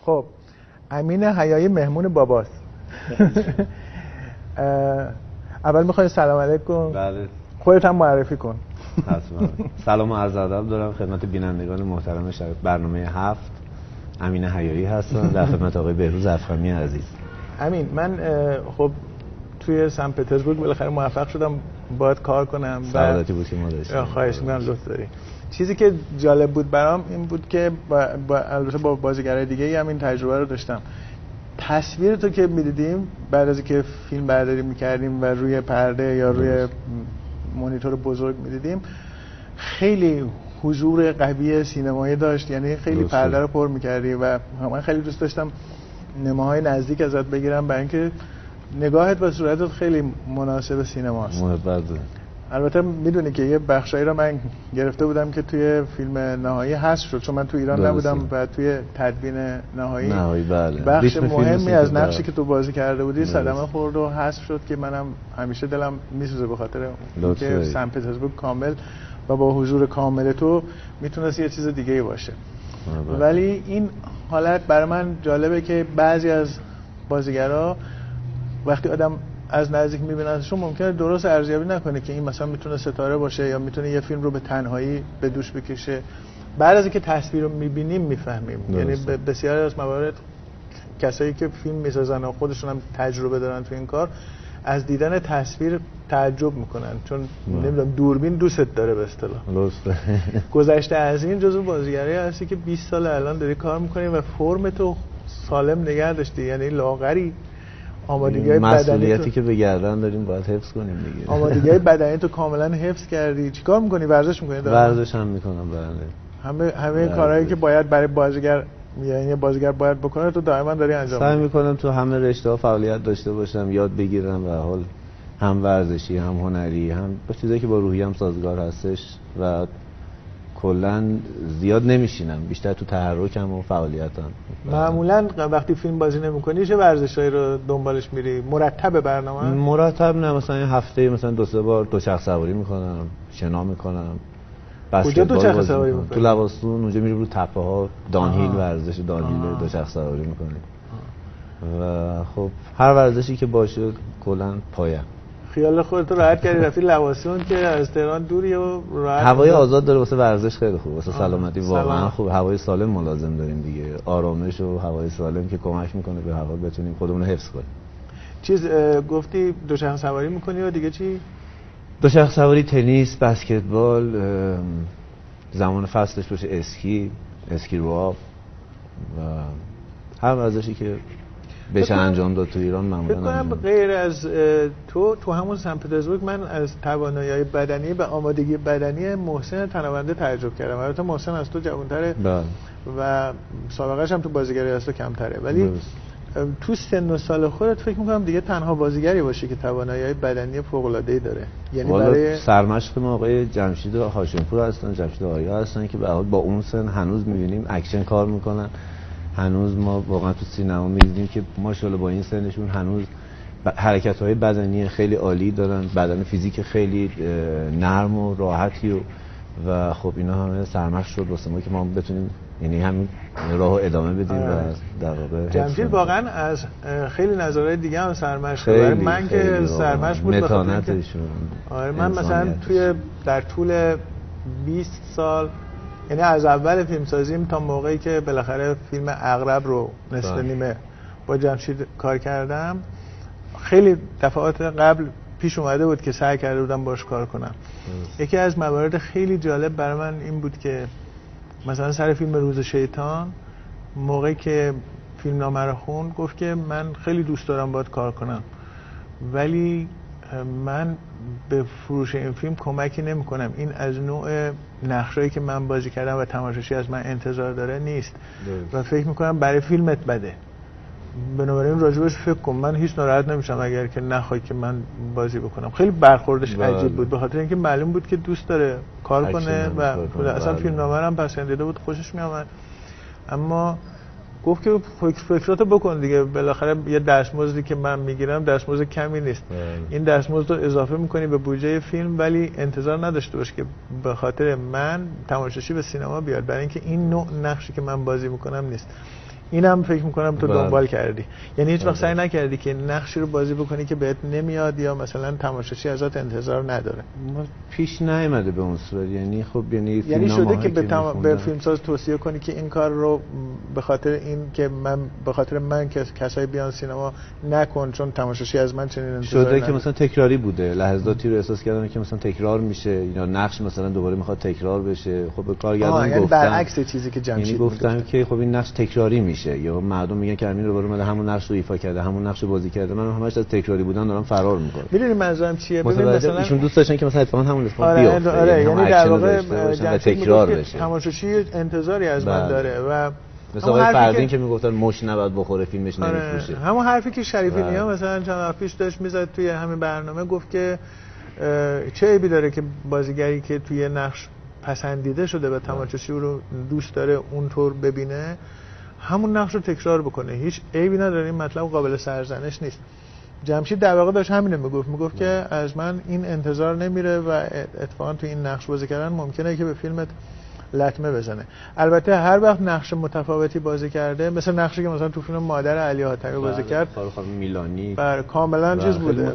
خب امین حیایی مهمون باباست. اول میخوای سلام علیک کن؟ بله. خودت هم معرفی کن. حتما. سلام و عرض ادب دارم خدمت بینندگان محترم برنامه 7. امین حیایی هستم در خدمت آقای بهروز افخمی عزیز. امین، من خب توی سن پترزبورگ بالاخره موفق شدم باید کار کنم. سعادتی بود که ما داشتیم. خواهش می‌کنم، لطف داری. چیزی که جالب بود برام این بود که البته با بازیگرای دیگه‌ای هم این تجربه رو داشتم. تصویر تو که می‌دیدیم بعد از اینکه فیلم برداری می‌کردیم و روی پرده یا روی مانیتور بزرگ می‌دیدیم، خیلی حضور قوی سینمایی داشت، یعنی خیلی پرده رو پر می‌کردی و من خیلی دوست داشتم نماهای نزدیک ازت بگیرم برای اینکه نگاهت و صورتت خیلی مناسب سینماست. البته میدونی که یه بخشایی رو من گرفته بودم که توی فیلم نهایی حذف شد چون من توی ایران نبودم و توی تدوین نهایی بله. بخش مهمی از نقشی که تو بازی کرده بودی صدمه خورد و حذف شد که منم همیشه دلم میسوزه به خاطر که سن پترزبورگ کامل و با حضور کامل تو میتونست یه چیز دیگه ای باشه. ولی این حالت برای من جالبه که بعضی از بازیگرا وقتی آدم از نزدیک میبیننشون ممکنه درست ارزیابی نکنه که این مثلا میتونه ستاره باشه یا میتونه یه فیلم رو به تنهایی به دوش بکشه. بعد از اینکه تصویر رو میبینیم میفهمیم. یعنی بسیاری از موارد کسایی که فیلم میسازن و خودشون هم تجربه دارن تو این کار از دیدن تصویر تعجب میکنن چون نمیدونم دوربین دوست داره به اصطلاح. درسته. گذشته از این جزو بازیگری هستی که 20 سال الان داری کار میکنی و فرم تو سالم نگه داشتی، یعنی لاغری. آمادگی‌های مسئولیتی که به گردن داریم باید حفظ کنیم دیگه. آمادگی‌های بدنی تو کاملا حفظ کردی. چیکار می‌کنی؟ ورزش می‌کنی؟ ورزش هم می‌کنم. بله. همه کارهایی که باید برای بازیگر، یعنی بازیگر باید بکنه تو دائما داری انجام میدی. سعی می‌کنم تو همه رشته‌ها فعالیت داشته باشم، یاد بگیرم و حال هم ورزشی هم هنری هم با چیزایی که با روحیه‌ام سازگار هستش و کلا زیاد نمیشینم، بیشتر تو تحرکم و فعالیتم. معمولا وقتی فیلم بازی نمی‌کنی چه ورزشایی رو دنبالش میری؟ مرتب برنامه؟ مرتب نه، مثلا هفته مثلا 2-3 بار دوچرخه سواری میکنم، شنا میکنم. کجا دوچرخه سواری میکنی؟ تو لواسون اونجا میری رو تپه ها، دانهیل ورزش دانهیل دوچرخه سواری میکنی. و خب هر ورزشی که باشه کلا پایم. خیال خودت راحت کردی رفتی لواسون که از تهران دوری و راحت. هوای آزاد داره واسه ورزش خیلی خوبه، واسه سلامتی واقعا خوب. هوای سالم ملازم داریم دیگه، آرامش و هوای سالم که کمک میکنه به هوا بتونیم خودمون رو حفظ کنیم. چیز گفتی دوچرخه سواری میکنی و دیگه چی؟ دوچرخه سواری، تنیس، بسکتبال، زمان فصلش باشه اسکی رو آب و هر ورزشی که بشه انجام داد تو ایران معمولا. غیر از تو همون سن پترزبورگ من از توانایی بدنی و آمادگی بدنی محسن تنابنده تعجب کردم. البته محسن از تو جوان‌تره و سابقه‌اش هم تو بازیگری از تو کمتره، ولی تو سن و سال خودت فکر می‌کنم دیگه تنها بازیگری باشی که توانایی بدنی فوق‌العاده‌ای داره. یعنی برای سرمشق ما آقای جمشید هاشمپور هستن، جمشید آریا هستن که به حال با اون سن هنوز می‌بینیم اکشن کار می‌کنن. هنوز ما واقعا تو سینما می‌بینیم که ماشاءالله با این سنشون هنوز حرکت‌های بدنی خیلی عالی دارن، بدن فیزیک خیلی نرم و راحتی و خب اینا همه سرمشق شد واسه ما که ما بتونیم یعنی همین راهو ادامه بدیم و در واقع جمشید واقعا از خیلی نظرهای دیگه هم سرمشق برای من که سرمشق بود متانتشون. آره من مثلا توی در طول 20 سال یعنی از اول فیلمسازیم تا موقعی که بالاخره فیلم عقرب رو نصف نیمه با جمشید کار کردم خیلی دفعات قبل پیش اومده بود که سعی کرده بودم باش کار کنم. یکی از موارد خیلی جالب برای من این بود که مثلا سر فیلم روز شیطان موقعی که فیلمنامه رو خوند گفت که من خیلی دوست دارم باید کار کنم ولی من به فروش این فیلم کمکی نمی کنم. این از نوع نقشایی که من بازی کردم و تماشاچی از من انتظار داره نیست و فکر میکنم برای فیلمت بده. بنابراین راجبش فکر کن. من هیچ ناراحت نمیشم اگر که نخوای که من بازی بکنم. خیلی برخوردش عجیب بود به خاطر اینکه معلوم بود که دوست داره کار کنه و اصلا فیلمنامه رو هم پسندیده بود، خوشش میامد. اما گفت که فکراتو بکن دیگه، بالاخره یه دستمزدی که من میگیرم دستمزد کمی نیست. این دستمزد رو اضافه میکنی به بودجه فیلم ولی انتظار نداشته باش که به خاطر من تماشاچی به سینما بیاد، برای اینکه این نوع نقشی که من بازی میکنم نیست. اینم فکر میکنم تو دنبال کردی، یعنی هیچ وقت سعی نکردی که نقشی رو بازی بکنی که بهت نمیاد یا مثلا تماشاچی ازت انتظار نداره؟ پیش نیامده به اون صورت، یعنی خب یعنی شده که به فیلمساز توصیه کنی که این کار رو به خاطر من که کسایی بیان سینما نکن چون تماشاچی از من چنین انتظار شده که مثلا تکراری بوده، لحظاتی رو احساس کردم که مثلا تکرار میشه یا نقش مثلا دوباره میخواد تکرار بشه. خب به کارگردان یعنی گفتم برعکس چیزی که جمشید یعنی گفتم که خب این نقش تکراری میشه یا مردم میگن که امین رو اومده همون نقش رو ایفا کرده، همون نقش رو بازی کرده، من همش از تکراری بودن دارم فرار میکنم. میدونی منظورم چیه؟ ببین مثلا ایشون دوست داشتن که مثلا اتفاقا همون اتفاق بیفته، یعنی در واقع تکرار بشه، تماشاچی انتظاری از من داره و مثلا آقای فردین که میگفتن مش نباید بخوره فیلمش نمیفروشه. همون حرفی که شریفی نیا مثلا چند وقت پیش داشت میزد توی همین برنامه، گفت که چه عیبی داره که بازیگری که توی نقش پسندیده شده و تماشاچی رو دوست داره اونطور ببینه همون نقش رو تکرار بکنه، هیچ عیبی نداره، این مطلب قابل سرزنش نیست. جمشید در واقع داشت همینو میگفت که از من این انتظار نمیره و اتفاقا تو این نقش بازی کردن ممکنه که به فیلمت لطمه بزنه. البته هر وقت نقش متفاوتی بازی کرده، مثل نقشی که مثلا تو فیلم مادر علی حاتمی بازی کرد، خانم میلانی، کاملا چیز بوده،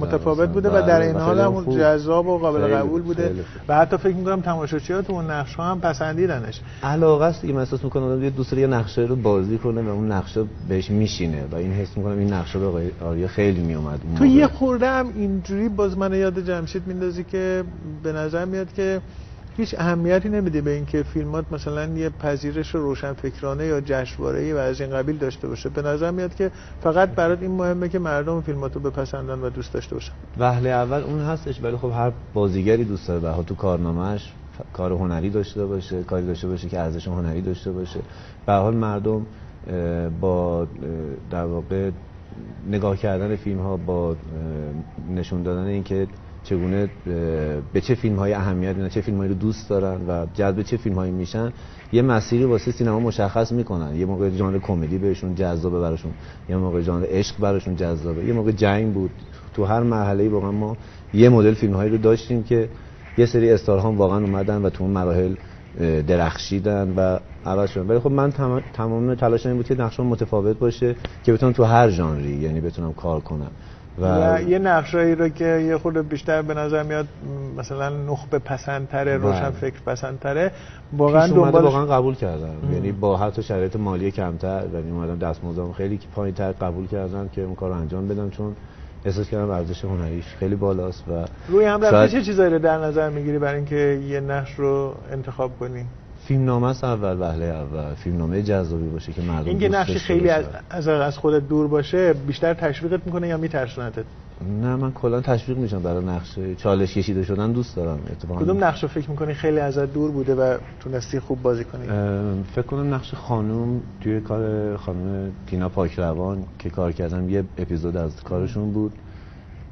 متفاوت بوده و در این حال هم جذاب و قابل قبول بوده و حتی فکر می‌کنم تماشاچی‌ها تو اون نقش‌ها هم پسندیدنش. علاقه است دیگه، من احساس می‌کنم آدم دوست داره یه نقشه رو بازی کنه و اون نقشه بهش میشینه و این حس می‌کنم این نقشه به آقای آریا خیلی میومد. تو یه خورده هم اینجوری باز من یاد جمشید میندازی که به نظر میاد که هیچ اهمیتی نمیده به اینکه فیلمات مثلا یه پذیرش روشنفکرانه یا جشنواره‌ای و از این قبیل داشته باشه. به نظر میاد که فقط برات این مهمه که مردم فیلماتو بپسندن و دوست داشته باشن. وهله اول اون هستش، ولی خب هر بازیگری دوست داره بها تو کارنامه‌اش کار هنری داشته باشه، کاری داشته باشه که ارزش هنری داشته باشه. به هر حال مردم با در واقع نگاه کردن فیلم‌ها، با نشون دادن اینکه چگونه به چه فیلم‌های اهمیت میدن، چه فیلم‌هایی رو دوست دارن و جذب چه فیلم‌هایی میشن، یه مسیری واسه سینما مشخص میکنن. یه موقع ژانر کمدی بهشون جذابه براشون، یه موقع ژانر عشق براشون جذابه، یه موقع جنگ بود. تو هر مرحله‌ای واقعا ما یه مدل فیلم‌هایی رو داشتیم که یه سری استارها واقعا اومدن و تو اون مراحل درخشیدن و عوض شدن. ولی خب من تمام تلاشم این بود که نقشم متفاوت باشه که بتونم تو هر ژانری یعنی بتونم کار کنم و یه نقشایی رو که یه خورده بیشتر به نظر میاد مثلا نخبه پسندتره، روشن فکر پسندتره، واقعا دنبالش واقعا قبول کردم. یعنی با حتی شرایط مالی کمتر و اومدم دستمزدم خیلی پایین‌تر قبول کردم که اون کارو انجام بدم، چون احساس کردم ارزش هنریش خیلی بالاست. و روی هم رفته چه چیزایی رو در نظر میگیری برای اینکه یه نقش رو انتخاب کنی؟ فیلمنامه است اول، وهله اول فیلمنامه جذابی باشه که مردم اینکه نقشی خیلی از خودت دور باشه بیشتر تشویقت میکنه یا میترسونتت؟ نه، من کلا تشویق میشم برای نقش چالش کشیده شدن دوست دارم. کدوم نقش رو فکر میکنی خیلی ازت دور بوده و تونستی خوب بازی کنی؟ فکر کنم نقش خانم توی کار خانم تینا پاکروان که کار کردم، یه اپیزود از کارشون بود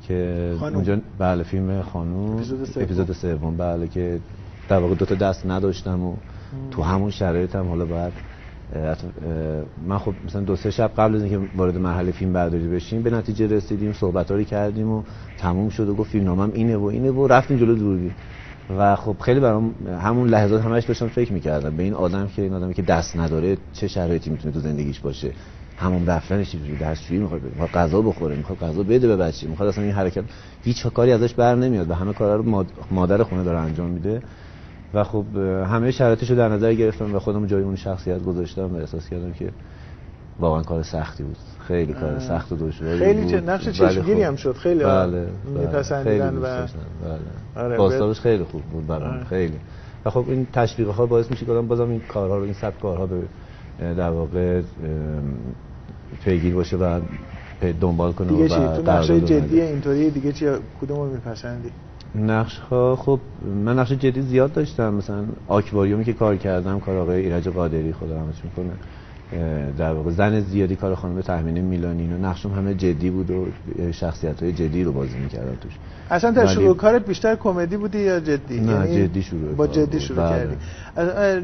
که اونجا بله فیلم خانم اپیزود سوم بله که در واقع دو تا دست نداشتم و تو همون شرایطم حالا بعد من خب مثلا 2-3 شب قبل از اینکه وارد مرحله فیلم برداری بشیم به نتیجه رسیدیم، صحبت‌ها رو کردیم و تموم شد و گفت فیلمنامه‌م اینه و رفتیم جلو دوربین و خب خیلی برام همون لحظات همش داشتم فکر می‌کردم به این آدمی که دست نداره چه شرایطی میتونه تو زندگیش باشه، همون رفتنش چجوری، دستشویی می‌خواد غذا بخوره، می‌خواد غذا بده به بچه، می‌خواد اصلا این حرکت هیچ کاری ازش بر نمیاد و همه کارا رو مادر خونه داره انجام میده و خب همه شرایطشو در نظر گرفتم و خودم جای اون شخصیت گذاشتم و احساس کردم که واقعا کار سختی بود، خیلی کار سخت و دشواری بود. خیلی نقش چشمگیری هم شد، خیلی میپسندیدن و بله باستابش خیلی خوب بود برام خیلی. و خب این تشویق‌ها باعث میشه که آدم بازم این کارها رو، این سبک کارها به در واقع پیگیر باشه و دنبال کنه. دیگه چی تو نقشای جدی اینطوری دیگه چی کدومو میپسندی؟ نقش‌ها خب من نقش جدی زیاد داشتم، مثلا آکواریومی که کار کردم کار آقای ایرج قادری خدا رحمتش کنه، در واقع زن زیادی کار خانم تهمینه میلانی، اینا نقشم همه جدی بود و شخصیت‌های جدی رو بازی می‌کردم توش. اصلا تا شروع کارت بیشتر کمدی بودی یا جدی؟ نه یعنی جدی شروع با جدی شروع کردی.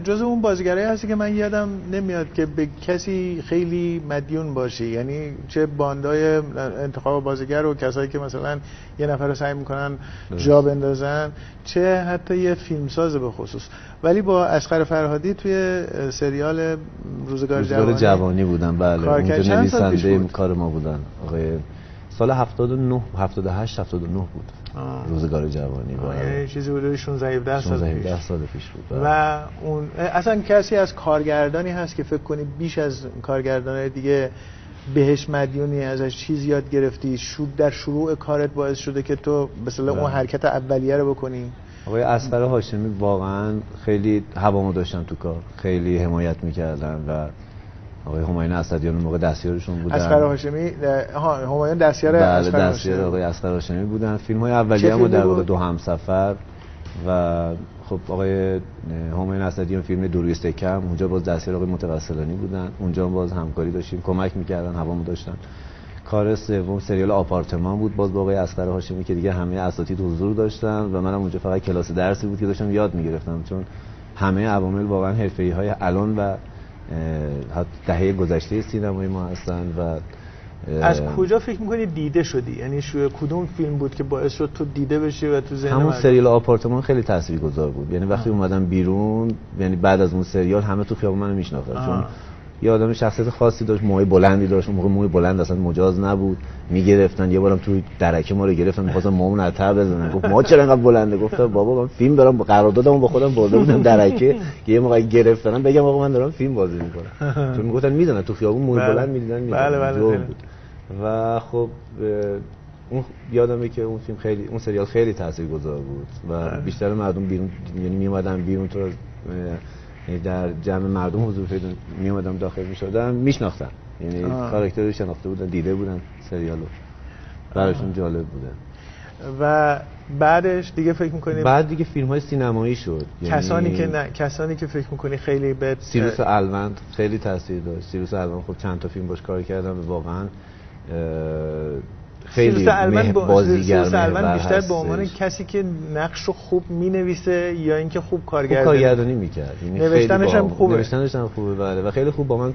جزء اون بازیگرایی هستی که من یادم نمیاد که به کسی خیلی مدیون باشی، یعنی چه باندای انتخاب بازیگر و کسایی که مثلا یه نفر رو سعی می‌کنن جا بندازن، چه حتی یه فیلمساز به خصوص. ولی با اصغر فرهادی توی سریال روزگار جوانی بودن. بله اونجا نویسنده کار ما بودن. آقای سال 79 78 79 بود. روزگار جوانی. یعنی چیزی حدود 16 17 سال پیش بود. و اون اصلا کسی از کارگردانی هست که فکر کنی بیش از کارگردانای دیگه بهش مدیونی، ازش چیز یاد گرفتی، در شروع کارت باعث شده که تو مثلا اون حرکت اولیه رو بکنی؟ آقای اصغر هاشمی واقعا خیلی هوامو داشتن تو کار، خیلی حمایت میکردن و آقای همایون اسدیان اون موقع دستیارشون بودن. اصغر هاشمی همایون دستیار دستیار آقای اصغر هاشمی بودن. فیلم‌های اولیه‌مو در واقع دو همسفر و خب آقای همایون اسدیان فیلم دوروی سکم، اونجا باز دستیار آقای متوسلانی بودن، اونجا باز همکاری داشتیم، کمک می‌کردن، هوامو داشتن. کار سوم سریال آپارتمان بود، باز با آقای اصغر هاشمی که دیگه همه اساتید حضور داشتن و منم اونجا فقط کلاس درسی بود که داشتم یاد می‌گرفتم، چون همه عوامل واقعا حرفه‌ای‌های الان و دهه گذشته سینمای ما هستن. و از کجا فکر می‌کنی دیده شدی؟ یعنی کدوم فیلم بود که باعث شد تو دیده بشی و تو ذهن همون سریال آپارتمان خیلی تاثیرگذار بود. یعنی وقتی اومدم بیرون، یعنی بعد از اون سریال همه تو خیابون منو میشناختن، چون یه آدم شخصیت خاصی داشت، موهای بلندی داشت. اون موقع موی بلند اصلا مجاز نبود، میگرفتن. یه بارم تو درکه ما رو گرفتن، می‌خواستن مامون عطر بزنن. گفت ما چرا انقدر بلنده؟ گفتم بابا من فیلم دارم، قراردادمو با خودم برده بودم درکه که یه موقع گرفتنم بگم آقا من دارم فیلم بازی می‌کنم، چون میگفتن میدونن تو خیابون موی بلند می‌دیدن. بله. و خب اون یادمه که اون فیلم خیلی، اون سریال خیلی تاثیرگذار بود و بیشتر مردم بیرون، یعنی میومدن بیرون، تو در جمع مردم حضور پیدا میومدم داخل میشدم، میشناختن، یعنی کاراکتر رو شناخته بودن، دیده بودن سریالو، براشون جالب بوده. و بعدش دیگه فکر می‌کنی بعد دیگه فیلم‌های سینمایی شد. کسانی که فکر می‌کنی خیلی به سیروس الوند خیلی تاثیر داشت. سیروس الوند خب چند تا فیلم باش کار کردم و واقعا خیلی بازیگر بیشتر به عنوان کسی که نقشو خوب می‌نویسه یا اینکه خوب کارگردانی می‌کرد. نوشتنش هم خوبه. نوشتنش هم خوبه بله، و خیلی خوب با من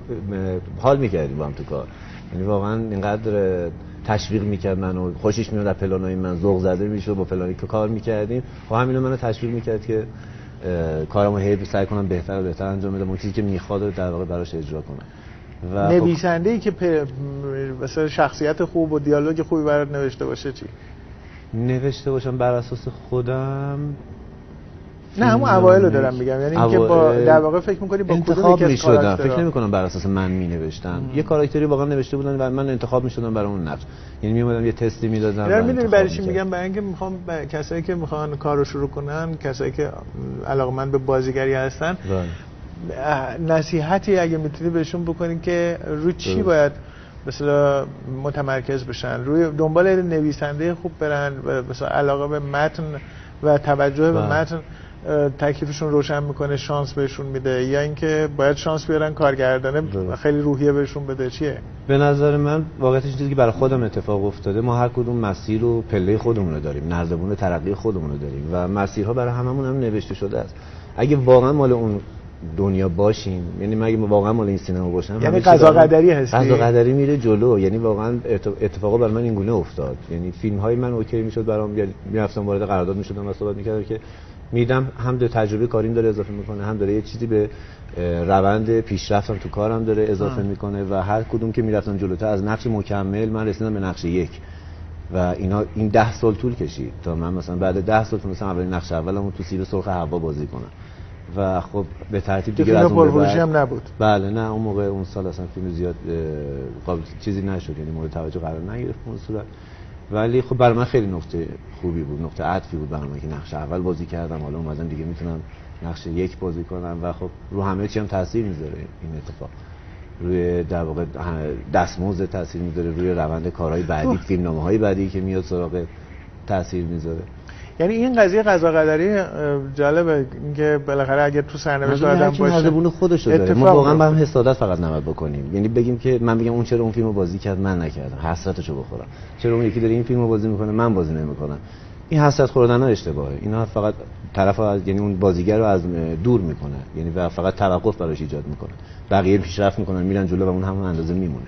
حال می‌کردیم با هم تو کار. یعنی واقعا اینقدر تشویق می‌کرد منو، خوشش میاد از پلانای من، ذوق زده میشد با پلانی که کار می‌کردیم. خب همین منو تشویق می‌کرد که کارمو هی سعی کنم بهتر و بهتر انجام بدم، اون چیزی که می‌خواد رو در واقع براش اجرا کنم. و نویسنده‌ای که مثلا شخصیت خوب و دیالوگ خوبی برات نوشته باشه چی؟ نوشته باشم بر اساس خودم؟ نه همون اوایل رو دارم میگم، یعنی اینکه با در واقع فکر می‌کنی با کدوم یکی از کاراکترها فکر نمی‌کنم بر اساس من می‌نوشتم. یه کاراکتری واقعا نوشته بودن و من انتخاب می‌شدم برای اون نقش، یعنی میومدم یه تستی میدادم. من میدونی برای چی میگم؟ برای اینکه میخوام کسایی که میخوان کارو شروع کنن، کسایی که علاقه‌مند به بازیگری هستن، نصیحتی اگه میتونی بهشون بکنین که روی چی باید مثلا متمرکز بشن، روی دنبال نویسنده خوب برن و مثلا علاقه به متن و توجه به متن تکلیفشون روشن میکنه، شانس بهشون میده، یا اینکه باید شانس بیارن کارگردانه خیلی روحیه بهشون بده؟ چیه؟ به نظر من واقعیتش چیزی که برای خودم اتفاق افتاده، ما هر کدوم مسیر و پله خودمون رو داریم، نردبون ترقی خودمون رو داریم و مسیرها برای هممون هم نوشته شده است. اگه واقعا مال اون دنیا باشیم، یعنی من اگه واقعا مال این سینما باشم، یعنی قضا قدری هستی، قضا قدری میره جلو. یعنی واقعا اتفاقا برای من اینگونه افتاد. یعنی فیلم های من اوکی میشد برام، میرفتم وارد قرارداد میشدم و صحبت میکردم که میدم هم به تجربه کاریم داره اضافه میکنه، هم داره یه چیزی به روند پیشرفتم تو کارم داره اضافه میکنه و هر کدوم که میرفتم جلوتر از نقش مکمل من رسیدم به نقش یک و این 10 سال طول کشید تا من مثلا بعد 10 سال تونستم اولین نقش اولمو تو سیر سرخ هوا بازی کنم. و خب به ترتیب دیگه از اون پرفروشی هم نبود. بله نه اون موقع اون سال اصلا فیلم زیاد قابل چیزی نشد، یعنی مورد توجه قرار نگرفت اون صورت. ولی خب برای من خیلی نقطه خوبی بود، نقطه عطفی بود برای من که نقش اول بازی کردم، حالا اومدم دیگه میتونم نقش یک بازی کنم و خب رو همه چی هم تاثیر میذاره این اتفاق، روی در واقع دستمزد تاثیر میذاره، روی روند کارهای بعدی، فیلمنامه‌های بعدی که میاد سراغ تاثیر میذاره. یعنی این قضیه قضا قدری جالبه، اینکه بالاخره اگه تو سرنوشت آدم باشه نردبون خودش رو داره. ما واقعا با هم حسادت فقط نباید بکنیم، یعنی بگیم که من بگم اون چرا اون فیلمو بازی کرد من نکردم، حسرتشو بخورم، چرا اون یکی داره این فیلمو بازی میکنه من بازی نمیکنم. این حسرت خوردنها اشتباهه. اینا فقط یعنی اون بازیگر رو از دور میکنه، یعنی فقط توقف براش ایجاد میکنه، بقیه پیشرفت میکنن میرن جلو و اون همون اندازه میمونه.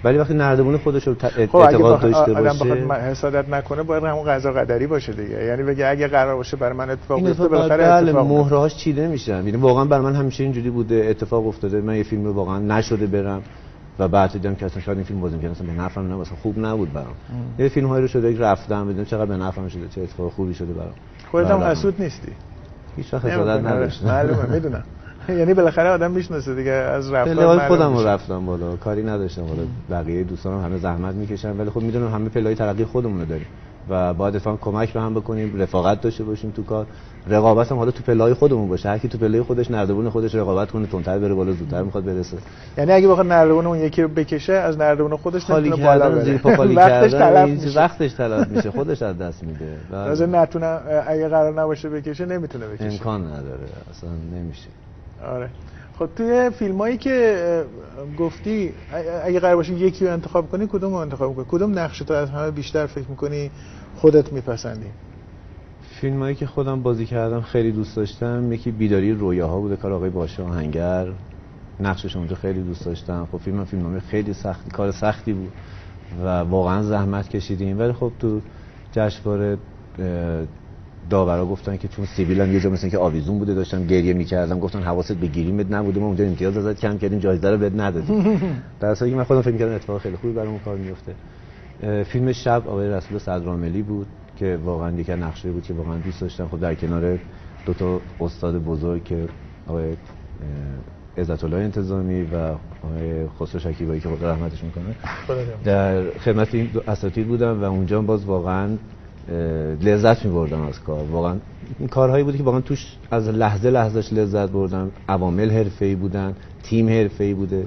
ولی وقتی نردبون خودش رو اعتقاد داشته باشه، آدم بخواد حسادت نکنه باید همون قضا قدری باشه دیگه. یعنی بگه اگه قرار باشه برای من اتفاق بیفته بالاخره اتفاق مهرهاش چیده میشن. یعنی واقعا برای من همیشه اینجوری بوده، اتفاق افتاده من یه فیلم رو واقعا نشده برم و بعد دیدم که اصلا شاید این فیلم بازی می‌کردم اصلا به نفعم نبود، خوب نبود برام. یه فیلم‌هایی رو شده که رفتم دیدم چقدر به نفعم شده، چه اتفاق خوبی شده برام. خودت هم حسود نیستی؟ هیچ وقت حسادت نداشتم. معلومه، میدونم. یعنی بالاخره آدم میشناسه دیگه از رفتار. پله‌های خودم رو رفتم بالا، کاری نداشتم. بالا بقیه دوستانم همه زحمت میکشن ولی خب میدونم همه پله‌های ترقی خودمون رو داریم و باید اتفاقا کمک به هم بکنیم، رفاقت داشته باشیم تو کار. رقابت هم حالا تو پله‌های خودمون باشه، هر کی تو پله‌ی خودش نردبون خودش رقابت کنه، تندتر بره بالا، زودتر میخواد برسه. یعنی اگه بخواد نردبون اون یکی رو بکشه از نردبون خودش نمیتونه بالا بره. زیر پا خالی کردن وقتش تلف میشه، خودش از دست میده. لازم نتونه، اگه قرار نباشه بکشه نمیتونه بکشه. امکان نداره، اصلا نمیشه. آره. خب توی فیلمایی که گفتی اگه قرار باشه یکی رو انتخاب کنی کدوم رو انتخاب می‌کنی؟ کدوم نقش تو از همه بیشتر فکر می‌کنی خودت میپسندی؟ فیلمایی که خودم بازی کردم خیلی دوست داشتم، یکی بیداری رویاها بوده، کار آقای باشه آهنگر، نقشش اونجا خیلی دوست داشتم. خب فیلمنامه خیلی سختی، کار سختی بود و واقعا زحمت کشیدیم، ولی خب تو جشنواره داورا گفتن که چون سیبیلم یه جا مثلا که آویزون بوده داشتم گریه می‌کردم، گفتن حواست به گریمت نبوده، ما اونجا امتیاز ازت کم کردیم، جایزه رو بهت ندادیم. در اصلی که من خودم فکر می‌کردم اتفاق خیلی خوبی برام کار می‌افته. فیلم شب آقای رسول صدرعاملی بود که واقعا یک نقشه بود که واقعا دوست داشتم. خب در کنار دو تا استاد بزرگ که آقای عزت الله انتظامی و آقای خسرو شکیبایی که خدا رحمتش میکنه در خدمت این اساتید بودم و اونجا باز واقعا لذت می‌بردم از کار. واقعا این کارهایی بود که واقعا توش از لحظه‌اش لذت بردم. عوامل حرفه‌ای بودن، تیم حرفه‌ای بوده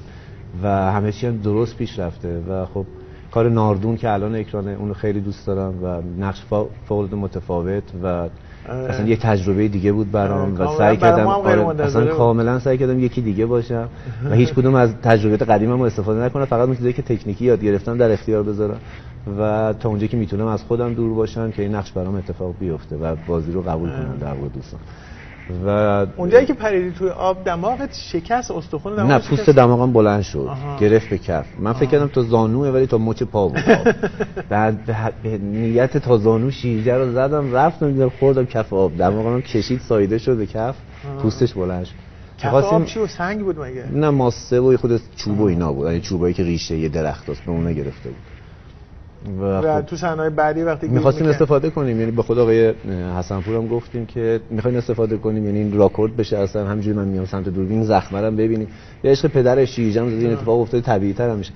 و همه چی هم درست پیش رفته و خب کار ناردون که الان اکرانه اونو خیلی دوست دارم و نقش فوق متفاوت و اصلا یک تجربه دیگه بود برام و سعی کردم اصلا کاملا سعی کردم یکی دیگه باشم و هیچ کدوم از تجربیات قدیمم رو استفاده نکنم، فقط اون چیزایی که تکنیکی یاد گرفتم در اختیار بذارم و تا اونجایی که میتونم از خودم دور باشم که این نقش برام اتفاق بیفته و بازی رو قبول کنم در واقع دوستان. و اونجایی که پریدی توی آب دماغت شکست، استخوان دماغت نه پوست دماغم بلند شد. گرفت به کف. من فکر کردم تا زانوه ولی تا مچ پا بود. بعد به نیت تا زانو شیرجه رو زدم رفتم دیدم خوردم کف آب، دماغم کشید سایده شد به کف، پوستش بلند شد. کف آب چی و سنگ بود مگه؟ نه ماسه و خود چوب و اینا بود، یعنی چوبایی که ریشه یه درخت است به اون گرفته بود. و تو صحنه‌های بعدی وقتی می‌خواستیم استفاده کنیم، یعنی به خود آقای حسنپور هم گفتیم که می‌خوایم استفاده کنیم، یعنی این راکورد بشه اصلا همینجوری من میام سمت دوربین زخمه رو ببینیم. یه عشق پدر شیرجه‌م این اتفاق افتاده طبیعی‌تر هم میشه.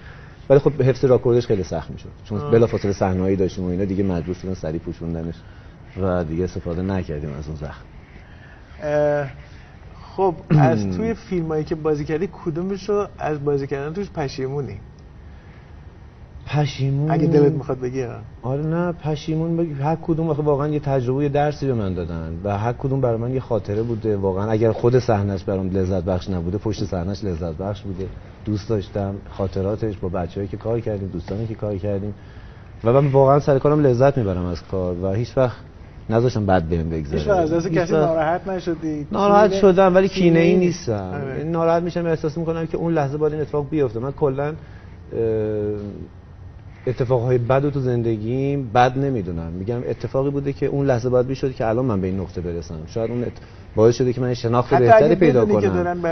ولی خب حفظ راکوردش خیلی سخت میشد چون بلافاصله صحنه‌ای داشتیم و اینا دیگه مجبور شدن سریع پوشوندنش و دیگه استفاده نکردیم از اون زخم. خب از توی فیلمایی که بازی کردی کدومش رو از بازی کردن توش پشیمونی؟ پشیمون اگه دلت میخواد بگی. آره نه پشیمون بگی، هر کدوم واقعا یه تجربه یه درسی به من دادن و هر کدوم برای من یه خاطره بوده. واقعا اگر خود صحنه‌اش برام لذت بخش نبوده پشت صحنه‌اش لذت بخش بوده. دوست داشتم خاطراتش با بچه‌هایی که کار کردیم، دوستانی که کار کردیم و من واقعا سر کارم لذت میبرم از کار و هیچ وقت نذاشتم بد بهم بگذره. هیچ وقت از دست کسی ناراحت نشدی؟ ناراحت شدم ولی کینه‌ای نیستم. ناراحت میشم احساس میکنم که اون لحظه باید این اتفاق بیفته. من کلا اتفاقهای بد رو تو زندگیم بد نمیدونم، میگم اتفاقی بوده که اون لحظه باید میشد که الان من به این نقطه برسم. شاید اون باعث شده که من شناخت بهتری پیدا کنم.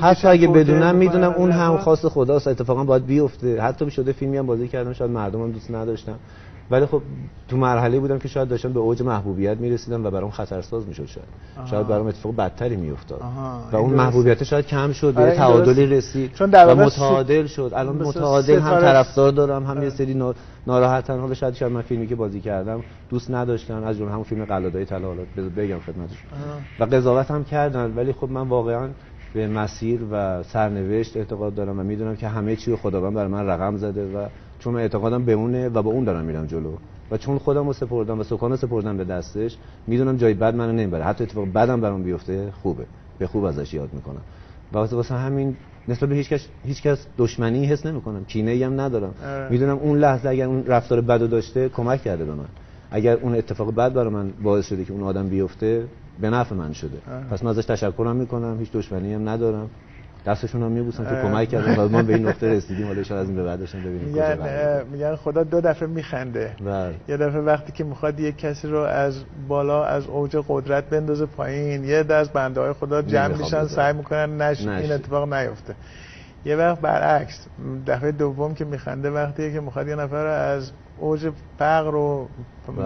حتی اگه بدونم میدونم اون هم خواست خداست، اتفاقا باید بیفته. حتی شده فیلمی هم بازی کردم شاید مردمم دوست نداشتم ولی خب تو مرحله بودم که شاید داشتم به اوج محبوبیت میرسیدم و برام خطرساز میشد. شاید برام اتفاق بدتری میافتاد و اون محبوبیت شاید کم شد، به تعادلی رسید و متعادل شد. الان متعادل هم طرفدار دارم هم یه سری ناراحتن. حالا شاید من فیلمی که بازی کردم دوست نداشتن، از جمله همون فیلم قلادای طلا، حالا بگم خدمتشون و قضاوت هم کردن ولی خب من واقعا به مسیر و سرنوشت اعتقاد دارم و میدونم که همه چی رو خداوند برای من رقم زده و چون من اعتقادم به اونه و با اون دارم میرم جلو و چون خودم رو سپردم و سکانو سپردم به دستش میدونم جای بد منو نمیبره. حتی اتفاق بدم برام بیفته خوبه، به خوب ازش یاد میکنم و واسه همین نسبت به هیچ کس دشمنی حس نمیکنم، کینه‌ای هم ندارم. میدونم اون لحظه اگر اون رفتار بدو داشته کمک کرده به من، اگر اون اتفاق بد برای من باعث شده که اون آدم بیفته به نفع من شده. پس من ازش تشکرم میکنم، هیچ دشمنی هم ندارم دستشون هم میبوسن که کمک کردن و ما به این نقطه رسیدیم. حالا شاید از این به بعدش ببینیم میگن خدا دو دفعه میخنده. یه دفعه وقتی که میخواد یک کسی رو از بالا از اوج قدرت بندازه پایین، یه دست بنده‌های خدا جمع میشن سعی میکنن این اتفاق نیفته. یه وقت برعکس، دفعه دوم که میخنده وقتیه که میخواد یه نفر از اوج فقر رو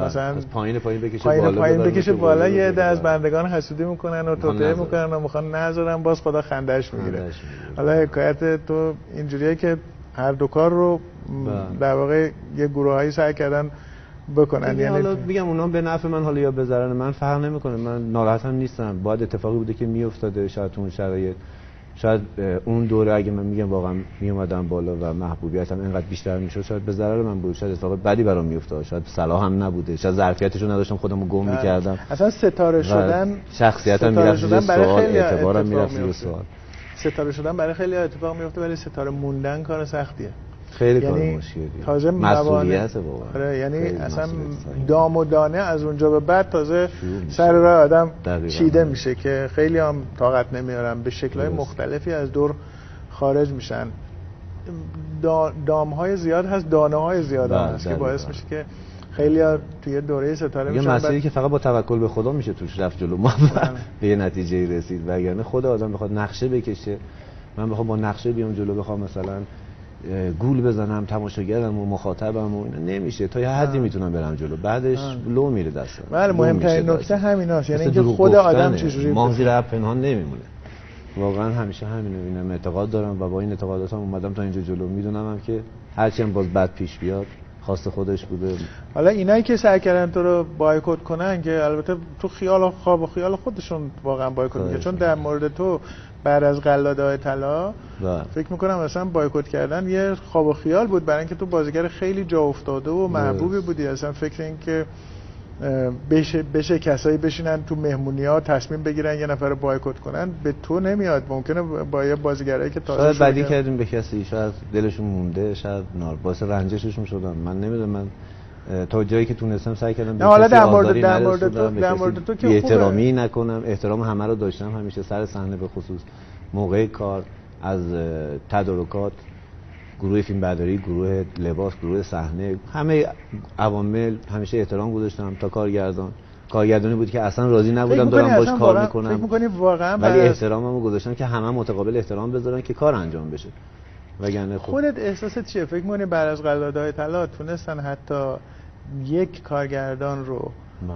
مثلا از پایین بکشه بالا، یه عده از بندگان حسودی میکنن و توطئه میکنن و میخوان نذارن، باز خدا خنده‌اش میگیره. حالا حکایت تو اینجوریه که هر دو کار رو در واقع یه گروهایی سعی کردن بکنن. یعنی حالا میگم اونا به نفع من حالا یا به ضرر من فرق نمیکنه، من ناراحتم نیستم. باید اتفاقی بوده که میافتاده، شاید اون شرایط، شاید اون دوره اگه من میگم واقعا می اومدم بالا و محبوبیتم اینقدر بیشتر میشد، شاید به ضرر من بود، شاید اتفاق بدی برام میافتاد، شاید صلاح هم نبوده، شاید ظرفیتشو نداشتم، خودمو گم میکردم. اصلا ستاره شدن، شخصیتم میرفت زیر سوال، اعتبارم میرفت زیر سوال. ستاره شدن برای خیلی اتفاق میفته ولی ستاره موندن کار سختیه. خیلی کار مشکلیه. تازه مسئولیت واقعا. یعنی اصلا دام و دانه از اونجا به بعد تازه سر راه آدم چیده میشه که خیلی هم طاقت نمیارن، به شکل‌های مختلفی از دور خارج میشن. دام‌های زیاد هست، دانه‌های زیاد هست که باعث میشه که خیلی ها توی دوره ستاره میشن. یه مسئله که فقط با توکل به خدا میشه توش رفت جلو، ما به یه نتیجه رسید. وگرنه خود آدم بخواد نقشه بکشه، من بخوام با نقشه بیام جلو، بخوام مثلا گول بزنم تماشاگرم و مخاطبم و اینا، نمیشه. تا یه حدی میتونم برم جلو، بعدش لو میره دستم. بله، مهمترین نکته همیناست، یعنی اینکه خود آدم چجوری ما زیر پنهان نمیمونه. واقعا همیشه همینو اینم اعتقاد دارم و با این اعتقاداتم اومدم تا اینجا جلو. میدونم که هرچی هم باز بد پیش بیاد خواست خودش بوده. حالا اینایی که سعی کردن تو رو بایکوت کنن که البته تو خیال و خواب و خیال خودشون واقعا بایکوت میکنن، چون در مورد تو بعد از قلاده‌های طلا فکر میکنم مثلا بایکوت کردن یه خواب و خیال بود، برای اینکه تو بازیگر خیلی جا افتاده و محبوبی بودی. اصلا فکر این که بشه کسایی بشینن تو مهمونی‌ها تصمیم بگیرن یه نفر رو بایکوت کنن به تو نمیاد. ممکنه با یه بازیگرایی که تازه شاید بدی کردیم به کسی، شاید دلشون مونده، شاید باعث رنجششون شدم، من نمیدونم. من تا جایی که تونستم سعی کردم حالا در مورد تو که احترامی نکنم. احترام همه رو داشتم همیشه، سر صحنه به خصوص، موقع کار، از تدارکات، گروه فیلمبرداری، گروه لباس، گروه صحنه، همه عوامل همیشه احترام گذاشتم. تا کارگردانی بود که اصلا راضی نبودم دارم باش کار میکنم، فکر می‌کنی واقعا ولی احتراممو گذاشتم که همه متقابل احترام بذارن که کار انجام بشه. وگرنه خودت احساست چیه؟ فکر می‌کنی بعد از قلاده‌های طلا تونستن حتی یک کارگردان رو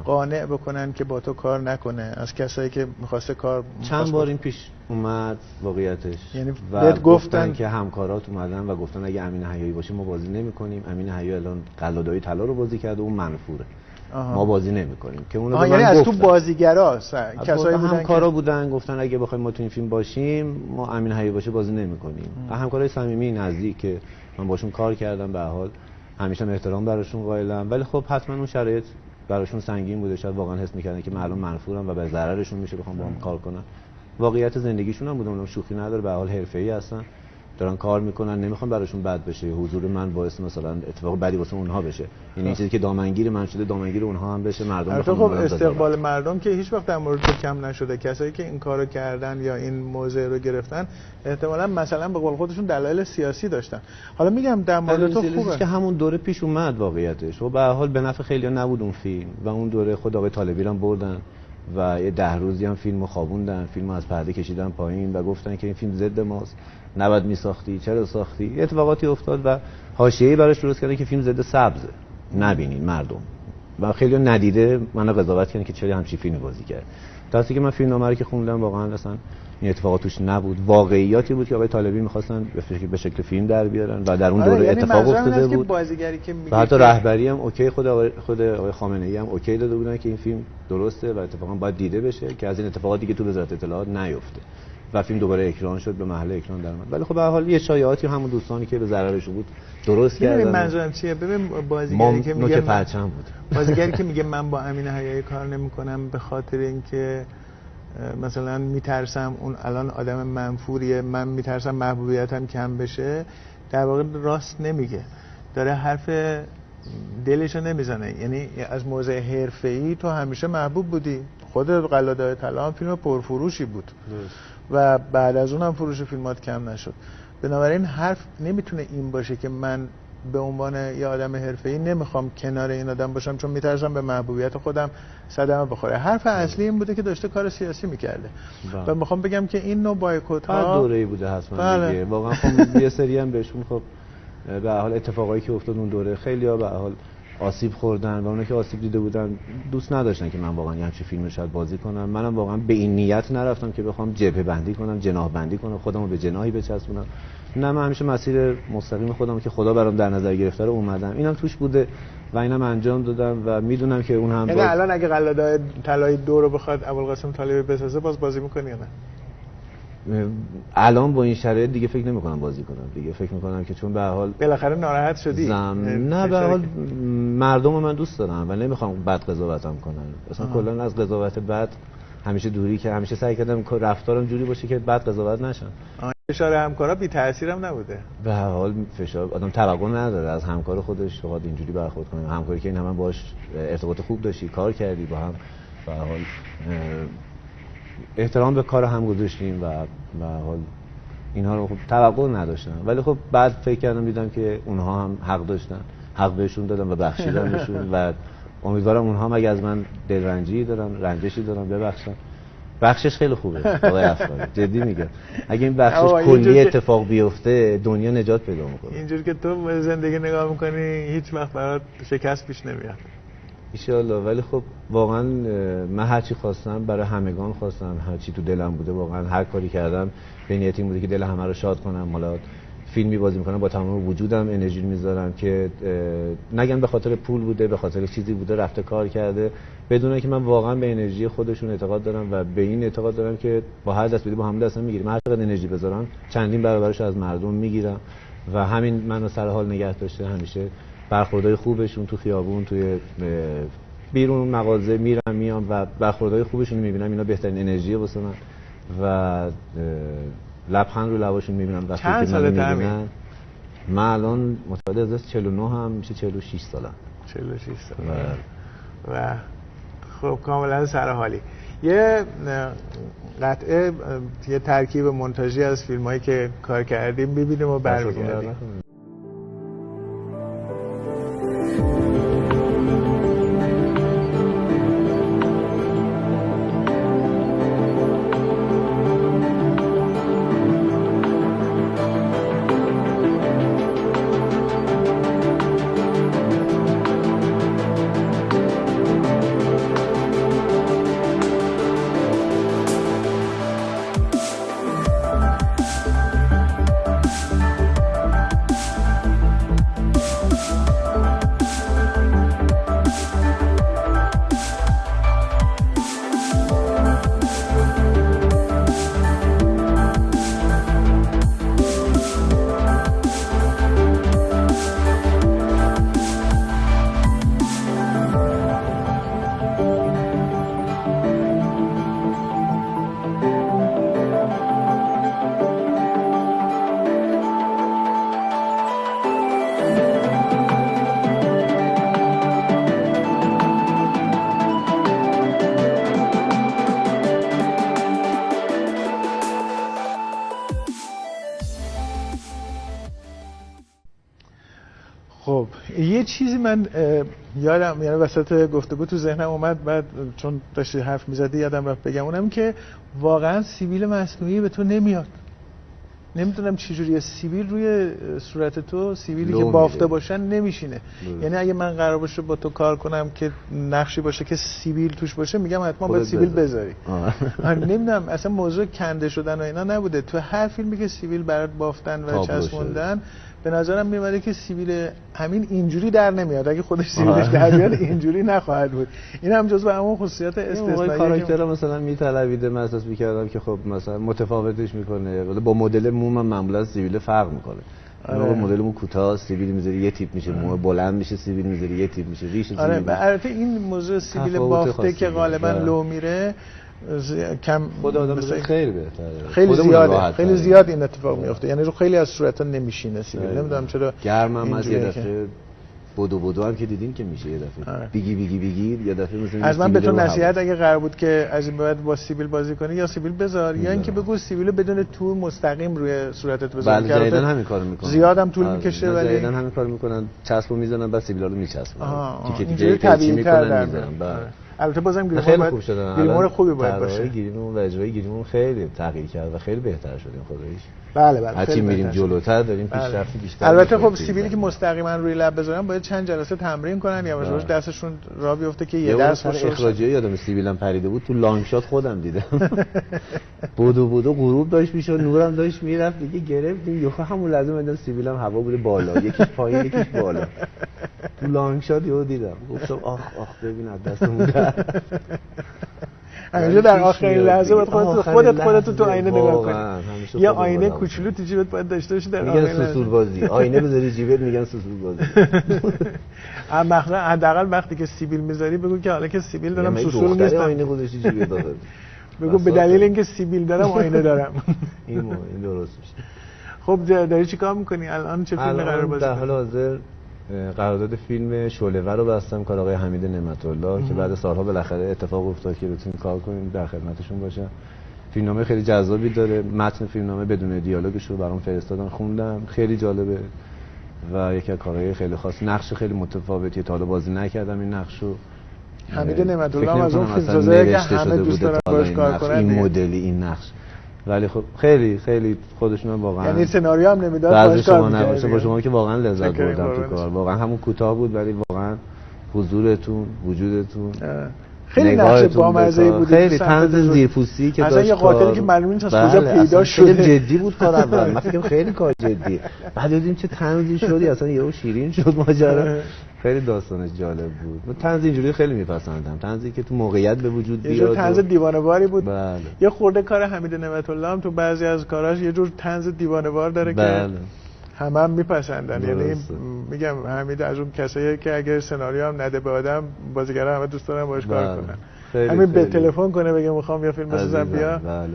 قانع بکنن که با تو کار نکنه از کسایی که می‌خواسته کار؟ چند بار این پیش اومد واقعیتش، یعنی و گفتن که همکارات اومدن و گفتن اگه امین حیایی باشه ما بازی نمی‌کنیم. امین حیایی الان قلاده‌های طلا رو بازی کرده، اون منفوره، ما بازی نمی‌کنیم. که اونو یعنی از تو بازیگرا کسایی بودن همکارا بودن گفتن اگه بخوایم ما تو این فیلم باشیم ما امین حیایی باشه بازی نمی‌کنیم. همکارای صمیمی نزدیک که من باشون کار کردم، به هر حال همیشه احترام براشون قائلم، ولی خب حتما اون شرایط براشون سنگین بوده. شاید واقعا حس می‌کردن که من الان منفورم و به ضررشون میشه بخوام باهم کار کنم. واقعیت زندگیشون هم بوده، اونم شوخی نداره، به هر حال حرفه‌ای هستن، دارن کار میکنن، نمیخوام براشون بد بشه، حضور من باعث مثلا اتفاق بدی واسه اونها بشه. این چیزی که دامنگیر من شده دامنگیر اونها هم بشه. مردم بخوام خب استقبال مردم که هیچ وقت در مورد تو کم نشده. کسایی که این کارو کردن یا این موضع رو گرفتن احتمالاً مثلا به قول خودشون دلایل سیاسی داشتن. حالا میگم در مورد تو خوبه که همون دوره پیش اومد واقعیتش و به هر حال به نفع خیلی‌ها نبود اون فیلم و اون دوره خود آقای طالبی هم بردن و یه 10 روزی هم فیلمو خوابوندن، فیلمو از پرده کشیدن پایین و گفتن که این فیلم ضد ماست، نباید میساختی، چرا ساختی. اتفاقاتی افتاد و حاشیه‌ای براش درست کردن که فیلم ضد سبزه، نبینین مردم. و خیلی ندیده منو قضاوت کردن که چرا همچین فیلمی بازی کرد. درسته که من فیلمنامه رو که خوندم واقعا اصلا این اتفاقات توش نبود، واقعیاتی بود که آقای طالبی می‌خواستن به شکل فیلم در بیارن و در اون دوره یعنی اتفاق افتاده بود. بازیگری که و حتی رهبری هم اوکی، خود آقای خامنه‌ای هم اوکی داده بودن که این فیلم درسته و اتفاقا باید دیده بشه که از این اتفاقاتی که تو وزارت اطلاعات نیفته و فیلم دوباره اکران شد، به محل اکران درآمد. ولی خب به هر حال یه شایعاتی همون دوستانی که به ضررش بود درست کردن. ببین منظورم چیه؟ ببین بازیگری که میگه پرچم بود، بازیگری که میگه من با امین حیایی کار نمی‌کنم به خاطر اینکه مثلا میترسم اون الان آدم منفوریه، من میترسم محبوبیتم کم بشه، در واقع راست نمیگه، داره حرف دلشو نمیزنه. یعنی از موضع حرفه‌ای تو همیشه محبوب بودی. خود قلاده‌های طلا هم فیلم پرفروشی بود. و بعد از اون هم فروش فیلمات کم نشد. بنابراین حرف نمیتونه این باشه که من به عنوان یه آدم حرفه‌ای نمیخوام کنار این آدم باشم چون میترسم به محبوبیت خودم صدمه بخوره. حرف اصلی این بوده که داشته کار سیاسی میکرده و میخوام بگم که این نوع بایکوت ها دوره‌ای بوده حتما دیگه. واقعا خب یه سری هم بهشون خب به هر حال اتفاقایی که افتاد اون دوره خیلی‌ها به هر حال آسیب خوردن و اونایی که آسیب دیده بودن دوست نداشتن که من واقعا یه همچین فیلمی شاید بازی کنم. منم واقعا به این نیت نرفتم که بخوام جبهه بندی کنم، جناح بندی کنم، خودمو به جناحی بچسبونم. نه، من همیشه مسیر مستقیم خودم که خدا برام در نظر گرفته رو اومدم، اینم توش بوده و اینم انجام دادم و میدونم که اون هم یعنی الان اگه قلاده طلای 2 رو بخواد ابوالقاسم طالبی بسازه باز بازی می‌کنی یا نه؟ الان با این شرایط دیگه فکر نمی‌کنم بازی کنم. دیگه فکر می‌کنم که چون به هر حال بالاخره ناراحت شدی. نه به هر حال مردم من دوست دارم و نمی‌خوام بد قضاوتم کنن. اصلا کلا از قضاوت بد همیشه دوری، که همیشه سعی کردم رفتارم جوری باشه که بد قضاوت نشم. فشار همکارا بی تاثیرم نبوده. به هر حال فشار آدم توقع نداره از همکار خودش فقط اینجوری برخورد کنه. همکاری که این هم باش ارتباط خوب داشتی، کار کردی با هم، به هر حال احترام به کار هم گذاشتیم و به هر حال اینها رو خب توقع نداشتم. ولی خب بعد فکر کردم دیدم که اونها هم حق داشتن، حق بهشون دادم و بخشیدمشون و امیدوارم اونها هم اگه از من دلرنجی دارن، رنجشی دارن، ببخشن. بخشش خیلی خوبه آقای افکاری، جدی میگم. اگه این بخشش کلی اتفاق بیفته دنیا نجات پیدا میکنه. اینجوری که تو زندگی نگاه میکنی هیچ وقت برات شکست پیش نمیاد ان شاءالله. ولی خب واقعا من هر چی خواستم برای همگان خواستم، هر چی تو دلم بوده، واقعا هر کاری کردم به نیت این بوده که دل همه رو شاد کنم. حالا فیلمی بازی میکنم با تمام وجودم انرژی میذارم که نگم به خاطر پول بوده، به خاطر چیزی بوده رفته کار کرده، بدونه که من واقعا به انرژی خودشون اعتقاد دارم و به این اعتقاد دارم که با هر دست بدی با همون دست میگیریم. هر چقدر انرژی بذارم چندین برابرش از مردم میگیرم و همین منو سر حال نگه داشته. همیشه برخوردهای خوبشون تو خیابون، توی بیرون مغازه میرم میام و برخوردهای خوبشون میبینم، اینا بهترین انرژیه واسه من و لبخند رو لباشون میبینم وقتی که منو میبینن. من الان متولد از 49 هم میشه 46 سالم. 46 سال و خب کاملا سرحالی. یه قطعه، یه ترکیب مونتاژی از فیلمایی که کار کردیم ببینیم و برمیگردیم. خب یه چیزی من یادم، یعنی وسط گفتگو تو ذهنم اومد، بعد چون داشتی حرف میزدی یادم رفت بگم، اونم که واقعا سیبیل مصنوعی به تو نمیاد. نمیدونم چجوریه سیبیل روی صورت تو، سیبیلی که بافته باشن نمیشینه. یعنی اگه من قرار باشه با تو کار کنم که نقشی باشه که سیبیل توش باشه، میگم حتما باید سیبیل بذاری. نمیدونم اصلا موضوع کنده شدن و اینا نبوده. تو هر فیلمی که سیبیل برات بافتن و چسبوندن به نظرم میاد که سیبیل همین اینجوری در نمیاد. اگه خودش سیبیلش در بیاد اینجوری نخواهد بود. این هم جزو همون خصوصیات استثنایی کاراکتر مثلا میطلبیده. من احساس می‌کردم که خب مثلا متفاوتش میکنه. با مدل موم معمولا سیبیل فرق میکنه. با مدل مو کوتاه سیبیل میذاری یه تیپ میشه، مو بلند میشه سیبیل میذاری یه تیپ میشه، ریش سیبیل. البته این موضوع سیبیل بافته که غالبا لو میره کم خود آدم خیلی بهتره، خیلی زیاده، خیلی زیاد این اتفاق میفته. یعنی رو خیلی از صورت‌ها نمیشینه سیبیل. نمیدونم چرا گرمم از یه دفعه بدو هم که دیدین که میشه یه دفعه بیگی یه دفعه مثلا از من به تو نصیحت اگه قرار بود که از این بعد با سیبیل بازی کنی یا سیبیل بذار یا اینکه بگو سیبیلو بدون تو مستقیم روی صورتت بذار. بله جدیدن همین کارو میکنن، زیادم طول میکشه ولی جدیدن همین کارو میکنن، چسبو میذارن بعد سیبیلا رو میچسبونن اینجوری طبیعی میکنن میذارن. بله البته بازم گریمور خوبی باید باشه. گریمون و اجرای گریمون خیلی تغییر کرد و خیلی بهتر شدیم خداییش. بله هرچی میریم جلوتر داریم پیشرفت بیشتر. البته خب سیبیلی که مستقیما روی لب بذارن باید چند جلسه تمرین کنن یا باشه دستشون راه بیفته که یه دست اخراجی یادم سیبیلم پریده بود تو لانگ شات خودم دیدم. بودو غروب داشت میشد، نورم داشت میرفت دیگه گرفتیم یهو همون لحظه من سیبیلم هوا بوده بالا، یکیش پایین یکیش بالا. تو لانگ شات یهو دیدم گفتم آخ ببین از دستمون در. همینجا در آخرین لحظه باید خودت تو آینه نگاه کنی. یه آینه کوچولو تو جیبت باید داشته باشی در آخرین لحظه. میگن سوسول بازی، آینه بذاری جیبت میگن سوسول بازی. حداقل وقتی که سیبیل میذاری بگو که حالا که سیبیل دارم سوسول نیستم. آینه گذاشتی جیبت داخل. بگو به دلیل اینکه سیبیل دارم آینه دارم. این درست میشه. خب داری چیکار میکنی الان؟ چه فیلمی قرار بازی کنی؟ در حال حاضر قرارداد فیلم شعله‌ور رو بستم کار آقای حمید نعمت‌الله که بعد سالها بالاخره اتفاق افتاد که بتونیم کار کنیم، در خدمتشون باشم. فیلمنامه خیلی جذابی داره، متن فیلمنامه بدون دیالوگش رو برام فرستادن خوندم، خیلی جالبه و یکی از کارهای خیلی خاص، نقش خیلی متفاوتی تا حالا بازی نکردم این نقشو. حمید نعمت‌الله از اون فیلمسازایی که همه دوست دارن باهاش کار کنن، این مدلی این نقش. ولی خب خیلی خودشون واقعا یعنی سناریو هم نمیداد باهاش کار نباشه با شما که واقعا لذت بردم تو کار، واقعا همون کوتاه بود ولی واقعا حضورتون وجودتون خیلی نقش بامزه‌ای بود، خیلی طنز زیرپوستی که داشت. اصلا یه قاتلی که معلوم نیست از کجا پیدا شده، جدی بود کار اول من فکر خیلی کار جدی، بعد دیدیم چه طنزی شدی اصلا یهو شیرین شد ماجرا. خیلی داستانش جالب بود. من طنز اینجوری خیلی میپسندم، طنزی که تو موقعیت به وجود بیاد. یه جور طنز دیوانه‌واری بود. بله. یه خورده کار حمید نعمت‌الله هم تو بعضی از کاراش یه جور طنز دیوانه‌وار داره بله. که هم میپسندن. یعنی میگم حمید از اون کساییه که اگه سناریو هم نده به آدم، بازیگرا همه دوست دارن باهاش کار کنن. همین به تلفن کنه بگه میخوام یه فیلم بسازم بیا. بله.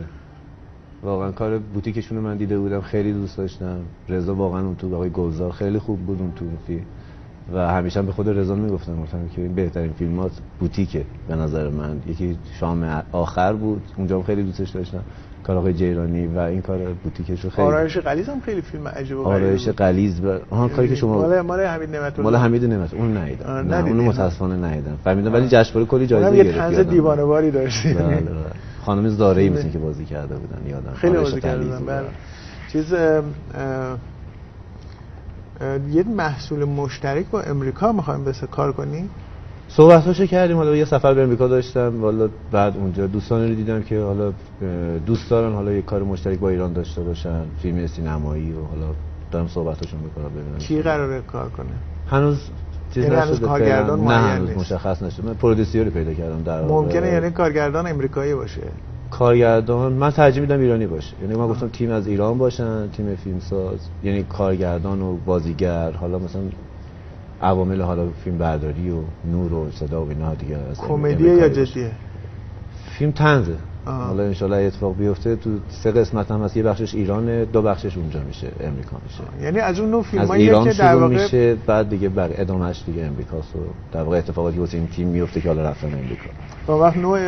واقعا کار بوتیکشون رو من دیده بودم، خیلی دوست داشتم. رضا واقعا اون تو آقای گلزار خیلی خوب بود اون تو فیلم و همیشه به خود رضا میگفتم که این بهترین فیلمات بوتیکه به نظر من. یکی شام آخر بود، اونجا خیلی دوستش داشتم، کار آقای جیرانی و این کار بوتیکش رو خیلی. آرایش غلیظ هم خیلی فیلم عجیب و غریبه. آرایش غلیظ کاری که شما مال حمید نعمت‌الله، مال حمید نعمت‌الله اون ندیدم. نه اون متاسفانه ندیدم. فهمیدم ولی جشنواره کلی جایزه گرفت. یه طنز دیوانه‌واری داشت. بله. خانم زارعی مثل که بازی کرده بودن یادم. خیلی بازی کردن. بله. چیز یه محصول مشترک با امریکا می‌خوایم بسه کار کنیم. صحبتاشو کردیم، حالا یه سفر به امریکا داشتم، والا بعد اونجا دوستانی رو دیدم که حالا دوست دارن حالا یه کار مشترک با ایران داشته باشن، فیلم سینمایی و حالا دارم صحبتاشون می‌کنم ببینم کی قراره کار کنه. هنوز چیز هنوز کارگردان معین نیست، مشخص نشده. من پرودیوسری پیدا کردم در ممکنه یعنی کارگردان امریکایی باشه. کارگردان من ترجیح میدم ایرانی باشه، یعنی من گفتم تیم از ایران باشن، تیم فیلمساز، یعنی کارگردان و بازیگر، حالا مثلا عوامل حالا فیلم برداری و نور و صدا و اینا دیگه. کمدیه یا جدیه؟ فیلم طنزه. حالا ان شاء الله اتفاق بیفته. تو 3 قسمت هم هست، یه بخشش ایرانه، 2 بخشش اونجا میشه امریکا میشه. یعنی از اون نوع فیلمایی که در واقع میشه بعد دیگه ادامهش دیگه امریکاست و در واقع اتفاقاتی واسه این تیم میفته که حالا رفتن امریکا. با وقت نوع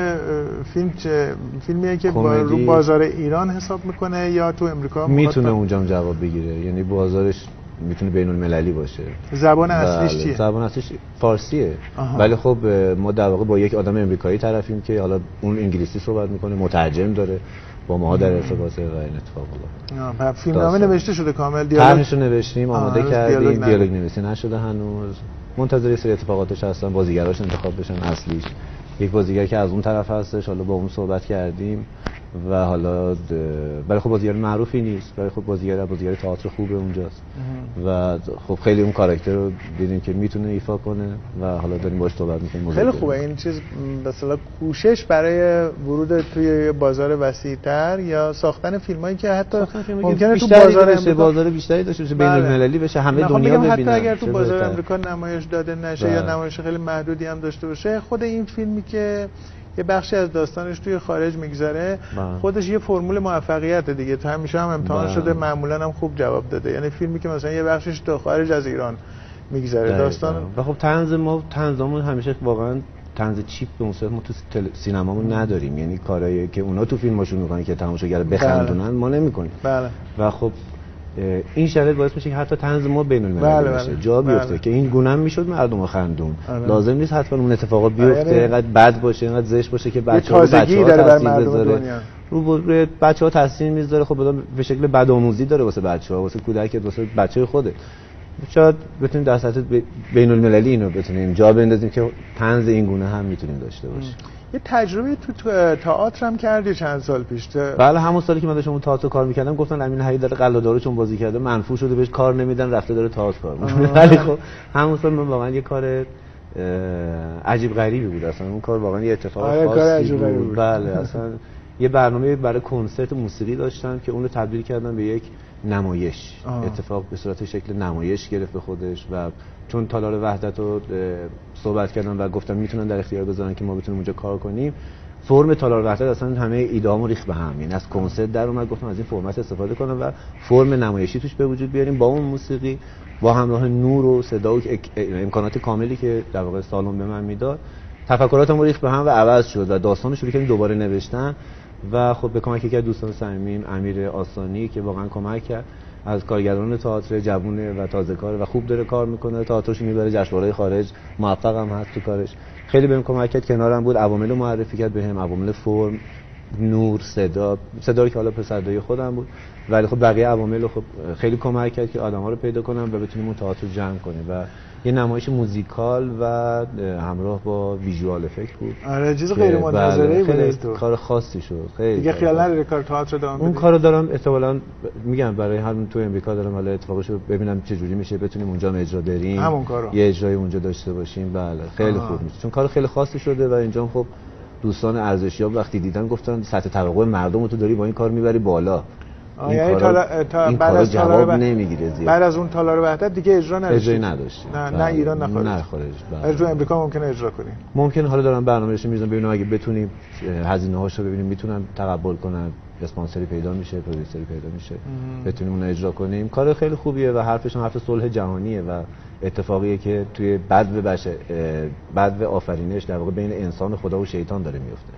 فیلمیه که رو بازار ایران حساب میکنه یا تو امریکا میتونه اونجا جواب بگیره، یعنی بازارش میتونه بین المللی باشه. زبان اصلیش چیه؟ زبان اصلیش فارسیه. ولی خب ما در واقع با یک آدم امریکایی طرفیم که حالا اون انگلیسی صحبت میکنه، مترجم داره، با ما در ارتباطه و این اتفاق. فیلمنامه نوشته شده کامل، دیالوگش رو نوشتیم، آماده کردیم، دیالوگ نویسی نشده هنوز. منتظر سری اتفاقاتش هستن، بازیگراش انتخاب بشن. اصلیش یک بازیگر که از اون طرف هستش، حالا با اون صحبت کردیم و حالا ولی خب بازیگر معروفی نیست، ولی خب بازیگر تئاتر خوبه اونجاست و خب خیلی اون کاراکتر رو دیدیم که میتونه ایفا کنه و حالا داریم باهاش صحبت می‌کنیم. خیلی خوبه این چیز، مثلا کوشش برای ورود توی بازار وسیع‌تر یا ساختن فیلمایی که حتی ممکنه تو بازار بیشتری داشته باشه، بین المللی بشه، همه دنیا ببینن. حتی اگر تو بازار آمریکا نمایش داده نشه یا نمایش خیلی محدودی هم داشته باشه، خود این فیلمی که یه بخشی از داستانش توی خارج میگذره خودش یه فرمول موفقیت دیگه. همیشه هم امتحان شده، معمولا هم خوب جواب داده. یعنی فیلمی که مثلا یه بخشش تو خارج از ایران میگذره داستان. و خب طنزمون همیشه واقعا طنز چیپ به اون صورت ما تو سینمامون نداریم، یعنی کارهایی که اونا تو فیلماشون میکنن که تماشاگر بخندونن ما نمیکنیم. بله. و خب این شرایط باعث میشه که حتی طنز ما بین‌المللی بشه، جا بیفته که این گونه هم میشد مردم رو خندون. لازم نیست حتما اون اتفاقات بیفته، اینقدر بد باشه، اینقدر زشت باشه که بچه‌ها تاثیر بذاره روی بچه‌ها تاثیر میذاره. خب به شکل بدآموزی داره واسه بچه‌ها، واسه کودک، واسه بچه‌های خوده. شاید بتونیم در سطح بین‌المللی اینو بتونیم جا بندازیم که طنز این گونه هم میتونیم داشته باشیم. یه تجربه تو تئاتر هم کردی چند سال پیش؟ بله، همون سالی که من داشتم اون تئاتر کار می‌کردم گفتن امین حیدر داره قلادارو چون بازی کرده منفور شده، بهش کار نمیدن، رفته داره تئاتر کار می‌کنه. ولی خب همون سال من واقعا یه کار عجیب غریبی بود، اصلا اون کار واقعا یه اتفاق خاصی بود. بله، اصلا یه برنامه برای کنسرت موسیقی داشتم که اون رو تبدیل کردم به یک نمایش. اتفاق به صورت شکل نمایش گرفت به خودش و چون تالار وحدت رو صحبت کردم و گفتم میتونن در اختیار بذارن که ما بتونیم اونجا کار کنیم، فرم تالار وحدت اصلا همه ایده‌هامو ریخت به هم. یعنی از کنسرت در اومد گفتم از این فرمت استفاده کنم و فرم نمایشی توش به وجود بیاریم با اون موسیقی، با همراه نور و صدا و امکانات کاملی که در واقع سالن به من میداد. تفکراتم ریخت به هم و عوض شد و داستانو شروع کردیم دوباره نوشتن و خب به کمک یکی از دوستان صمیمیم امیر آسانی که واقعا کمک کرد، از کارگردان تئاتر جوونه و تازه‌کاره و خوب داره کار میکنه، تئاترش میبره جشنواره‌های خارج، موفق هم هست تو کارش. خیلی بهم کمک کرد، کنارم بود، عوامل رو معرفی کرد بهم، عوامل فرم، نور، صدا که حالا پسردای خودم بود، ولی خب بقیه عوامل رو خب خیلی کمک کرد که آدم‌ها رو پیدا کنم و بتونیم اون تئاتر رو جمع کنیم و یه نمایش موزیکال و همراه با ویژوال افکت بود. آره، چیز غیر منتظره‌ای بود. کار خاصی شد. خیلی دیگه خیال نداری کار تئاتر ادامه بدی؟ اون کارو دارم احتمالاً میگم برای همین تو امریکا دارم حالا اتفاقشو ببینم چه جوری میشه، بتونیم اونجا اجرا بریم، همون کارو یه اجرای اونجا داشته باشیم. بله خیلی خوب میشه چون کار خیلی خاصی شده و اینجا خب دوستان ارزشیاب وقتی دیدن گفتن سطح توقع مردم رو تو داری با این کار میبری بالا. یعنی تا بعد از جواب نمیگیره زیاد. بعد از اون تالار وحدت دیگه اجرا نداشتیم. نه ایران نه خارج. ولی تو امریکا ممکنه اجرا کنیم. ممکنه حالا دارم برنامه‌ریزی می‌ذارم ببینم اگه بتونیم هزینه‌هاشو ببینیم میتونن تقبل کنن، اسپانسری پیدا میشه، پرودوسری پیدا میشه، بتونیم اون اجرا کنیم. کار خیلی خوبیه و حرفش هم حرف صلح جهانیه و اتفاقیه که توی بدو آفرینش در واقع بین انسان و خدا و شیطان داره میفته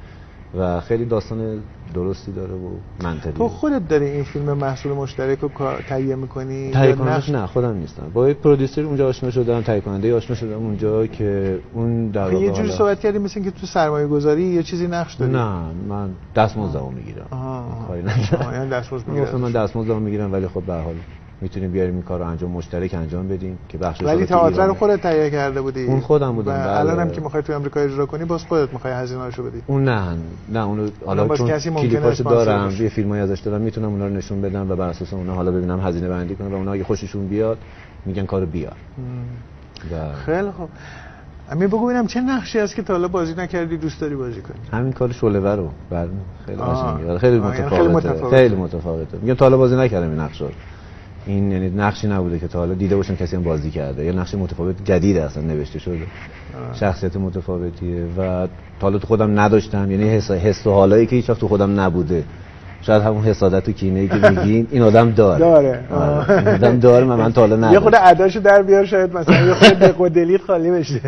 و خیلی داستان درستی داره و منطقیه. تو خودت داری این فیلم محصول مشترک رو تهیه می‌کنی؟ تهیه کننده نه، خودم نیستم. با یه پرودوسر اونجا آشنا شدم، تهیه کننده آشنا شدم اونجا که اون در واقع یه جوری صحبت کردیم مثل اینکه تو سرمایه‌گذاری یه چیزی نقش داری. نه، من دستمزدمو میگیرم. کاری ندارم. یعنی دستمزد میگیرم. من دستمزدمو میگیرم ولی خب به هر حال میتونیم بیاریم این کارو انجام مشترک انجام بدیم که بخشش. ولی تئاتر رو خودت تهیه کرده بودی؟ اون خودم بودم. الانم که می‌خوای تو آمریکا اجرا کنی باز خودت می‌خوای هزینه‌اشو بدی؟ اون نه اونو حالا چون کلیپاشو دارم، یه فیلمایی ازش دارم، میتونم اونا رو نشون بدم و بر اساس اونا حالا ببینم هزینه بندی کنم و اونا اگه خوششون بیاد میگن کارو بیار. خیلی خوب. امی بگو ببینم چه نقشی هست که تا حالا بازی نکردی دوست داری بازی کنی؟ همین کار شعله‌ور رو خیلی قشنگه، خیلی متفاوته. میگم تا حالا بازی نکردم این نقشو. این یعنی نقشی نبوده که تا حالا دیده باشم کسی هم بازی کرده، یا نقش متفاوت جدیده اصلا نوشته شده. شخصیت متفاوتیه و تا حالا تو خودم نداشتم، یعنی حس و حالایی که هیچ وقت تو خودم نبوده. شاید همون حسادت و کینه‌ای که میگین این آدم داره. این آدم داره من تا حالا نداشتم. یه خود اداشو در بیار شاید مثلا یه خود دقودلی خالی بشه.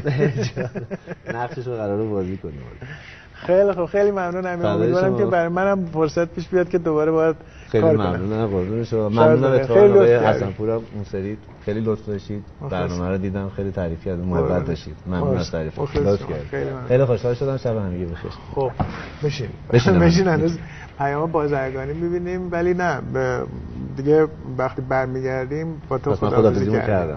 نقششو قراره بازی کنیم. خیلی خوب، خیلی ممنونم. امیدوارم که برای منم فرصت پیش بیاد که دوباره باید خیلی ممنونم. قربون شما. ممنونم اتفاقا آقای حسن‌پورم اون سری خیلی لطف داشتید، برنامه رو دیدم خیلی تعریف کردید، محبت داشتید. ممنون از تعریفتون. خیلی خوشحال شدم. شب همگی بخیر. خب بشین هنوز پیام بازرگانی می‌بینیم ولی نه دیگه وقتی برمیگردیم با تو خداحافظی کردیم.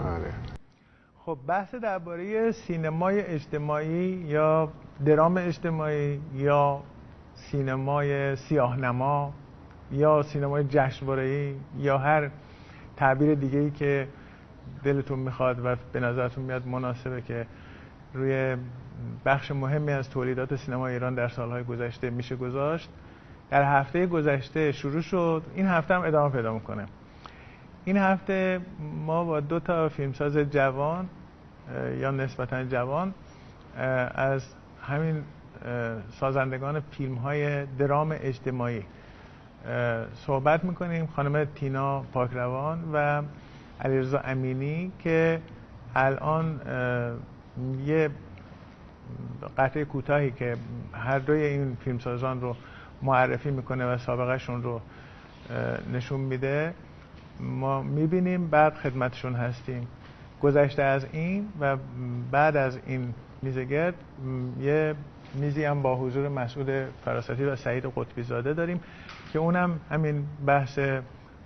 خب بحث درباره سینمای اجتماعی یا درام اجتماعی یا سینمای سیاه‌نما یا سینمای جشنواره‌ای یا هر تعبیر دیگه‌ای که دلتون میخواد و به نظرتون میاد مناسبه که روی بخش مهمی از تولیدات سینما ایران در سالهای گذشته میشه گذاشت. در هفته گذشته شروع شد، این هفته هم ادامه پیدا میکنه. این هفته ما با 2 تا فیلمساز جوان یا نسبتاً جوان از همین سازندگان فیلم‌های درام اجتماعی صحبت میکنیم. خانم تینا پاکروان و علیرضا امینی که الان یه قطعه کوتاهی که هر دوی این فیلمسازان رو معرفی میکنه و سابقهشون رو نشون میده ما میبینیم، بعد خدمتشون هستیم. گذشته از این و بعد از این میزگرد یه میزی هم با حضور مسعود فراستی و سعید قطبی زاده داریم که اونم همین بحث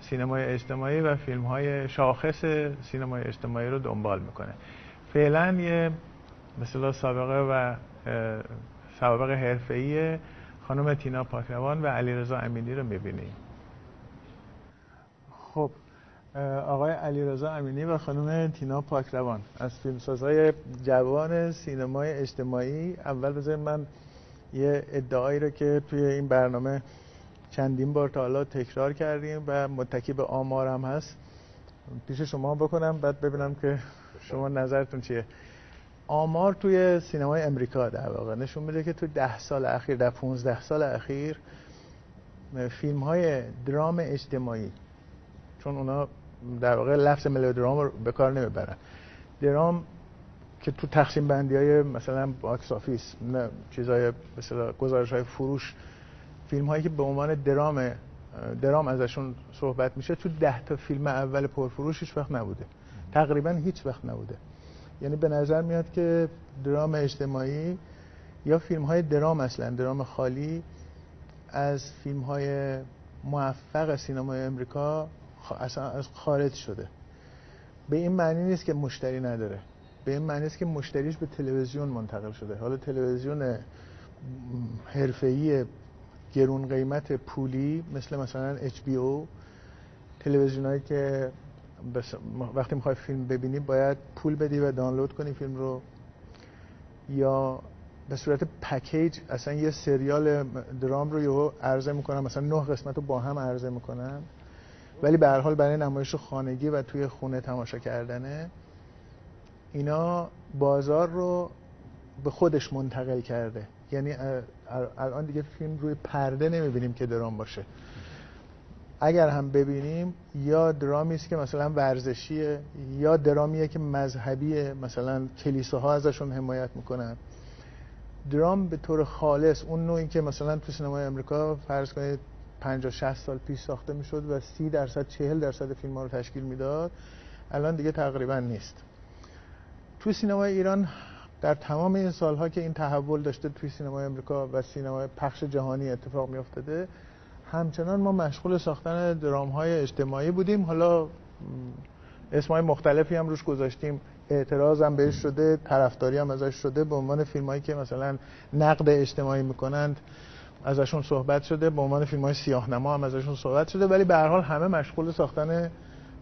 سینمای اجتماعی و فیلم‌های شاخص سینمای اجتماعی رو دنبال میکنه. فعلا یه مثلا سابقه حرفه‌ای خانم تینا پاکروان و علیرضا امینی رو میبینیم. خب آقای علیرضا امینی و خانم تینا پاکروان از فیلمسازهای جوان سینمای اجتماعی. اول بذارید من یه ادعایی رو که توی این برنامه چندین بار تا حالا تکرار کردیم و متکی به آمار هم هست پیش شما بکنم، بعد ببینم که شما نظرتون چیه. آمار توی سینمای امریکا در واقع نشون میده که توی 10 سال اخیر، در 15 سال اخیر فیلم های درام اجتماعی، چون اونا در واقع لفظ ملودرام رو به کار نمیبرن، درام که تو تقسیم بندی های مثلا باکس آفیس، چیزای مثلا گزارش های فروش، فیلم هایی که به عنوان درام ازشون صحبت میشه، تو 10 تا فیلم اول پرفروش هیچ وقت نبوده، تقریبا هیچ وقت نبوده. یعنی به نظر میاد که درام اجتماعی یا فیلم های درام، اصلا درام خالی، از فیلم های موفق سینمای امریکا اصلا خارج شده. به این معنی نیست که مشتری نداره، به این معنی است که مشتریش به تلویزیون منتقل شده. حالا تلویزیون حرفه‌ای گرون قیمت پولی مثلا HBO، تلویزیونایی که وقتی میخوای فیلم ببینی باید پول بدی و دانلود کنی فیلم رو، یا به صورت پکیج اصلا یه سریال درام رو یهو عرضه میکنن، مثلا 9 قسمت رو با هم عرضه میکنن، ولی به هر حال برای نمایش خانگی و توی خونه تماشا کردنه. اینا بازار رو به خودش منتقل کرده. یعنی الان دیگه فیلم روی پرده نمیبینیم که درام باشه، اگر هم ببینیم یا درامی است که مثلا ورزشیه، یا درامیه که مذهبیه، مثلا کلیساها ازشون حمایت میکنن. درام به طور خالص اون نوعی که مثلا تو سینمای امریکا فرض کنید 50-60 سال پیش ساخته میشد و 30%-40% فیلم ها رو تشکیل میداد، الان دیگه تقریبا نیست. تو سینمای ایران در تمام این سالها که این تحول داشته توی سینمای امریکا و سینمای پخش جهانی اتفاق میافتاده، همچنان ما مشغول ساختن درام‌های اجتماعی بودیم. حالا اسمای مختلفی هم روش گذاشتیم، اعتراض هم بهش شده، طرفداری هم ازش شده، به عنوان فیلمایی که مثلا نقد اجتماعی میکنند ازشون صحبت شده، به عنوان فیلم‌های سیاه‌نما هم ازشون صحبت شده، ولی به هر حال همه مشغول ساختن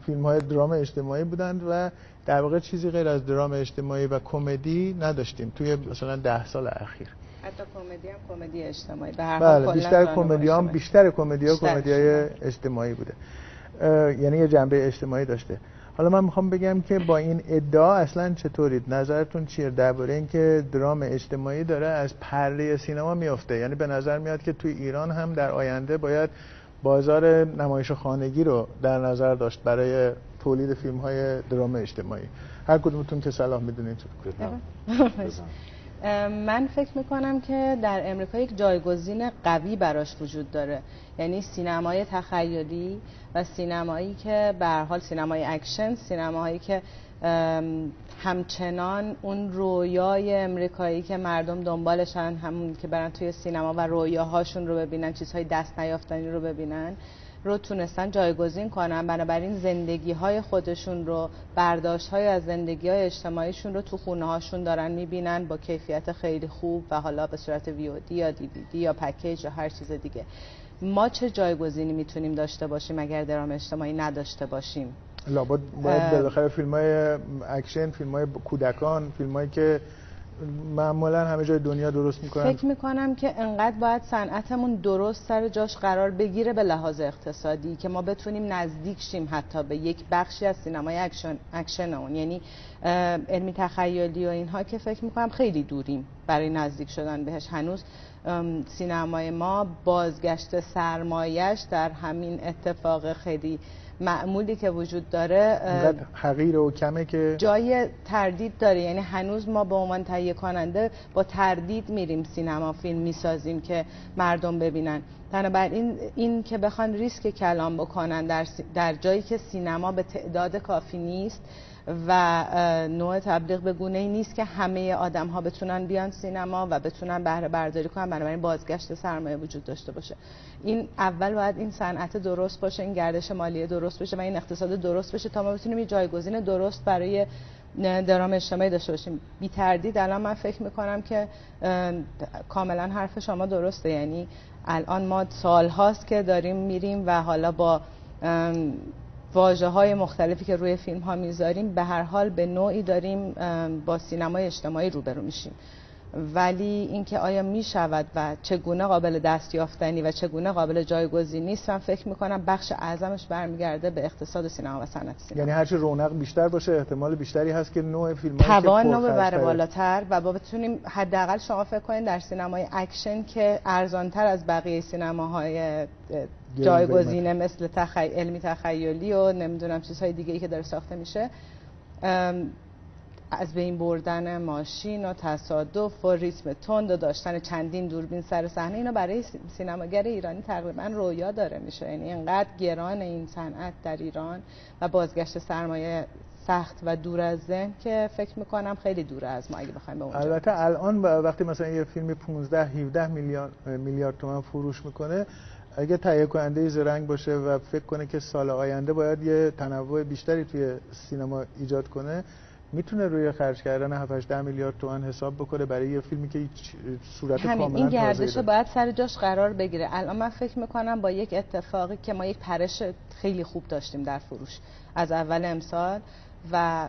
فیلم‌های درام اجتماعی بودند و در واقع چیزی غیر از درام اجتماعی و کمدی نداشتیم توی مثلا 10 سال اخیر. حتی کمدی هم کمدی اجتماعی به هر حال، بیشتر کمدی‌های اجتماعی بوده، یعنی یه جنبه اجتماعی داشته. حالا من میخوام بگم که با این ادعا اصلا چطورید؟ نظرتون چیه درباره اینکه درام اجتماعی داره از پرده سینما میفته؟ یعنی به نظر میاد که توی ایران هم در آینده باید بازار نمایش خانگی رو در نظر داشت برای تولید فیلم‌های درام اجتماعی. هر کدومتون که صلاح میدونید. من فکر میکنم که در امریکا یک جایگزین قوی براش وجود داره، یعنی سینمای تخیلی و سینمایی که به هر حال سینمای اکشن، سینماهایی که همچنان اون رویای امریکایی که مردم دنبالشن، همون که برن توی سینما و رویاهاشون رو ببینن، چیزهای دست نیافتنی رو ببینن، رو تونستن جایگزین کنن. بنابراین زندگی های خودشون رو، برداشت های از زندگی های اجتماعیشون رو تو خونه هاشون دارن میبینن با کیفیت خیلی خوب و حالا به صورت VOD یا DVD یا پکیج یا هر چیز دیگه. ما چه جایگزینی میتونیم داشته باشیم اگر درام اجتماعی نداشته باشیم؟ لابد باید بالاخره فیلم‌های اکشن، فیلم‌های کودکان، فیلم‌هایی که معمولا همه جای دنیا درست میکنن. فکر میکنم که انقدر باید صنعتمون درست سر جاش قرار بگیره به لحاظ اقتصادی که ما بتونیم نزدیک شیم حتی به یک بخشی از سینمای اکشن اون، یعنی علمی تخیلی و اینها که فکر میکنم خیلی دوریم برای نزدیک شدن بهش. هنوز سینمای ما بازگشت سرمایش در همین اتفاق خیلی معمولی که وجود داره حقیر و کمه که جای تردید داره. یعنی هنوز ما به عنوان تهیه کننده با تردید میریم سینما فیلم میسازیم که مردم ببینن. بنابراین این که بخوان ریسک کلام بکنن در جایی که سینما به تعداد کافی نیست و نوع تبلیغ به گونه‌ای نیست که همه آدم‌ها بتونن بیان سینما و بتونن بهره برداری کنن، بنابراین بازگشت سرمایه وجود داشته باشه. این اول باید این صنعت درست باشه، این گردش مالی درست بشه و این اقتصاد درست بشه تا ما بتونیم یه جایگزین درست برای درام اجتماعی داشته باشیم. بی تردید الان من فکر میکنم که کاملا حرف شما درسته. یعنی الان ما سال هاست که داریم میریم و حالا با واژه‌های مختلفی که روی فیلم ها میذاریم به هر حال به نوعی داریم با سینمای اجتماعی روبرو میشیم، ولی اینکه آیا میشود و چگونه قابل دستیافتنی و چگونه قابل جایگزینی است، من فکر میکنم بخش اعظمش برمیگرده به اقتصاد سینما و صنعت سینما. یعنی هرچی رونق بیشتر باشه احتمال بیشتری هست که نوع فیلم‌ها توان رو ببره بالاتر و با بتونیم حداقل شما فکر کنید در سینمای اکشن که ارزانتر از بقیه سینماهای جایگزینه مثل علمی تخیلی و نمیدونم چیزهای دیگه‌ای که داره ساخته میشه، از بین بردن ماشین و تصادف و ریتم تند و داشتن چندین دوربین سر صحنه، اینا برای سینماگر ایرانی تقریبا رویا داره میشه. یعنی اینقدر گران این صنعت در ایران و بازگشت سرمایه سخت و دور از ذهن که فکر میکنم خیلی دوره از ما اگه بخوایم به اونجا. البته الان وقتی مثلا یه فیلم 15-17 میلیارد تومان فروش میکنه، اگه تهیه کننده زرنگ باشه و فکر کنه که سال آینده باید یه تنوع بیشتری توی سینما ایجاد کنه، میتونه روی خرج کردن 7-8 میلیارد تومان حساب بکنه برای یه فیلمی که صورت کاملا تازه‌ای این گردش باید سر جاش قرار بگیره. الان من فکر میکنم با یک اتفاقی که ما یک پرش خیلی خوب داشتیم در فروش از اول امسال و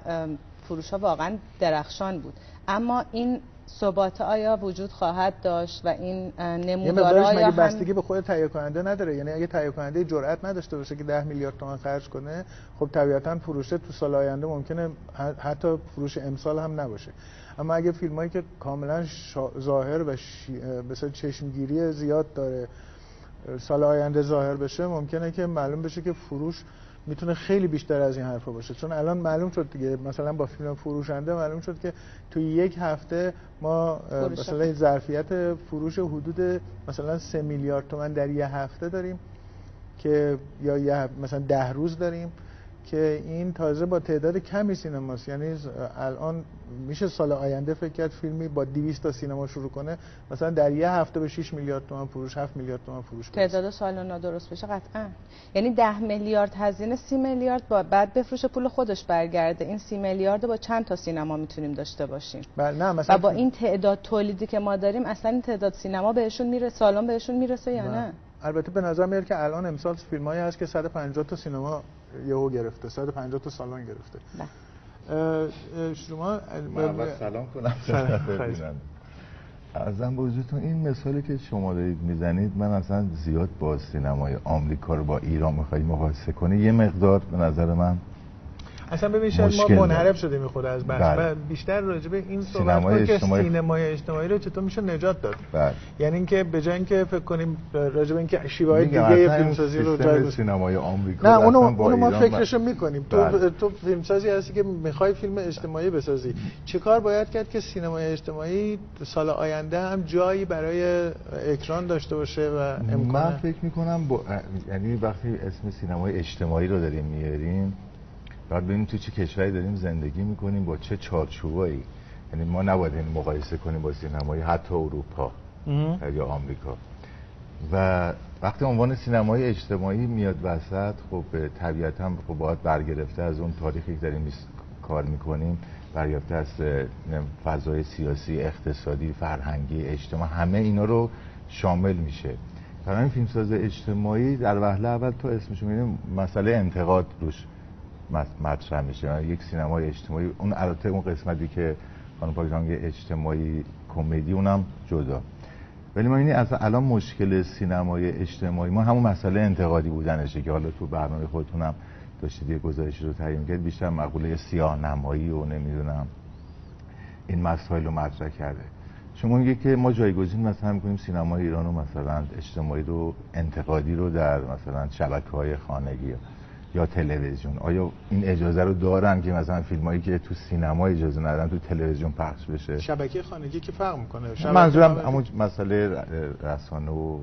فروش ها واقعا درخشان بود، اما این ثبات آیا وجود خواهد داشت و این نمودارها آیا بستگی به خود تهیه کننده نداره؟ یعنی اگه تهیه کننده جرئت نداشته باشه که 10 میلیارد تومان خرج کنه، خب طبیعتاً فروش تو سال آینده ممکنه حتی فروش امسال هم نباشه. اما اگه فیلمایی که کاملا ظاهر و مثلا چشمگیری زیاد داره سال آینده ظاهر بشه، ممکنه که معلوم بشه که فروش میتونه خیلی بیشتر از این حرفا باشه. چون الان معلوم شد دیگه، مثلا با فیلم فروشنده معلوم شد که توی یک هفته ما مثلا ظرفیت فروش حدود مثلا 3 میلیارد تومان در یه هفته داریم که یا مثلا 10 روز داریم که این تازه با تعداد کمی سینماست. یعنی الان میشه سال آینده فکر کرد فیلمی با 200 تا سینما شروع کنه مثلا در یه هفته به 6 میلیارد تومان فروش، 7 میلیارد تومان فروش برسه. تعداد سالانه درست بشه قطعا. یعنی 10 میلیارد هزینه، 30 میلیارد بعد بفروشه پول خودش برگرده. این 30 میلیارد با چند تا سینما میتونیم داشته باشیم؟ نه مثلا و با این تعداد تولیدی که ما داریم اصلا این تعداد سینما بهشون میرسه، سالن بهشون میرسه یا نه؟ البته به نظر میاد که الان امسال فیلمایی هست که 150 تا سینما یهو گرفته، 150 تا سالن گرفته. شما من سلام کنم ببینم. عرضم به حضورتون این مثالی که شما دارید میزنید، من اصلا زیاد با سینمای آمریکا رو با ایران میخواید مقایسه کنید، یه مقدار به نظر من اصلا ببین شاید ما منحرف شدیم خود از بحث و بیشتر راجع به این صحبت کنیم که سینمای اجتماعی رو چطور میشه نجات داد. یعنی اینکه به جای اینکه فکر کنیم راجع به اینکه شیوه‌های دیگه فیلمسازی رو جای سینمای آمریکا، نه اونو ما فکرشو میکنیم. تو فیلمسازی هستی که میخوای فیلم اجتماعی بسازی، چه کار باید کرد که سینمای اجتماعی سال آینده هم جایی برای اکران داشته باشه و امکانه؟ من فکر میکنم یعنی وقتی اسم سینمای اجتماعی رو داریم میاریم، بعد ببینیم تو چه کشوری داریم زندگی میکنیم، با چه چارچوبایی. یعنی ما نباید این مقایسه کنیم با سینمای حتی اروپا یا آمریکا. و وقتی عنوان سینمای اجتماعی میاد وسط، خب طبیعتا خب باید برگرفته از اون تاریخی که داریم کار میکنیم، برگرفته از فضای سیاسی، اقتصادی، فرهنگی، اجتماعی، همه اینا رو شامل میشه. برای این فیلمساز اجتماعی در وهله اول تو اسمش میبینیم مسئله انتقاد روش مطرح میشه. یک سینمای اجتماعی، اون البته اون قسمتی که خانم پاکجان اجتماعی کمدی اونم جدا، ولی ما اینی اصلا الان مشکل سینمای اجتماعی ما همون مسئله انتقادی بودنشه که حالا تو برنامه خودتونم داشتید یه گزارشی رو تهیه می‌کردید، بیشتر مقوله سیاه نمایی و نمیدونم این مسائل رو مطرح کرده. شما میگه که ما جایگزین مثلا می‌کنیم سینمای ایران رو مثلا اجتماعی رو انتقادی رو در مثلا شبکه‌های خانگی یا تلویزیون؟ آیا این اجازه رو دارن که مثلا فیلمایی که تو سینما اجازه ندارن تو تلویزیون پخش بشه؟ شبکه خانگی که فرق میکنه. منظورم همون مسئله رسانه و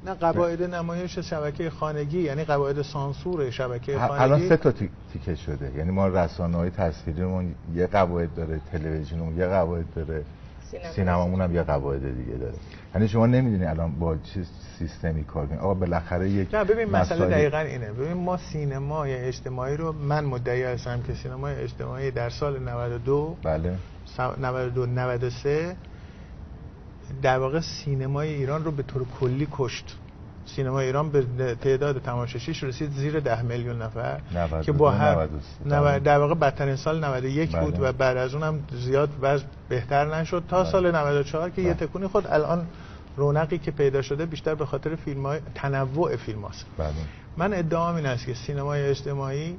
نه، قواعد نمایش شبکه خانگی یعنی قواعد سانسور شبکه خانگی الان 3 تا تیکه شده. یعنی ما رسانه‌های تصویریمون یه قواعد داره، تلویزیونمون یه قواعد داره، سینمامون هم یه قواعد دیگه داره. یعنی شما نمیدونی الان با چه سیستمی کار کنید. آقا بالاخره یک نه ببین مسئله دقیقاً اینه. ببین ما سینمای اجتماعی رو، من مدعی هستم که سینمای اجتماعی در سال 92 بله 92 93 در واقع سینمای ایران رو به طور کلی کشت. سینمای ایران به تعداد تماشاچیش رسید زیر 10 میلیون نفر که با هر در واقع بدترین سال 91 بود و بعد از اون هم زیاد وضع بهتر نشد تا سال 94 که یه تکونی خود. الان رونقی که پیدا شده بیشتر به خاطر فیلم‌های تنوع فیلم‌هاست. من ادعام این است که سینمای اجتماعی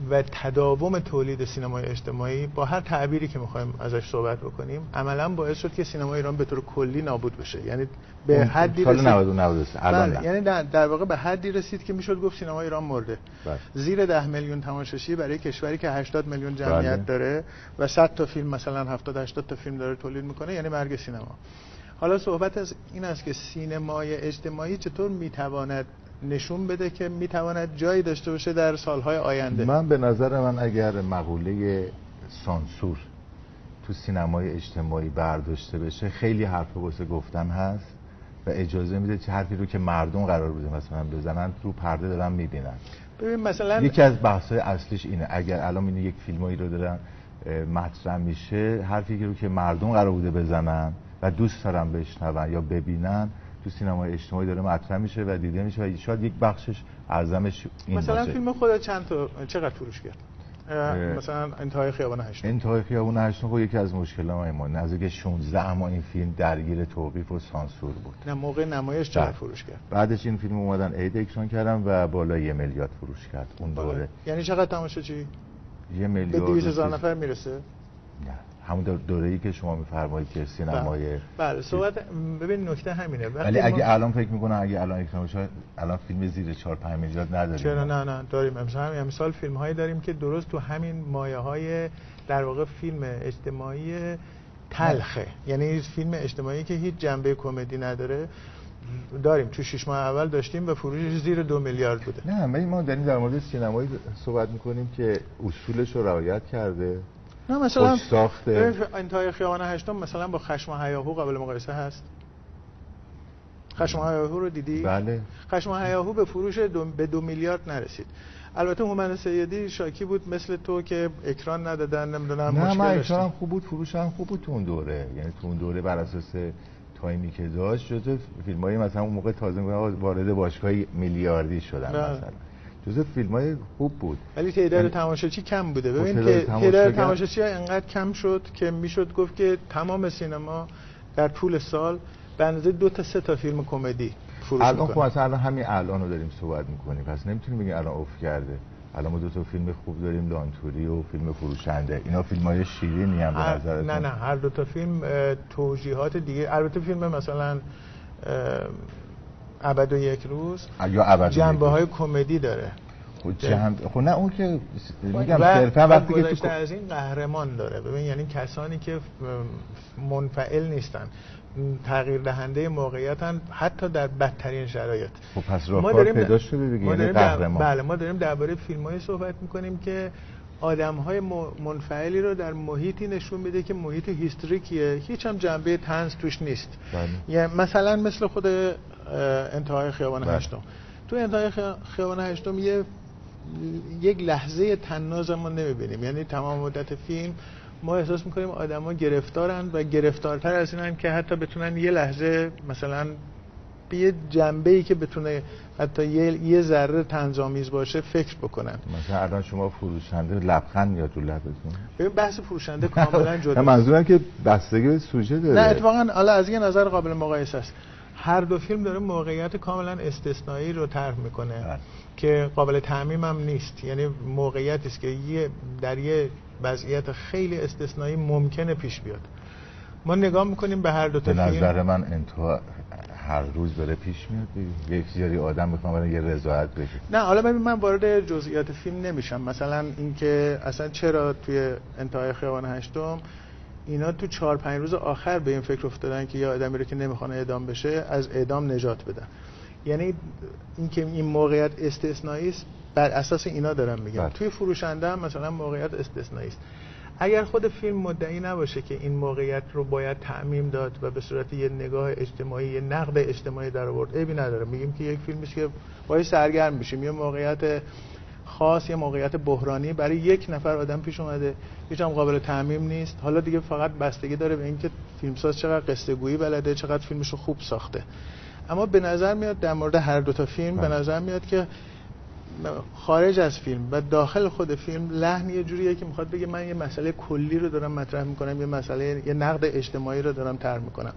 و تداوم تولید سینمای اجتماعی با هر تعبیری که می‌خوایم ازش صحبت بکنیم عملاً باعث شد که سینمای ایران به طور کلی نابود بشه. یعنی به حدی رسید سال 93 الان یعنی در واقع به حدی رسید که میشد گفت سینمای ایران مرده. زیر 10 میلیون تماشاچی برای کشوری که 80 میلیون جمعیت داره و 100 تا فیلم مثلا 70 80 تا فیلم داره تولید میکنه، یعنی مرگ سینما. حالا صحبت از این است که سینمای اجتماعی چطور میتواند نشون بده که میتواند جایی داشته باشه در سالهای آینده. من به نظر من اگر مقوله سانسور تو سینمای اجتماعی برداشته بشه خیلی حرف واسه گفتن هست و اجازه میده چه حرفی رو که مردم قرار بوده مثلا بزنن رو پرده دارن میبینن. ببین مثلا یکی از بحث‌های اصلیش اینه، اگر الان این یک فیلمایی رو دارن مطرح میشه، حرفی رو که مردم قرار بوده بزنن و دوست دارن بشنون یا ببینن تو سینمای اجتماعی داره مطرح میشه و دیده میشه و شاید یک بخشش اعظمش این مثلا باشه. فیلم خودت چقدر فروش کرد؟ مثلا انتهای خیابان هشتم. انتهای خیابان هشتم خب یکی از مشکلات ما نزدیک 16 ماه این فیلم درگیر توقیف و سانسور بود. نه موقع نمایش چقدر فروش کرد؟ بعدش این فیلم اومدن عید اکران کردن و بالای 1 میلیارد فروش کرد اون دوره. یعنی چقدر تماشاچی؟ 1 میلیارد به 200,000 نفر میرسه؟ نه همون دوره‌ای که شما می‌فرمایید که سینمای بله صحبت ببین نکته همینه. ولی اگه الان فکر می‌کنن اگه الان اکران بشه الان فیلم زیر 4 5 میلیارد نداریم. چرا نه داریم. امسال فیلم‌هایی داریم که درست تو همین مایه‌های در واقع فیلم اجتماعی تلخه، یعنی فیلم اجتماعی که هیچ جنبه کمدی نداره داریم. تو 6 ماه اول داشتیم و فروشش زیر 2 میلیارد بوده. نه ما داریم در مورد سینمایی صحبت می‌کنیم که اصولش رو رعایت کرده. نه مثلا ساخته انتهای خیابان هشتم مثلا با خشم و هیاهو قابل مقایسه هست؟ خشم و هیاهو رو دیدی؟ بله. خشم و هیاهو به فروش به 2 میلیارد نرسید. البته هومن سیدی شاکی بود مثل تو که اکران ندادن، نمیدونم مشکل داشتن. نه اکران خوب بود، فروش هم خوب بود تو اون دوره. یعنی تو اون دوره بر اساس تایمی که داشت جزو فیلمایی مثلا اون موقع تازه وارد باشگاه میلیاردی شدن مثلا. جزو فیلمای خوب بود ولی تعداد تماشاچی کم بوده. ببین که تعداد تماشاچی انقدر کم شد که میشد گفت که تمام سینما در طول سال به اندازه 2 تا 3 تا فیلم کمدی فروش الان میکنه. خب مثلا همین الان رو داریم صحبت میکنیم، پس نمیتونیم بگیم الان افت کرده. الان ما 2 تا فیلم خوب داریم، لانتوری و فیلم فروشنده. اینا فیلمای شیرینی هم به نظرتون؟ نه هر 2 تا فیلم توجیهات دیگه. البته فیلم مثلا ابد و یک روز یا جنبه‌های کمدی داره. خب نه اون که میگم صرفا وقتی که تو از این قهرمان داره. ببین یعنی کسانی که منفعل نیستن، تغییر دهنده موقعیتن حتی در بدترین شرایط. خب پس راهکار پیدا شده دیگه، یعنی قهرمان. بله ما داریم درباره فیلم‌های صحبت می‌کنیم که آدم‌های منفعلی رو در محیطی نشون میده که محیط هیستریکیه، هیچ هم جنبه طنز توش نیست. یعنی مثلا مثل خود انتهای خیابان هشتم. تو انتهای خیابان هشتم یک لحظه طناز ما نمی‌بینیم. یعنی تمام مدت فیلم ما احساس می‌کنیم آدم‌ها گرفتارن و گرفتارتر از اینن که حتی بتونن یه لحظه مثلا به یه جنبه‌ای که بتونه حتی یه ذره طنزآمیز باشه فکر بکنن. مثلا الان شما فروشنده لبخند میاد تو لبتون. ببین بحث فروشنده کاملا جدا. منظورم که بستگی به سوژه داره. نه اتفاقا حالا از یه نظر قابل مقایسه است. هر دو فیلم داره موقعیت کاملا استثنایی رو طرح میکنه که قابل تعمیم هم نیست. یعنی موقعیتی است که در یه وضعیت خیلی استثنایی ممکنه پیش بیاد. ما نگاه میکنیم به هر دو تا فیلم. به نظر من هر روز داره پیش میاد؟ یک زیادی آدم میخوام برای یه رضایت بشه. نه حالا ببین من وارد جزئیات فیلم نمیشم. مثلا اینکه اصلا چرا توی انتهای خیابان هشتم اینا تو 4-5 روز آخر به این فکر افتادن که یه آدمی رو که نمیخواد اعدام بشه از اعدام نجات بدن. یعنی اینکه این موقعیت استثنایی است بر اساس اینا دارم میگم. توی فروشنده هم مثلا موقعیت استثنایی است. اگر خود فیلم مدعی نباشه که این موقعیت رو باید تعمیم داد و به صورت یه نگاه اجتماعی، یه نقد اجتماعی در آورد، عیبی نداره. میگیم که یک فیلمی که باید سرگرم بشیم، یه موقعیت خاص، یه موقعیت بحرانی برای یک نفر آدم پیش اومده، هیچ هم قابل تعمیم نیست. حالا دیگه فقط بستگی داره به اینکه فیلمساز چقدر قصه گویی بلده، چقدر فیلمشو خوب ساخته. اما به نظر میاد در مورد هر دو تا فیلم به نظر میاد که خارج از فیلم و داخل خود فیلم لحن یه جوریه که میخواد بگه من یه مسئله کلی رو دارم مطرح میکنم، یه مسئله، یه نقد اجتماعی رو دارم طرح میکنم.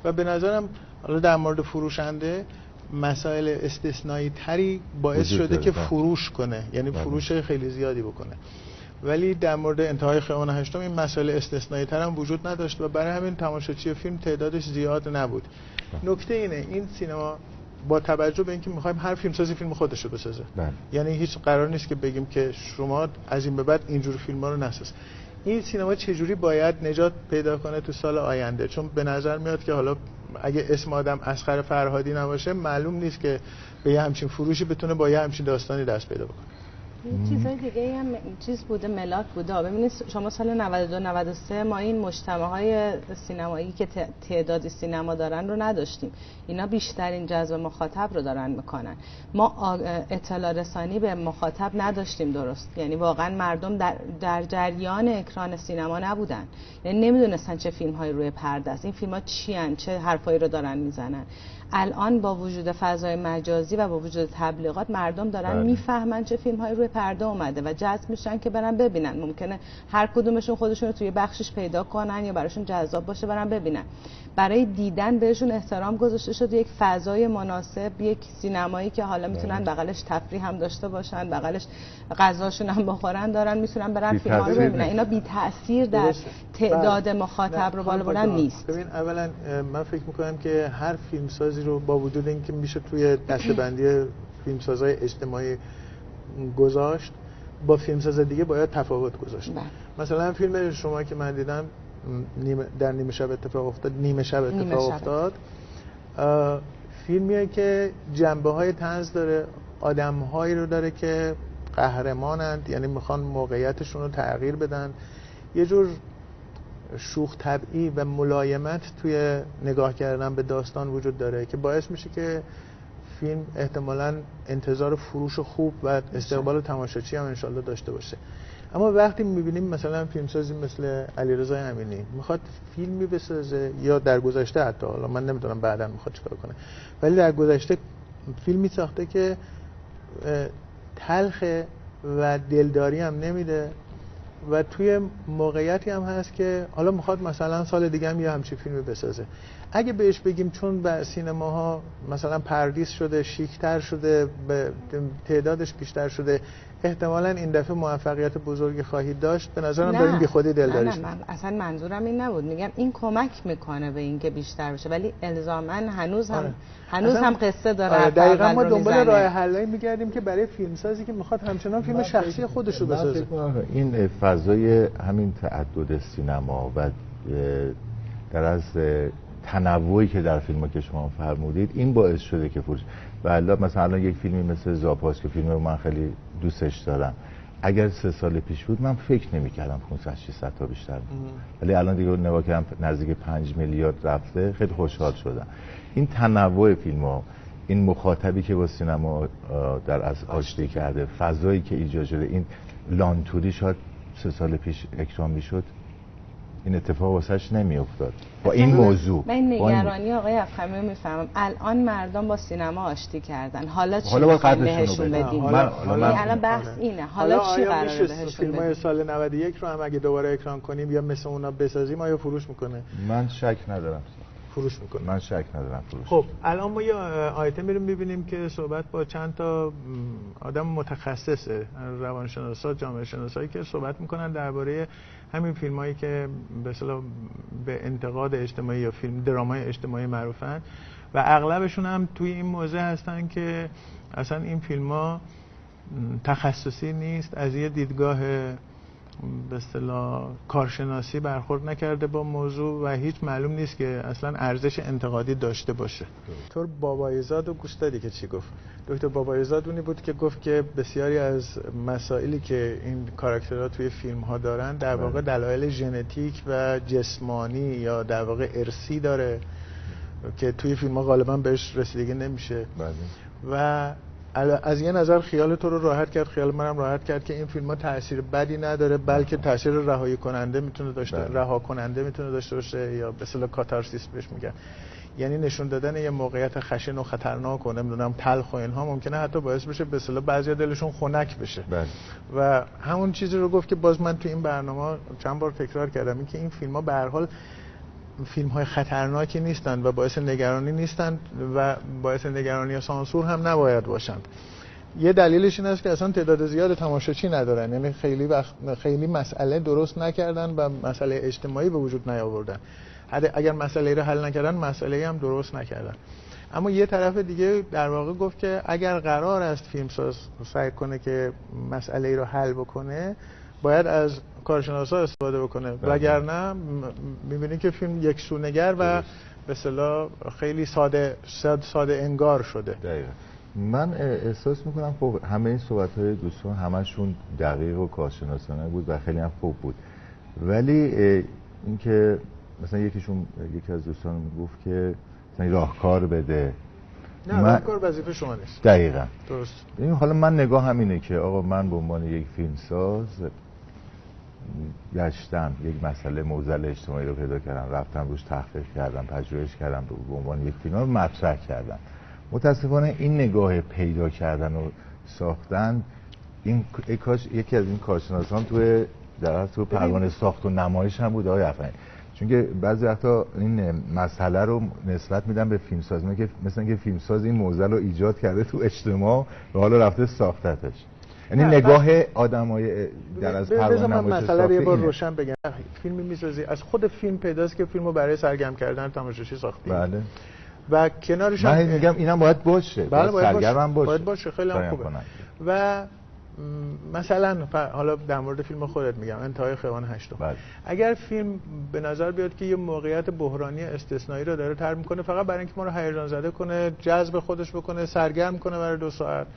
و به نظرم حالا در مورد فروشنده مسائل استثنایی تری باعث شده که فروش کنه، یعنی فروش خیلی زیادی بکنه. ولی در مورد انتهای خیابان هشتم این مسائل استثنایی تر هم وجود نداشت و برای همین تماشاچی فیلم تعدادش زیاد نبود. نکته اینه این سینما با توجه به اینکه می‌خوایم هر فیلمسازی فیلم خودش رو بسازه، یعنی هیچ قرار نیست که بگیم که شما از این به بعد اینجور فیلم‌ها رو نساز. این سینما چجوری باید نجات پیدا کنه تو سال آینده؟ چون به نظر میاد که حالا اگه اسم آدم اصغر فرهادی نباشه معلوم نیست که به یه همچین فروشی بتونه با یه همچین داستانی دست پیدا بکنه. چیزای دیگه هم چیز بوده، ملاک بوده. ببینید شما سال 92 93 ما این مجتمع‌های سینمایی که تعدادی سینما دارن رو نداشتیم. اینا بیشترین جذب مخاطب رو دارن میکنن. ما اطلاع رسانی به مخاطب نداشتیم درست. یعنی واقعا مردم در جریان اکران سینما نبودن. یعنی نمیدونستن چه فیلم‌هایی روی پرده است. این فیلم‌ها چی ان، چه حرفایی رو دارن میزنن. الان با وجود فضای مجازی و با وجود تبلیغات مردم دارن میفهمن چه فیلم‌هایی روی پرده اومده و جذب میشن که برن ببینن. ممکنه هر کدومشون خودشون رو توی بخشش پیدا کنن یا براشون جذاب باشه برن ببینن. برای دیدن بهشون احترام گذاشته شده، یک فضای مناسب، یک سینمایی که حالا میتونن بغلش تفریح هم داشته باشن، بغلش غذاشون هم بخورن، دارن میتونن برن فیلم‌ها رو ببینن. اینا بی تأثیر در تعداد مخاطب رو بالا بردن نیست. ببین اولا من فکر می‌کنم که هر فیلمسازی رو با وجود اینکه میشه توی دسته‌بندی فیلمسازهای اجتماعی گذاشت، با فیلمساز دیگه باید تفاوت گذاشت. مثلا فیلم شما که من دیدم در نیمه شب اتفاق افتاد، فیلمیه که جنبه‌های طنز داره، آدم‌هایی رو داره که قهرمانند، یعنی میخوان موقعیتشون رو تغییر بدن. یه جور شوخ طبعی و ملایمت توی نگاه کردن به داستان وجود داره که باعث میشه که فیلم احتمالاً انتظار فروش خوب و استقبال تماشاچی هم انشالله داشته باشه. اما وقتی میبینیم مثلا فیلمسازی مثل علیرضا امینی میخواد فیلمی بسازه، یا در گذشته حتی، حالا من نمیدونم بعداً میخواد چیکار کنه، ولی در گذشته فیلمی ساخته که تلخه و دلداری هم نمیده و توی موقعیتی هم هست که حالا میخواد مثلا سال دیگه هم یه همچین فیلمی بسازه. اگه بهش بگیم چون به سینماها مثلا پردیس شده، شیک‌تر شده، به تعدادش بیشتر شده، احتمالاً این دفعه موفقیت بزرگی خواهید داشت، به نظرم داریم بی خودی دلداریش. نه من اصلا منظورم این نبود. میگم این کمک میکنه به اینکه بیشتر بشه، ولی الزاماً هنوز هم قصه داره. دقیقاً ما دنبال راه حلایی میگردیم که برای فیلمسازی که میخواد همچنان فیلم شخصی خودش رو بسازه. این فضای همین تعدد سینما و در از تنوعی که در فیلم‌ها که شما فرمودید، این باعث شده که فروش. والا مثلا یک فیلمی مثل زاپاس که فیلم رو من خیلی دوستش دارم، اگر 3 سال پیش بود من فکر نمی‌کردم 500-600 تا بیشتر، ولی الان دیگه نگاه کردم نزدیک 5 میلیارد رفته، خیلی خوشحال شدم. این تنوع فیلم‌ها، این مخاطبی که با سینما در از آشتی کرده، فضایی که ایجاد شده، این لانتوری شاید 3 سال پیش اکرام می‌شد، این اتفاق واسش نمیافتاد با این موضوع. من نگرانی آقای افخمی رو میفهمم. الان مردم با سینما آشتی کردن، حالا چی بهشون بدیم؟ الان بحث اینه، حالا چی قراره بهشون بدیم؟ فیلم‌های سال 91 رو هم اگه دوباره اکران کنیم یا مثل اونا بسازیم، آیا فروش میکنه؟ من شک ندارم فروش میکنه. من شک ندارم فروش. خب الان ما یه آیتمی رو میبینیم که صحبت با چند تا آدم متخصص، روانشناسا، جامعه شناسایی که صحبت میکنن درباره همین فیلمایی که به اصطلاح به انتقاد اجتماعی یا فیلم درامای اجتماعی معروفن و اغلبشون هم توی این موضع هستن که اصلا این فیلم ها تخصصی نیست، از یه دیدگاه به اصطلاح کارشناسی برخورد نکرده با موضوع و هیچ معلوم نیست که اصلا ارزش انتقادی داشته باشه. طور بابایی‌زاد رو گوش دادی که چی گفت؟ دکتر بابایی‌زاد اونی بود که گفت که بسیاری از مسائلی که این کاراکترها توی فیلم ها دارن در واقع دلایل ژنتیک و جسمانی یا در واقع ارثی داره که توی فیلم ها غالبا بهش رسیدگی نمیشه. و از یه نظر خیال تو رو راحت کرد، خیال منم راحت کرد که این فیلم ها تأثیر بدی نداره، بلکه تأثیر رهایی کننده میتونه داشته، رها کننده میتونه داشته باشه، یا به اصطلاح کاتارسیس بهش میگن. یعنی نشون دادن یه موقعیت خشن و خطرناک و نمیدونم تلخ و اینها ممکنه حتی باعث بشه به اصطلاح بعضیا دلشون خنک بشه. و همون چیزی رو گفت که باز من تو این برنامه چند بار تکرار کردم، این که این فیلم ها به هر حال فیلم های خطرناکی نیستند و باعث نگرانی نیستند و باعث نگرانی یا سانسور هم نباید باشند. یه دلیلش این است که اصلا تعداد زیاد تماشاچی ندارن، یعنی خیلی مسئله درست نکردن و مسئله اجتماعی به وجود نیاوردن. اگر مسئله رو حل نکردن مسئله هم درست نکردن. اما یه طرف دیگه در واقع گفت که اگر قرار است فیلمساز سعی کنه که مسئله رو حل بکنه باید از کارشناسا استفاده بکنه، وگرنه می‌بینید که فیلم یک سونگر و به اصطلاح خیلی ساده انگار شده. دقیقاً. من احساس میکنم خب همه این صحبت‌های دوستان همشون دقیق و کارشناسانه بود و خیلی هم خوب بود، ولی اینکه مثلا یکی از دوستان گفت که مثلا راهکار بده. نه راهکار وظیفه شما نیست. دقیقاً درست. این حالا من نگاه همینه که آقا من به عنوان یک فیلمساز گشتم یک مسئله معضل اجتماعی رو پیدا کردم، رفتم روش تحقیق کردم، پژوهش کردم، به عنوان یک فیلم رو مطرح کردم. متاسفانه این نگاه پیدا کردن و ساختن این یکی از این کارشناسان تو پروانه ساخت و نمایش هم بود آقای افغانی، چون که بعضی وقتا این مسئله رو نسبت میدن به فیلمساز، مثلا که فیلمساز این معضل رو ایجاد کرده تو اجتماع و حالا رفته ساختتش. یعنی نگاه آدمای در از پروانه نمایش مسئله رو یه بار روشن بگم. فیلمی میسازی از خود فیلم پیداست که فیلمو برای سرگرم کردن تماشاچی ساختی. بله. و کنارش من میگم اینم باید باشه. بله سرگرم باشه. باید باشه، خیلی هم خوبه. و مثلا حالا در مورد فیلم خودت میگم انتهای خیابان هشتم، اگر فیلم به نظر بیاد که یه موقعیت بحرانی استثنایی رو داره طرح میکنه فقط برای اینکه ما رو هیجان زده کنه، جذب خودش بکنه، سرگرم کنه برای 2 ساعت،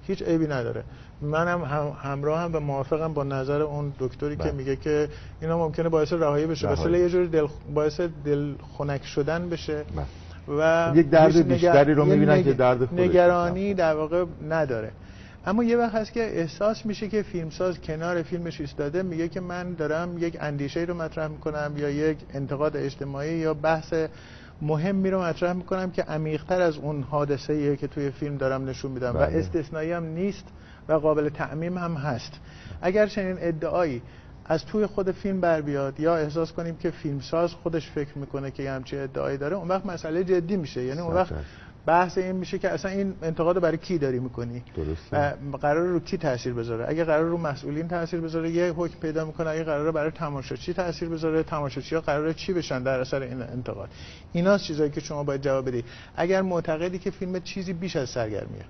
هیچ عیبی نداره. منم همراهم و موافقم با نظر اون دکتری که میگه که اینا ممکنه باعث رهایی بشه، مثلا یه جوری باعث دل خنک شدن بشه و یک درد بیشتری رو میبینن که درد خودش نگرانی در واقع نداره. اما یه وقت هست که احساس میشه که فیلمساز کنار فیلمش ایستاده میگه که من دارم یک اندیشه‌ای رو مطرح میکنم یا یک انتقاد اجتماعی یا بحث مهمی رو مطرح میکنم که عمیق‌تر از اون حادثه‌ایه که توی فیلم دارم نشون میدم و استثنایی هم نیست و قابل تعمیم هم هست. اگر چنین ادعایی از توی خود فیلم بر بیاد یا احساس کنیم که فیلمساز خودش فکر میکنه که همچین ادعایی داره، اون وقت مسئله جدی میشه. یعنی اون وقت بحث این میشه که اصلا این انتقاد برای کی داری میکنی؟ درسته. قرار رو کی تاثیر بذاره؟ اگه قرار رو مسئولین تاثیر بذاره یه حکم پیدا میکنه، اگه قرار برای تماشاچی تاثیر بذاره تماشاچی‌ها قراره چی بشن در اثر این انتقاد؟ اینا چیزایی که شما باید جواب بدی. اگر معتقدی که فیلم چیزی بیش از سرگرمیه،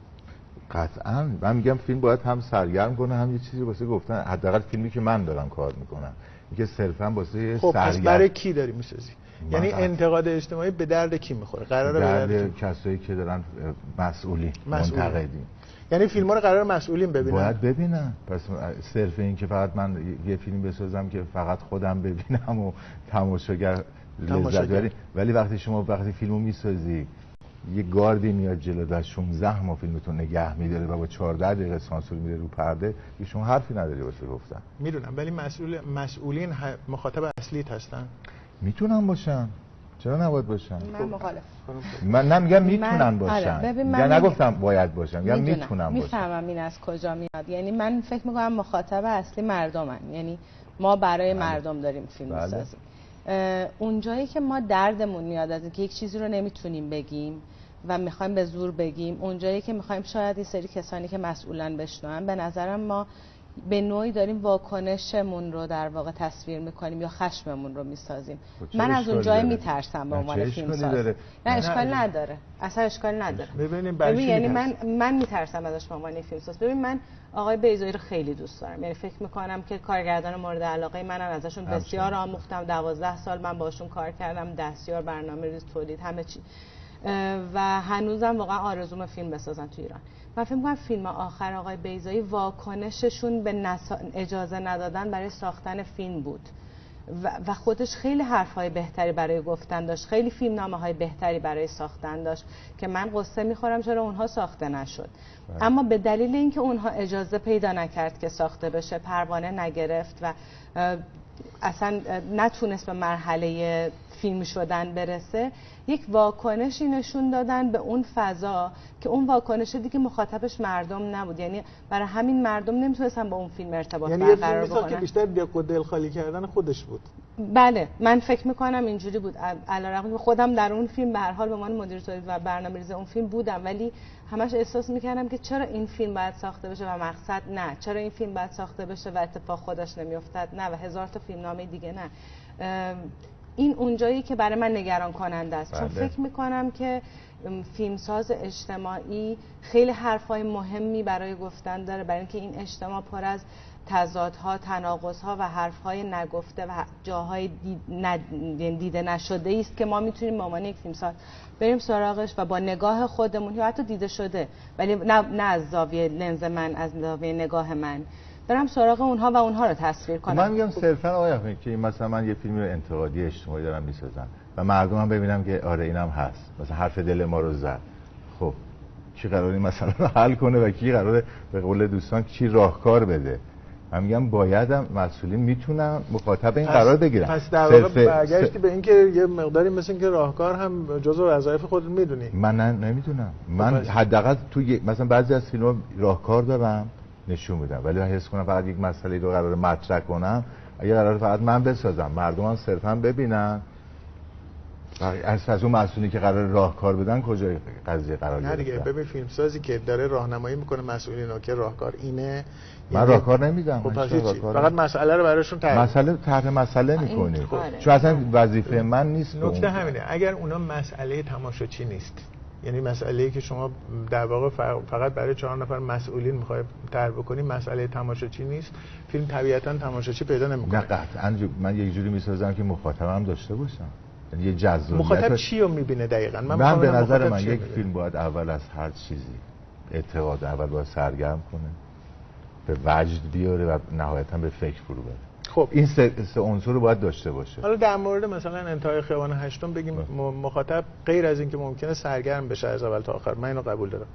قطعاً من میگم فیلم باید هم سرگرم کنه هم یه چیزی واسه گفتن، حداقل فیلمی که من دارم کار میکنم اینکه صرفاً واسه خب پس برای کی داری میسازی؟ یعنی انتقاد اجتماعی به درد کی میخوره؟ قراره به درد کسایی که دارن مسئولین منتقدین. یعنی فیلم‌ها رو قراره مسئولین ببینن. باید ببینن. پس صرف این که فقط من یه فیلم بسازم که فقط خودم ببینم و تماشاگر لذت ببره، ولی وقتی فیلمو میسازی یه گاردی میاد جلو و 16 ماه فیلمتون نگه میداره و با 14 دقیقه سانسور میده رو پرده، شما حرفی نداری واسه گفتن. میدونم، ولی مسئولین مخاطب اصلیت هستن. میتونن باشن، چرا نباید باشن؟ من مخالف. من نمیگم میتونن باشن، من نگفتم باید باشن، میگم میتونن باشن. میفهمم این از کجا میاد. یعنی من فکر میکنم مخاطب اصلی مردمن، یعنی ما برای مردم داریم فیلم میسازیم. اونجایی که ما دردمون میاد از اینکه یک چیزی رو نمیتونیم بگیم و میخوایم به زور بگیم، اونجایی که میخوایم شاید این سری کسانی که مسئولن بشنون، به نظرم ما به نوعی داریم واکنشمون رو در واقع تصویر میکنیم یا خشممون رو میسازیم. من از اون جای میترسم به عنوان فیلمساز. نه اشکال نداره، اصلا اشکال نداره. ببین یعنی من میترسم ازش به عنوان فیلمساز. ببین من آقای بیضایی رو خیلی دوست دارم، یعنی فکر میکنم که کارگردان مورد علاقه منم، ازشون بسیار آموختم. 12 سال من باشون کار کردم، دستیار، برنامه‌ریز، تولید، همه چی، و هنوزم واقعا آرزوم فیلم بسازن تو ایران. من فکر می‌کنم فیلم آخر آقای بیضایی واکنششون به اجازه ندادن برای ساختن فیلم بود و خودش خیلی حرف‌های بهتری برای گفتن داشت، خیلی فیلمنامه‌های بهتری برای ساختن داشت که من قصه می‌خورم چرا اونها ساخته نشد. اما به دلیل اینکه اونها اجازه پیدا نکرد که ساخته بشه، پروانه نگرفت و اصلا نتونست به مرحله فیلم شدن برسه، یک واکنشی نشون دادن به اون فضا که اون واکنش دیگه مخاطبش مردم نبود. یعنی برای همین مردم نمیتونستن با اون فیلم ارتباط برقرار بکنن. که بیشتر دق و دل خالی کردن خودش بود. بله من فکر میکنم اینجوری بود. علیرغم خودم در اون فیلم به هر حال به عنوان مدیر تولید و برنامه‌ریز اون فیلم بودم، ولی همش احساس میکردم که چرا این فیلم باید ساخته بشه و مقصد نه، چرا این فیلم باید ساخته بشه و اتفاق خودش نمیافتاد نه، و هزار تا فیلمنامه دیگه نه. این اونجایی که برای من نگران کننده است. چون فکر میکنم که فیلمساز اجتماعی خیلی حرفای مهمی برای گفتن داره، برای اینکه این اجتماع پر از تضادها، تناقضها و حرفهای نگفته و جاهای دیده نشده است که ما میتونیم به عنوان یک فیلمساز بریم سراغش و با نگاه خودمون یا حتی دیده شده، ولی نه از زاویه لنز من، از زاویه نگاه من برم سراغ اونها و اونها رو تصویر کنم. من میگم صرفا آقای که مثلا من یه فیلم انتقادی اجتماعی دارم میسازم و مردم هم ببینم که آره اینم هست، مثلا حرف دل ما رو زد، خب کی قراره مثلا حل کنه و کی قراره به قول دوستان کی راهکار بده؟ من میگم بایدم مسئولین میتونن مخاطب این قرار بگیرن. پس در واقع برگشتی به اینکه یه مقداری مثل اینکه راهکار هم جزء وظایف خودت میدونی. من نمیدونم. من حداقل تو مثلا بعضی از فیلم‌ها راهکار دارم نشون میدم، ولی من حس کنم فقط یک مسئله رو قراره مطرح کنم، اگه قراره فقط من بسازم مردم هم صرفا ببینن، از اون مسئولی که قراره راهکار بدن کجای قضیه قرار گرفته؟ نه دیگه ببین فیلمسازی که داره راهنمایی میکنه مسئولینو که راهکار اینه، من راهکار نمیدم. فقط مسئله رو براشون طرح مسئله میکنی، چون اصلا وظیفه من نیست. نکته همینه، اگر اونا مسئله تماشاچی نیست، یعنی مسئله‌ای که شما در واقع فقط برای 4 نفر مسئولین می‌خوای طرح بکنی، مسئله تماشاچی نیست، فیلم طبیعتاً تماشاچی پیدا نمی‌کنه. نه قطعاً من یک جوری می‌سازم که مخاطبم داشته باشم، یعنی یه جذابیت. مخاطب چی رو می‌بینه دقیقاً؟ من به نظر من یک فیلم باید اول از هر چیزی اعتقاد اول باید سرگرم کنه، به وجد بیاره و نهایتاً به فکر فرو بره. خب این سه عنصر رو باید داشته باشه. حالا در مورد مثلا انتهای خیابان هشتم بگیم مخاطب غیر از اینکه ممکنه سرگرم بشه از اول تا آخر، من اینو قبول دارم.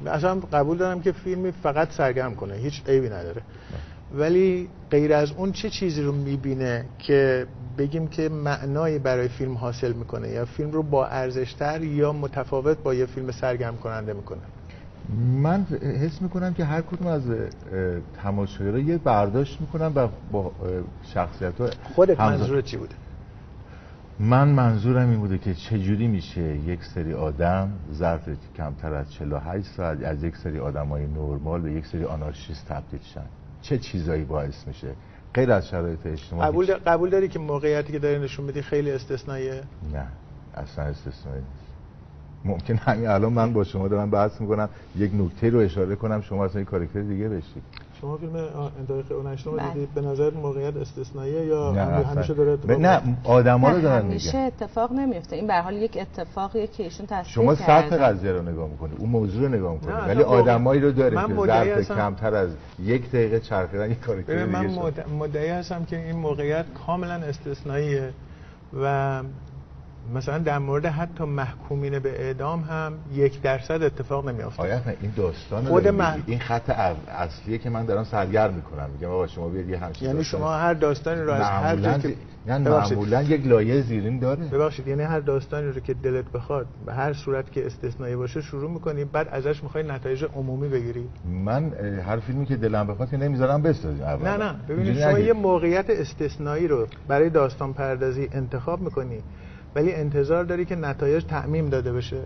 اصلا قبول دارم که فیلمی فقط سرگرم کنه، هیچ عیبی نداره. ولی غیر از اون چه چیزی رو میبینه که بگیم که معنایی برای فیلم حاصل میکنه یا فیلم رو با ارزش‌تر یا متفاوت با یه فیلم سرگرم کننده میکنه؟ من حس میکنم که هر کدوم از تماشاگرها یه برداشت میکنن و با شخصیت‌ها. خودت منظورت چی بوده؟ من منظورم این بوده که چجوری میشه یک سری آدم ظرف کمتر از 48 ساعت از یک سری آدمای نرمال به یک سری آنارشیست تبدیل شن. چه چیزایی باعث میشه غیر از شرایط اجتماعی؟ قبول داری که موقعیتی که داری نشون میدی خیلی استثنائیه؟ نه اصلا استثنایی نیست. ممکن همین الان من با شما دارم بحث میکنم یک نکته رو اشاره کنم شما اصلا یک کاراکتر دیگه بشید. شما فیلم انتهای خیابان هشتم رو دیدید، به نظر موقعیت استثنائیه یا همیشه داره اتفاق میفته؟ نه آدما رو دارن میگن همیشه اتفاق نمیفته. این به هر حال یک اتفاقیه که ایشون تصویر شما سطح قضیه رو نگاه میکنید، اون موضوع رو نگاه میکنید، ولی آدمایی رو داره که ظرف کمتر از یک دقیقه چرخیدن یک کاراکتر دیگه من مدعی هستم که این موقعیت کاملا استثنائیه و مثلا در مورد حتی محکومین به اعدام هم 1% اتفاق نمیافته. آیا این داستان این خط اصلیه که من دارم سرگرم میکنم، میگم آقا شما بیاد یه همچین یعنی شما هر داستانی رو از هر جا که معمولا یک لایه زیرین داره. ببخشید یعنی هر داستانی رو که دلت بخواد به هر صورت که استثنایی باشه شروع میکنی، بعد ازش میخوای نتایج عمومی بگیری. من هر فیلمی که دلم بخواد که نمیذارم بسازیم. نه ببینید شما یه موقعیت استثنایی رو برای داستان پردازی انتخاب میکنی ولی انتظار داری که نتایج تعمیم داده بشه.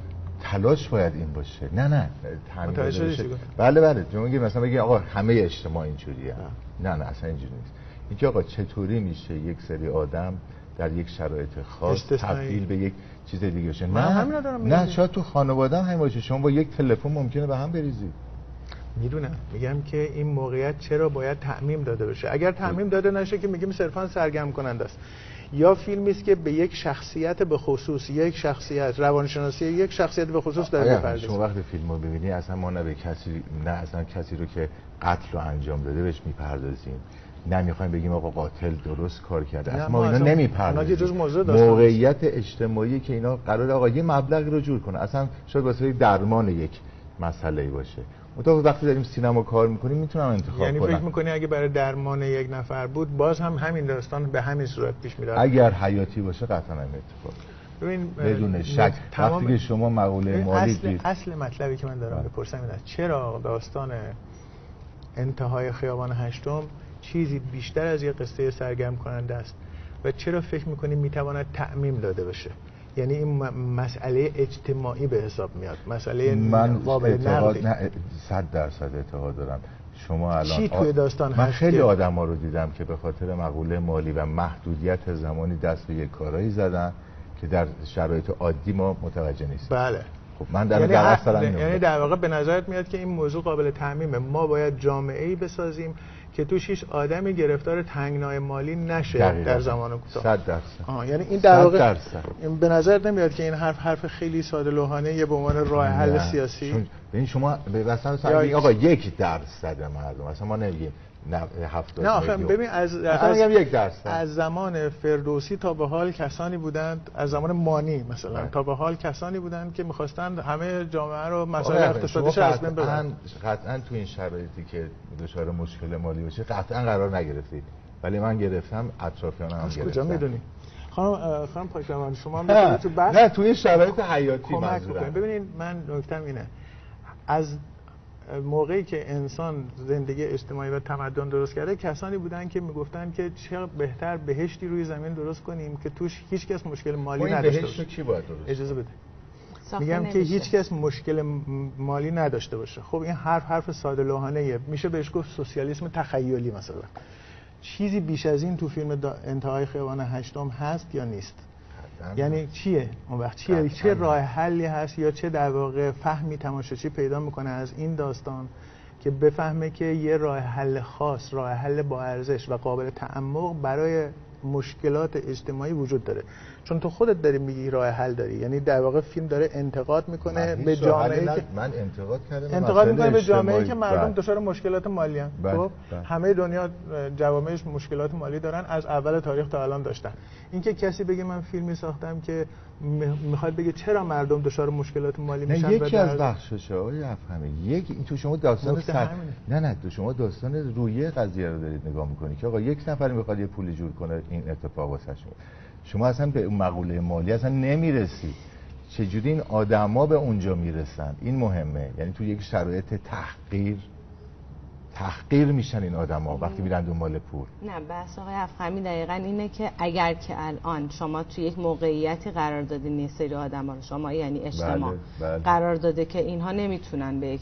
تلاش باید این باشه. نه تامین متوجه بشه. بله شما میگید مثلا بگید آقا همه اجتماع اینجوریه. نه اصلا اینجوری نیست. اینکه آقا چطوری میشه یک سری آدم در یک شرایط خاص تبدیل به یک چیز دیگه بشه. نه شاید تو خانواده هم باشه، شما با یک تلفن ممکنه به هم بریزید. میدونم، میگم که این موقعیت چرا باید تعمیم داده بشه. اگر تعمیم داده نشه که میگیم صرفا سرگرم کننده است. یا فیلمی است که به یک شخصیت به خصوص، یک شخصیت روانشناسی یک شخصیت به خصوص داره می‌پردازه. شما وقتی فیلمو ببینی اصلا ما نه به کسی، نه اصلا کسی رو که قتل رو انجام داده بهش میپردازیم، نه میخوایم بگیم آقا قاتل درست کار کرده، اصلا ما اینا نمیپردازیم. موقعیت اجتماعی که اینا قرار آقا یه مبلغی رو جور کنه، اصلا شاید واسه درمان یک مسئله باشه. تو وقتی داریم سینما کار میکنیم میتونم انتخاب کنم. یعنی فکر میکنی اگه برای درمان یک نفر بود باز هم همین داستان به همین صورت پیش میره؟ اگر حیاتی باشه قطعا همین اتفاق. ببین بدون شک وقتی که شما مقوله مالی اصل مطلبی که من دارم بپرسم اینه چرا داستان انتهای خیابان هشتم چیزی بیشتر از یه قصه سرگرم کننده است و چرا فکر میکنی میتواند تعمیم داده بشه؟ یعنی این مسئله اجتماعی به حساب میاد، مسئله من اعتقاد 100% اعتقاد دارم. شما الان چی توی داستان من خیلی آدما رو دیدم که به خاطر مقوله مالی و محدودیت زمانی دست به یک کارایی زدن که در شرایط عادی ما متوجه نیستیم. بله. خب من یعنی در واقع به نظرت میاد که این موضوع قابل تعمیمه. ما باید جامعه‌ای بسازیم که توش هیچ آدمی گرفتار تنگنای مالی نشه در زمان کوتاه. 100%. یعنی این در واقع این به نظر نمیاد که این حرف خیلی ساده لوحانه به عنوان راه حل سیاسی. ببین شما مثلا آقا 1% مردم، مثلا ما نمیگیم 70. نه آخه ببین از زمان فردوسی تا به حال کسانی بودند، از زمان مانی مثلا تا به حال کسانی بودند که می‌خواستند همه جامعه رو مسائل اقتصادیش از بین ببرن. قطعاً تو این شرایطی که دچار مشکل مالی بشه قطعاً قرار نگرفتید، ولی من گرفتم، اطرافیانم هم گرفتن. کجا میدونی؟ خانم پاکروان شما هم تو بحث نه توی شرایط حیاتی منظورم. ببینید من نکتم اینه، از موقعی که انسان زندگی اجتماعی و تمدن درست کرده کسانی بودن که میگفتن که چه بهتر بهشتی روی زمین درست کنیم که توش هیچ کس مشکل مالی نداشته باشه. بهشت کی باید درست؟ اجازه بده. میگم که هیچ کس مشکل مالی نداشته باشه. خب این حرف ساده لوحانه‌ایه، میشه بهش گفت سوسیالیسم تخیلی مثلا. چیزی بیش از این تو فیلم انتهای خیابان هشتم هست یا نیست؟ یعنی چیه اون وقت؟ چه راه حلی هست یا چه در واقع فهمی تماشاچی پیدا میکنه از این داستان که بفهمه که یه راه حل خاص، راه حل با ارزش و قابل تعمق برای مشکلات اجتماعی وجود داره؟ چون تو خودت داری میگی راه حل داری، یعنی در واقع فیلم داره انتقاد میکنه به جامعه‌ای که من انتقاد میکنم به جامعه‌ای که مردم دچار مشکلات مالی ان. خب همه دنیا جوامعش مشکلات مالی دارن، از اول تاریخ تا الان داشتن. اینکه کسی بگه من فیلمی ساختم که میخواد بگه چرا مردم دچار مشکلات مالی میشن، یکی از بخششه آقای افهمی این تو شما داستان نه تو شما داستان رویه قضیه رو دارید نگاه میکنید که آقا یک نفر میخواد یه پولی جور کنه این اتفاق واسه شما اصلا به اون مقوله مالی اصلا نمیرسی. چجوری این آدما به اونجا میرسن این مهمه. یعنی تو یک شرایط تحقیر میشن این آدما وقتی میرن دنبال پول. نه بحث آقای افخمی دقیقاً اینه که اگر که الان شما تو یک موقعیتی قرار دادین یه سری آدما رو، شما یعنی اجتماع بله. قرار داده که اینها نمیتونن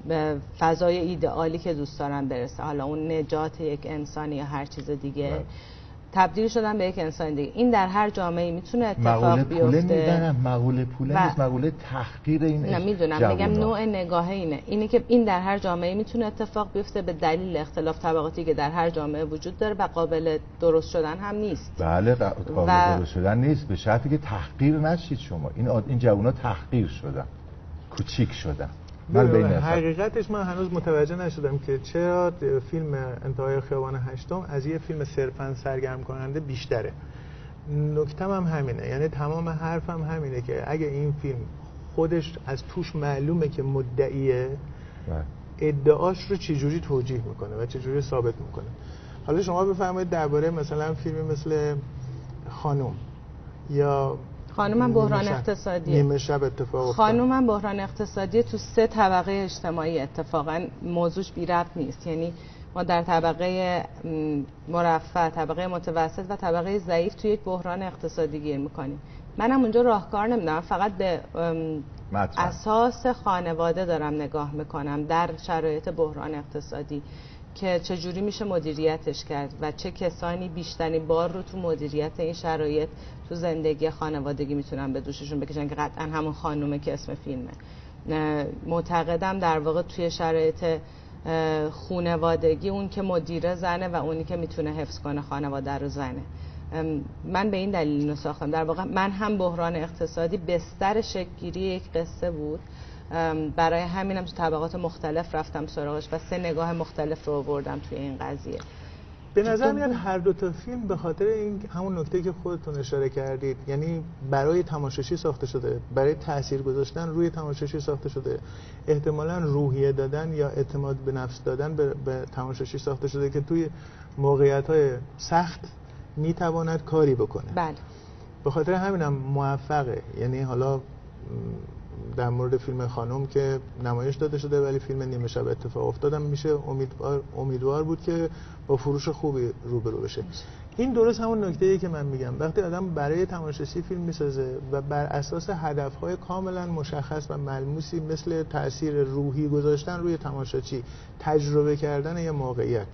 به فضای ایدئالی که دوست دارن برسه، حالا اون نجات یک انسانی یا هر چیز دیگه، تبدیل شدن به یک انسان دیگه. این در هر جامعه‌ای میتونه اتفاق بیفته. مقوله پول نیست، مقوله تحقیر این. نمیدونم، میگم نوع نگاه اینه که این در هر جامعه‌ای میتونه اتفاق بیفته به دلیل اختلاف طبقاتی که در هر جامعه وجود داره و قابل درست شدن هم نیست. بله قابل درست شدن نیست به شرطی که تحقیر نشید شما. این جوونا تحقیر شدن، کوچیک شدن. حقیقتش من هنوز متوجه نشدم که چرا فیلم انتهای خیابان هشتم از یه فیلم صرفاً سرگرم کننده بیشتره. نکتم هم همینه، یعنی تمام حرفم همینه که اگه این فیلم خودش از توش معلومه که مدعیه، ادعاش رو چجوری توجیه میکنه و چجوری ثابت میکنه. حالا شما بفرمایید درباره مثلا فیلمی مثل خانم یا خانومم بحران اقتصادیه، نیمه شب اتفاق افتاد. خانومم بحران اقتصادیه تو 3 طبقه اجتماعی، اتفاقا موضوعش بی ربط نیست. یعنی ما در طبقه مرفه، طبقه متوسط و طبقه ضعیف توی یک بحران اقتصادی گیر میکنیم. منم اونجا راهکار نمیدونم، فقط به اساس خانواده دارم نگاه میکنم در شرایط بحران اقتصادی که چجوری میشه مدیریتش کرد و چه کسانی بیشترین بار رو تو مدیریت این شرایط تو زندگی خانوادگی میتونن به دوششون بکشن که قطعا همون خانومه که اسم فیلمه. معتقدم در واقع توی شرایط خانوادگی اون که مدیره زنه و اونی که میتونه حفظ کنه خانواده رو زنه. من به این دلیل اینو ساختم. در واقع من هم بحران اقتصادی بستر شکل‌گیری یک قصه بود، برای همینم تو طبقات مختلف رفتم سراغش و 3 نگاه مختلف رو آوردم توی این قضیه. به نظر میاد هر دو تا فیلم به خاطر این همون نکته که خودتون اشاره کردید، یعنی برای تماشاچی ساخته شده، برای تاثیر گذاشتن روی تماشاچی ساخته شده، احتمالاً روحیه دادن یا اعتماد به نفس دادن به تماشاچی ساخته شده که توی موقعیت‌های سخت میتواند کاری بکنه. بله. به خاطر همینم موفقه. یعنی حالا در مورد فیلم خانم که نمایش داده شده ولی فیلم نیمه شب اتفاق افتادم میشه امیدوار بود که با فروش خوبی روبرو بشه. این درست همون نکته‌ای که من میگم، وقتی آدم برای تماشاچی فیلم میسازه و بر اساس هدف‌های کاملا مشخص و ملموسی مثل تأثیر روحی گذاشتن روی تماشاچی، تجربه کردن یه موقعیت،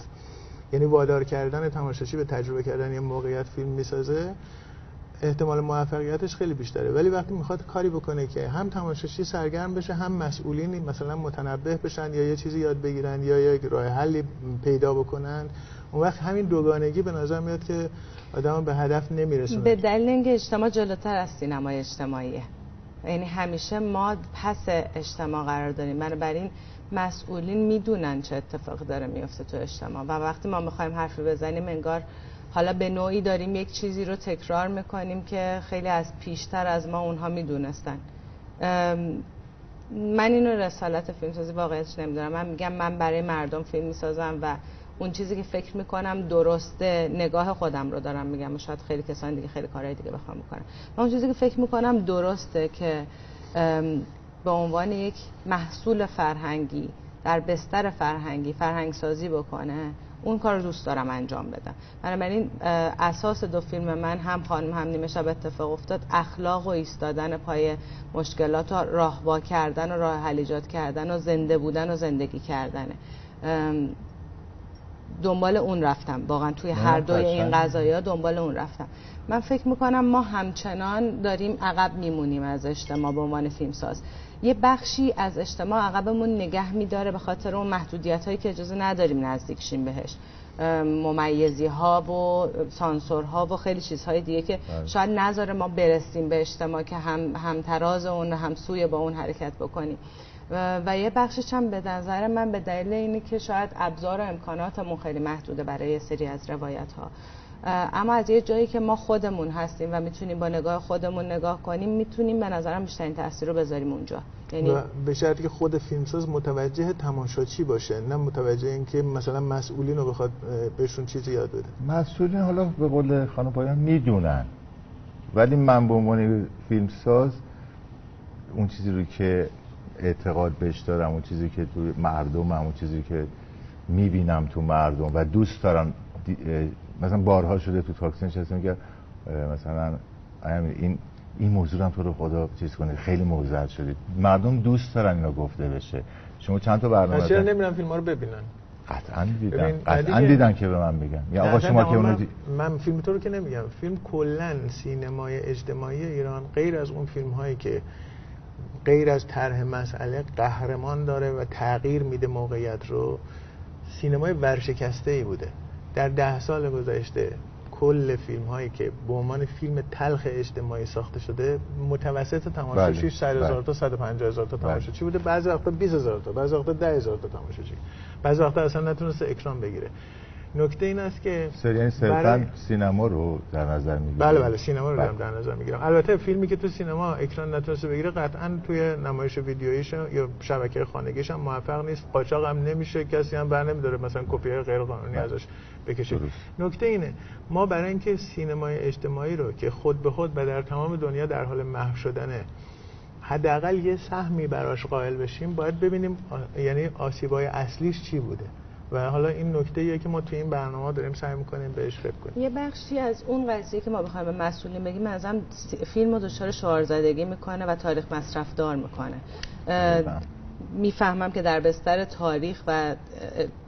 یعنی وادار کردن تماشاچی به تجربه کردن یه موقعیت فیلم میسازه، احتمال موفقیتش خیلی بیشتره. ولی وقتی میخواد کاری بکنه که هم تماشاچی سرگرم بشه، هم مسئولین مثلا متنبه بشن یا یه چیزی یاد بگیرن یا یک راه حلی پیدا بکنن، اون وقت همین دوگانگی به نظر میاد که آدم به هدف نمیرسونه. به دلیل اینکه اجتماع جلوتر از سینمای اجتماعیه، یعنی همیشه ما پس اجتماع قرار داریم، بنابراین مسئولین میدونن چه اتفاقی داره میفته تو اجتماع و وقتی ما میخوایم حرفی بزنیم انگار حالا به نوعی داریم یک چیزی رو تکرار میکنیم که خیلی از پیشتر از ما اونها میدونستن. من اینو رسالت فیلمسازی واقعیتش نمیدونم. من میگم من برای مردم فیلم میسازم و اون چیزی که فکر میکنم درسته، نگاه خودم رو دارم میگم، شاید خیلی کسان دیگه خیلی کارهای دیگه بخوام بکنم. من اون چیزی که فکر میکنم درسته که به عنوان یک محصول فرهنگی در بستر فرهنگی فرهنگ سازی بکنه، اون کار رو دوست دارم انجام بدم. بنابراین اساس 2 فیلم من، هم خانم هم نیمه شب اتفاق افتاد، اخلاق و ایستادن پای مشکلات و راهوا کردن و راه حل ایجاد کردن و زنده بودن و زندگی کردنه. دنبال اون رفتم واقعا توی هر دوی این قضایا، دنبال اون رفتم. من فکر میکنم ما همچنان داریم عقب میمونیم از اجتماع به عنوان فیلمساز. یه بخشی از اجتماع عقبمون نگه میداره به خاطر اون محدودیت هایی که اجازه نداریم نزدیک شیم بهش، ممیزی ها و سانسور ها و خیلی چیزهای دیگه که شاید نذاره ما برسیم به اجتماع که هم تراز اون هم سوی با اون حرکت بکنیم. و یه بخشش هم به نظر من به دلیل اینه که شاید ابزار و امکاناتمون خیلی محدوده برای یه سری از روایت ها، اما از یه جایی که ما خودمون هستیم و میتونیم با نگاه خودمون نگاه کنیم، میتونیم به نظرم بیشترین تاثیر رو بذاریم اونجا. یعنی به شرطی که خود فیلمساز متوجه تماشاچی باشه، نه متوجه این که مثلا مسئولین رو بخواد بهشون چیزی یاد بده. مسئولین حالا به قول خانم پایان میدونن، ولی من به عنوان فیلمساز اون چیزی رو که اعتقاد بهش دارم، اون چیزی که تو مردمم، اون چیزی که میبینم تو مردم و دوست دارم، مثلا بارها شده تو تاکسی نشستم میگم مثلا این موضوع هم تو رو خدا چیز کنه، خیلی موزل شدید، مردم دوست دارن اینا گفته بشه. شما چند تا برنامه چرا نمیرن فیلم‌ها رو ببینن؟ قطعا دیدن که به من میگن یا آقا شما که اونو من فیلم تو رو که نمیگم، فیلم کلا سینمای اجتماعی ایران غیر از اون فیلم‌هایی که غیر از طرح مسئله قهرمان داره و تغییر میده موقعیت رو، سینمای ورشکسته‌ای بوده. در 10 سال گذشته کل فیلم هایی که به عنوان فیلم تلخ اجتماعی ساخته شده، متوسط تماشاچی 100,000 تا 150,000 تا تماشاچی بوده، بعضی وقتا 20,000 تا، بعضی وقتا 10,000 تا تماشاچی، بعضی وقتا اصلا نتونسته اکران بگیره. نکته این است که یعنی صرفاً سینما رو در نظر میگیرم. بله سینما رو در نظر میگیرم. البته فیلمی که تو سینما اکران نتونسته بگیره قطعاً توی نمایش ویدیوییش یا شبکه خانگیش هم موفق نیست، قاچاق هم نمیشه، کسی هم بر نمیداره مثلا کپی غیر قانونی ازش بکشه. نکته اینه ما برای اینکه سینمای اجتماعی رو که خود به خود و در تمام دنیا در حال محو شدنه، حداقل یه سهمی براش قائل بشیم، باید ببینیم یعنی آسیبای اصلیش چی بوده. و حالا این نکته‌ایه که ما توی این برنامه داریم سعی می‌کنیم بهش فکر کنیم. یه بخشی از اون قضیه که ما بخوایم به مسئولین بگیم، مثلا فیلمو دچار شعارزدگی میکنه و تاریخ مصرف دار میکنه. میفهمم که در بستر تاریخ و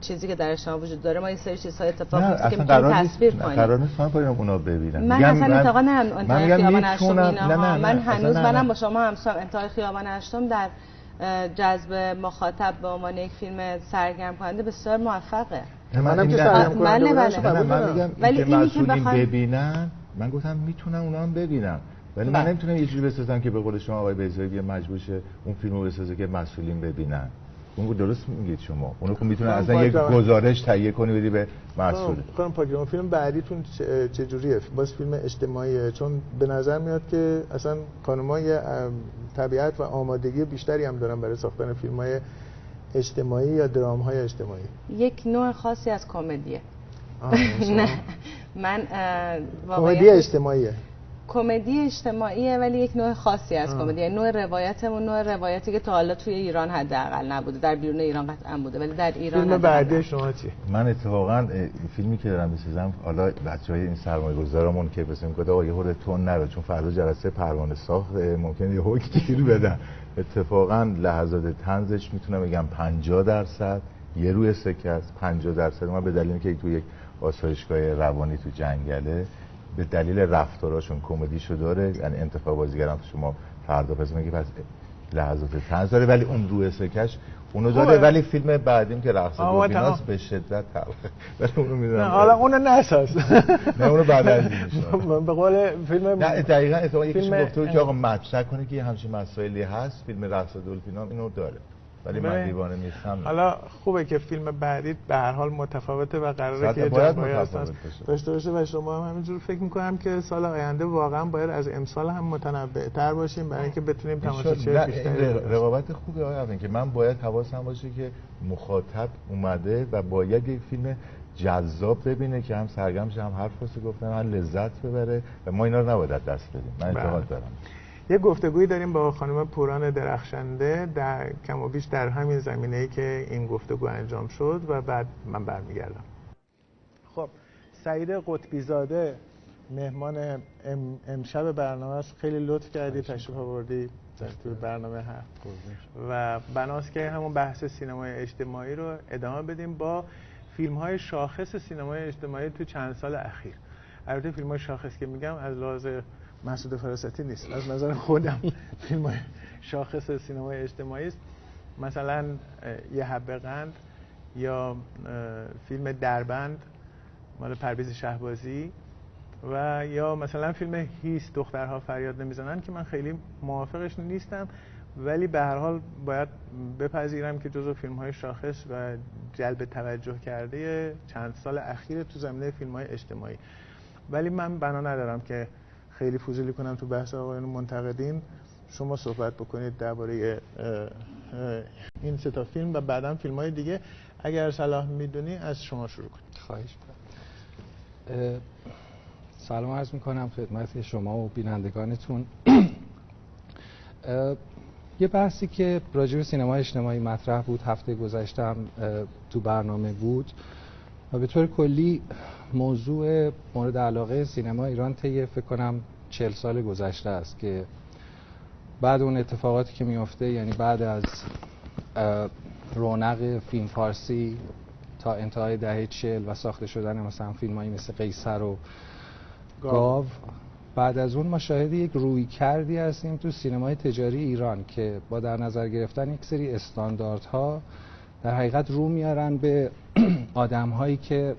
چیزی که درش وجود داره ما این سری چیزها اتفاق میفته که میتونیم تصویر کنیم. قرار نیست من باید اونا ببینم. من اصلا انتقاد ندارم انتهای خیابان هشتم اینها. من هنوز منم با شما همسام انتهای خیابان هشتم در جذب مخاطب به عنوان یک فیلم سرگرم کننده بسیار موفقه. منم که سرگرم کننده من میگم ولی اینی که ببینن، من گفتم میتونم اونا هم ببینم، ولی من نمیتونم یه جوری بسازم که به قول شما آقای بیضایی مجبور شه اون فیلمو بسازه که مسئولین ببینن. اون درست میگید شما. اونو که میتونه اصلا یک گزارش تهیه کنی بدی به مسئول. خانم پاکیزاد فیلم بعدیتون چه جوریه؟ باز فیلم اجتماعیه؟ چون به نظر میاد که اصلا خانم‌ها یه طبیعت و آمادگی بیشتری هم دارن برای ساختن فیلم‌های اجتماعی یا درام‌های اجتماعی. یک نوع خاصی از کمدیه. نه من کمدی اجتماعیه. کمدی اجتماعیه ولی یک نوع خاصی از کمدی، نوع روایتمون نوع روایتی که تا حالا توی ایران حداقل نبوده، در بیرون ایران قطعا بوده ولی در ایران. فیلم بعدی شما چیه؟ من اتفاقا فیلمی که دارم می‌سازم، حالا بچه‌های این سرمایه‌گذارمون که مثلا میگه آقا یه خورده تون نرو چون فردا جلسه پروانه ساخت ممکنه یه حکم گیر بدن. اتفاقا لحظات طنزش میتونم بگم 50% یه روی سکه است، 50% ما به دلیل اینکه تو یک آسایشگاه روانی تو جنگله به دلیل رفتاراشون کمدیشو داره، یعنی انتخاب بازیگران شما فردا پس میگه پس لحظات طنز داره ولی اون روی سکش اونو داره. ولی فیلم بعدیم که رقص دوربیناست به شدت تلخه ولی اونو میدونم. نه حالا اونو نساز. نه اونو بعد از این به قول فیلم نه دقیقاً اتفاقا یکیش گفته که آقا مطرح کنه که همچین مسائلی هست، فیلم رقص دوربینام اینو داره ولی من دیوانه نیستم. حالا خوبه که فیلم بعدی به هر حال متفاوته و قراره که جنبه‌ای داشته باشه و شما هم همینجور فکر می‌کنم که سال آینده واقعا باید از امسال هم متنوع‌تر باشیم برای اینکه بتونیم تماشاچی بیشتری رقابت خوبی آقا که من باید حواسم باشه که مخاطب اومده و باید یک فیلم جذاب ببینه که هم سرگرم شه، هم حرف واسه گفتن، هم لذت ببره و ما اینا رو نباید دست بدیم. من اعتقاد دارم. یه گفتگویی داریم با خانم پوران درخشنده در کم و بیش در همین زمینه‌ای که این گفتگو انجام شد و بعد من برمیگردم. خب سعید قطبی زاده مهمان امشب برنامه است. خیلی لطف کردی تشریف آوردی توی برنامه هفت و بناست که همون بحث سینمای اجتماعی رو ادامه بدیم با فیلم‌های شاخص سینمای اجتماعی تو چند سال اخیر. البته فیلم‌های شاخص که میگم از لحاظ مسعود فراستی نیست، از نظر خودم فیلم شاخص سینمای اجتماعی است. مثلا یه حبه قند یا فیلم دربند مال پرویز شهبازی و یا مثلا فیلم هیس دخترها فریاد نمیزنن که من خیلی موافقش نیستم ولی به هر حال باید بپذیرم که جزو فیلم‌های شاخص و جلب توجه کرده چند سال اخیر تو زمینه فیلم‌های اجتماعی. ولی من بنا ندارم که خیلی فضولی کنم تو بحث آقایان منتقدین. شما صحبت بکنید درباره این سه تا فیلم و بعداً فیلم‌های دیگه اگر صلاح میدونی از شما شروع کنید. خواهش می‌کنم. سلام عرض می‌کنم خدمت شما و بینندگانتون. یه بحثی که راجع به سینما اجتماعی مطرح بود هفته گذشته هم تو برنامه بود و به طور کلی موضوع مورد علاقه سینما ایران طی فکر کنم 40 سال گذشته است که بعد اون اتفاقاتی که میفته، یعنی بعد از رونق فیلم فارسی تا انتهای دهه 40 و ساخته شدن مثلا فیلمایی مثل قیصر و گاو، بعد از اون ما شاهد یک رویکردی هستیم تو سینمای تجاری ایران که با در نظر گرفتن یک سری استانداردها در حقیقت رو میارن به آدم‌هایی که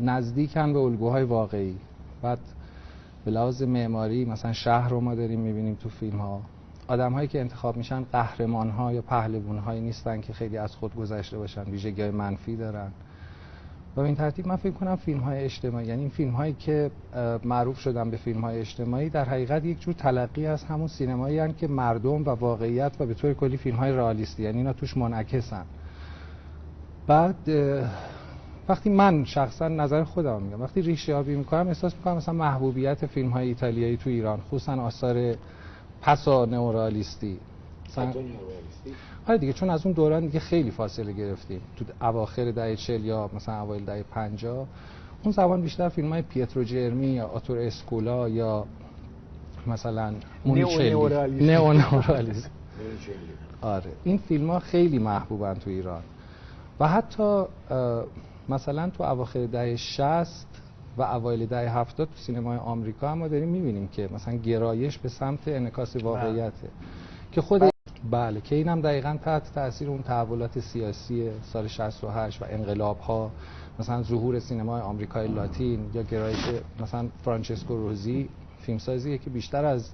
نزدیکن به الگوهای واقعی. بعد به لحاظ معماری مثلا شهر رو ما داریم می‌بینیم تو فیلم‌ها، آدم‌هایی که انتخاب میشن قهرمان‌ها یا پهلوان‌هایی نیستن که خیلی از خود گذشته باشن، ویژگی‌های منفی دارن. و به این ترتیب من فکر کنم فیلم‌های اجتماعی، یعنی این فیلم‌هایی که معروف شدن به فیلم‌های اجتماعی، در حقیقت یک جور تلقی از همون سینمایی هستند که مردم و واقعیت و به طور کلی فیلم‌های رئالیستی، یعنی اینا توش منعکسن. بعد وقتی من شخصا نظر خودم میگم، وقتی ریشه یابی می‌کنم احساس می‌کنم مثلا محبوبیت فیلم‌های ایتالیایی تو ایران، خصوصا آثار پسا نئورئالیستی آره دیگه، چون از اون دوران دیگه خیلی فاصله گرفتیم. تو اواخر دهه 40 یا مثلا اوایل دهه 50 اون زمان بیشتر فیلم‌های پیترو جرمی یا آتور اسکولا یا مثلا نئونئورالیسم آره این فیلم‌ها خیلی محبوبن تو ایران. و حتی مثلا تو اواخر دهه 60 و اوایل دهه 70 تو سینمای آمریکا هم ما داریم می‌بینیم که مثلا گرایش به سمت انعکاس واقعیته که خود بله که اینم دقیقاً تحت تاثیر اون تحولات سیاسی سال 68 و انقلاب‌ها، مثلا ظهور سینمای آمریکای لاتین یا گرایش مثلا فرانچسکو روزی، فیلمسازیه که بیشتر از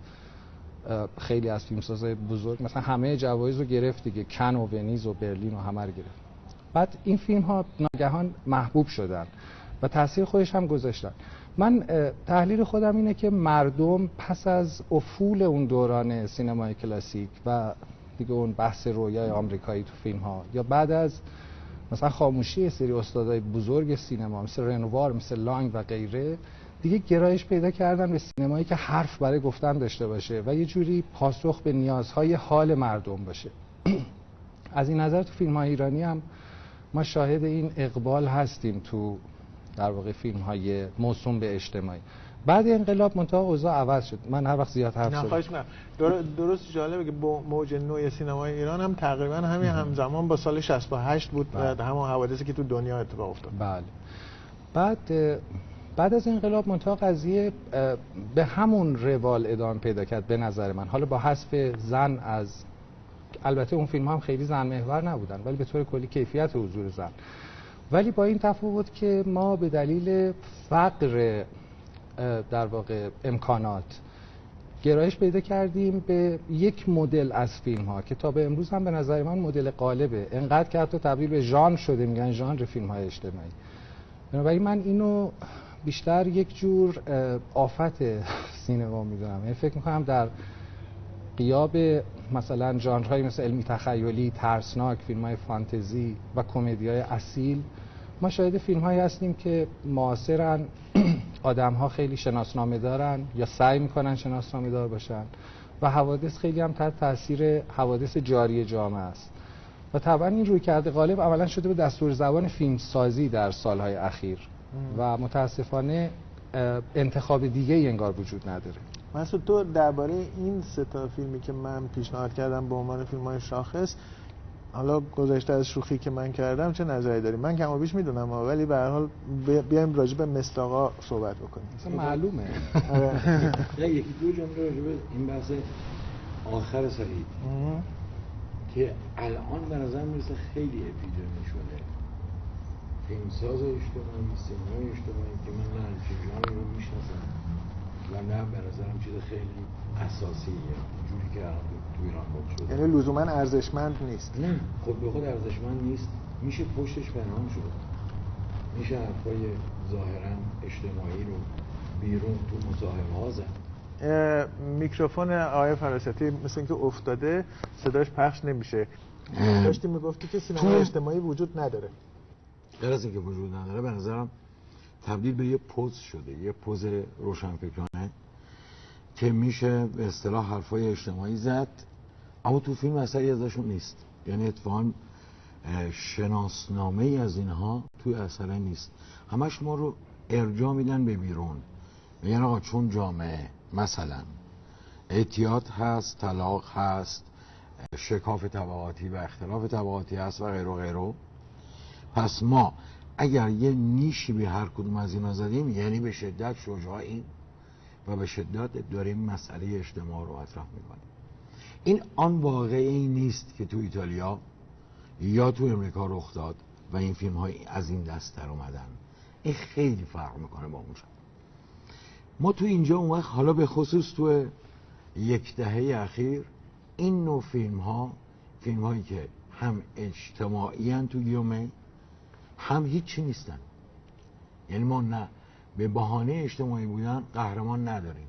خیلی از فیلمسازهای بزرگ مثلا همه جوایز رو گرفت دیگه، کن و ونیز و برلین و همه رو گرفت. بعد این فیلم ها ناگهان محبوب شدن و تاثیر خودش هم گذاشتن. من تحلیل خودم اینه که مردم پس از افول اون دوران سینمای کلاسیک و دیگه اون بحث رویای آمریکایی تو فیلم ها، یا بعد از مثلا خاموشی سری استادای بزرگ سینما مثل رنوار، مثل لانگ و غیره، دیگه گرایش پیدا کردن به سینمایی که حرف برای گفتن داشته باشه و یه جوری پاسخ به نیازهای حال مردم باشه. از این نظر تو فیلم‌های ایرانی هم ما شاهد این اقبال هستیم تو در واقع فیلم‌های موسوم به اجتماعی. بعد انقلاب منتها اوضاع عوض شد. من هر وقت زیاد حرف زدم. درست جالبه که با موج نوی سینمای ایران هم تقریبا همین همزمان با سال 68 بود و همون حوادثی که تو دنیا اتفاق افتاد. بله. بعد از انقلاب منتها قضیه به همون روال ادامه پیدا کرد به نظر من. حالا با حذف زن از، البته اون فیلم هم خیلی زن محور نبودن ولی به طور کلی کیفیت حضور زن، ولی با این تفاوت که ما به دلیل فقر در واقع امکانات گرایش پیدا کردیم به یک مدل از فیلم ها که تا به امروز هم به نظر من مدل غالبه، انقدر که حتی تبدیل به ژانر شده، میگن ژانر فیلم های اجتماعی. بنابراین من اینو بیشتر یک جور آفت سینما میدونم. یعنی فکر میکنم در غیاب مثلا ژانرهایی مثل علمی تخیلی، ترسناک، فیلم‌های فانتزی و کمدی‌های اصیل، ما شاهد فیلم‌هایی هستیم که معاصرن، آدم‌ها خیلی شناسنامه دارن یا سعی می‌کنن شناسنامه دار باشن و حوادث خیلی هم تحت تاثیر حوادث جاری جامعه است. و طبعا این رویکرد غالب عملاً شده به دستور زبان فیلمسازی در سال‌های اخیر و متاسفانه انتخاب دیگه ای انگار وجود نداره. مسعود، تو درباره این سه تا فیلمی که من پیشنهاد کردم به عنوان فیلم‌های شاخص، حالا گذشته از شوخی که من کردم، چه نظری داری؟ من کم و بیش میدونم ولی به هر حال بیایم راجع به مصداقا صحبت بکنیم. اصلا معلومه. یکی دو جمله راجع به این بحث آخر سعید که الان به نظر میرسه خیلی اپیدمی شده. فیلمساز اجتماعی، سینمای اجتماعی که من نه همچین ژانری رو میشناسم و نه به نظرم چیز خیلی اساسیه جوری که الان تو ایران بود شده. یعنی لزوما ارزشمند نیست. نه، خود به خود ارزشمند نیست. میشه پشتش پنهان شد. میشه حرفای ظاهرا اجتماعی رو بیرون تو مصاحبه ها زد. میکروفون آقای فراستی مثل اینکه افتاده، صداش پخش نمیشه. داشتی میگفتی که سینما اجتماعی وجود نداره. غیر از اینکه وجود نداره، به نظرم تبدیل به یه پوز شده، یه پوز روشنفکرانه که میشه به اصطلاح حرفای اجتماعی زد، اما تو فیلم اثری ازشون نیست. یعنی اتفاقاً شناسنامه ای از اینها توی اثره نیست، همش ما رو ارجاع میدن به بیرون. میگن آقا چون جامعه مثلا اعتیاد هست، طلاق هست، شکاف طبقاتی و اختلاف طبقاتی هست و غیره و غیره، پس ما اگر یه نیشی به هر کدوم از اینا زدیم یعنی به شدت شجاعیم و به شدت داریم مسئله اجتماع رو مطرح میکنیم. این آن واقعی نیست که تو ایتالیا یا تو امریکا رخ داد و این فیلم های از این دست در اومدن. این خیلی فرق میکنه با اونجا. ما تو اینجا اون وقت، حالا به خصوص تو یک دهه اخیر، این نوع فیلم هایی که هم اجتماعی هن تو گیومه، هم هیچی نیستن. یعنی ما نه به بهانه اجتماعی بودن قهرمان نداریم،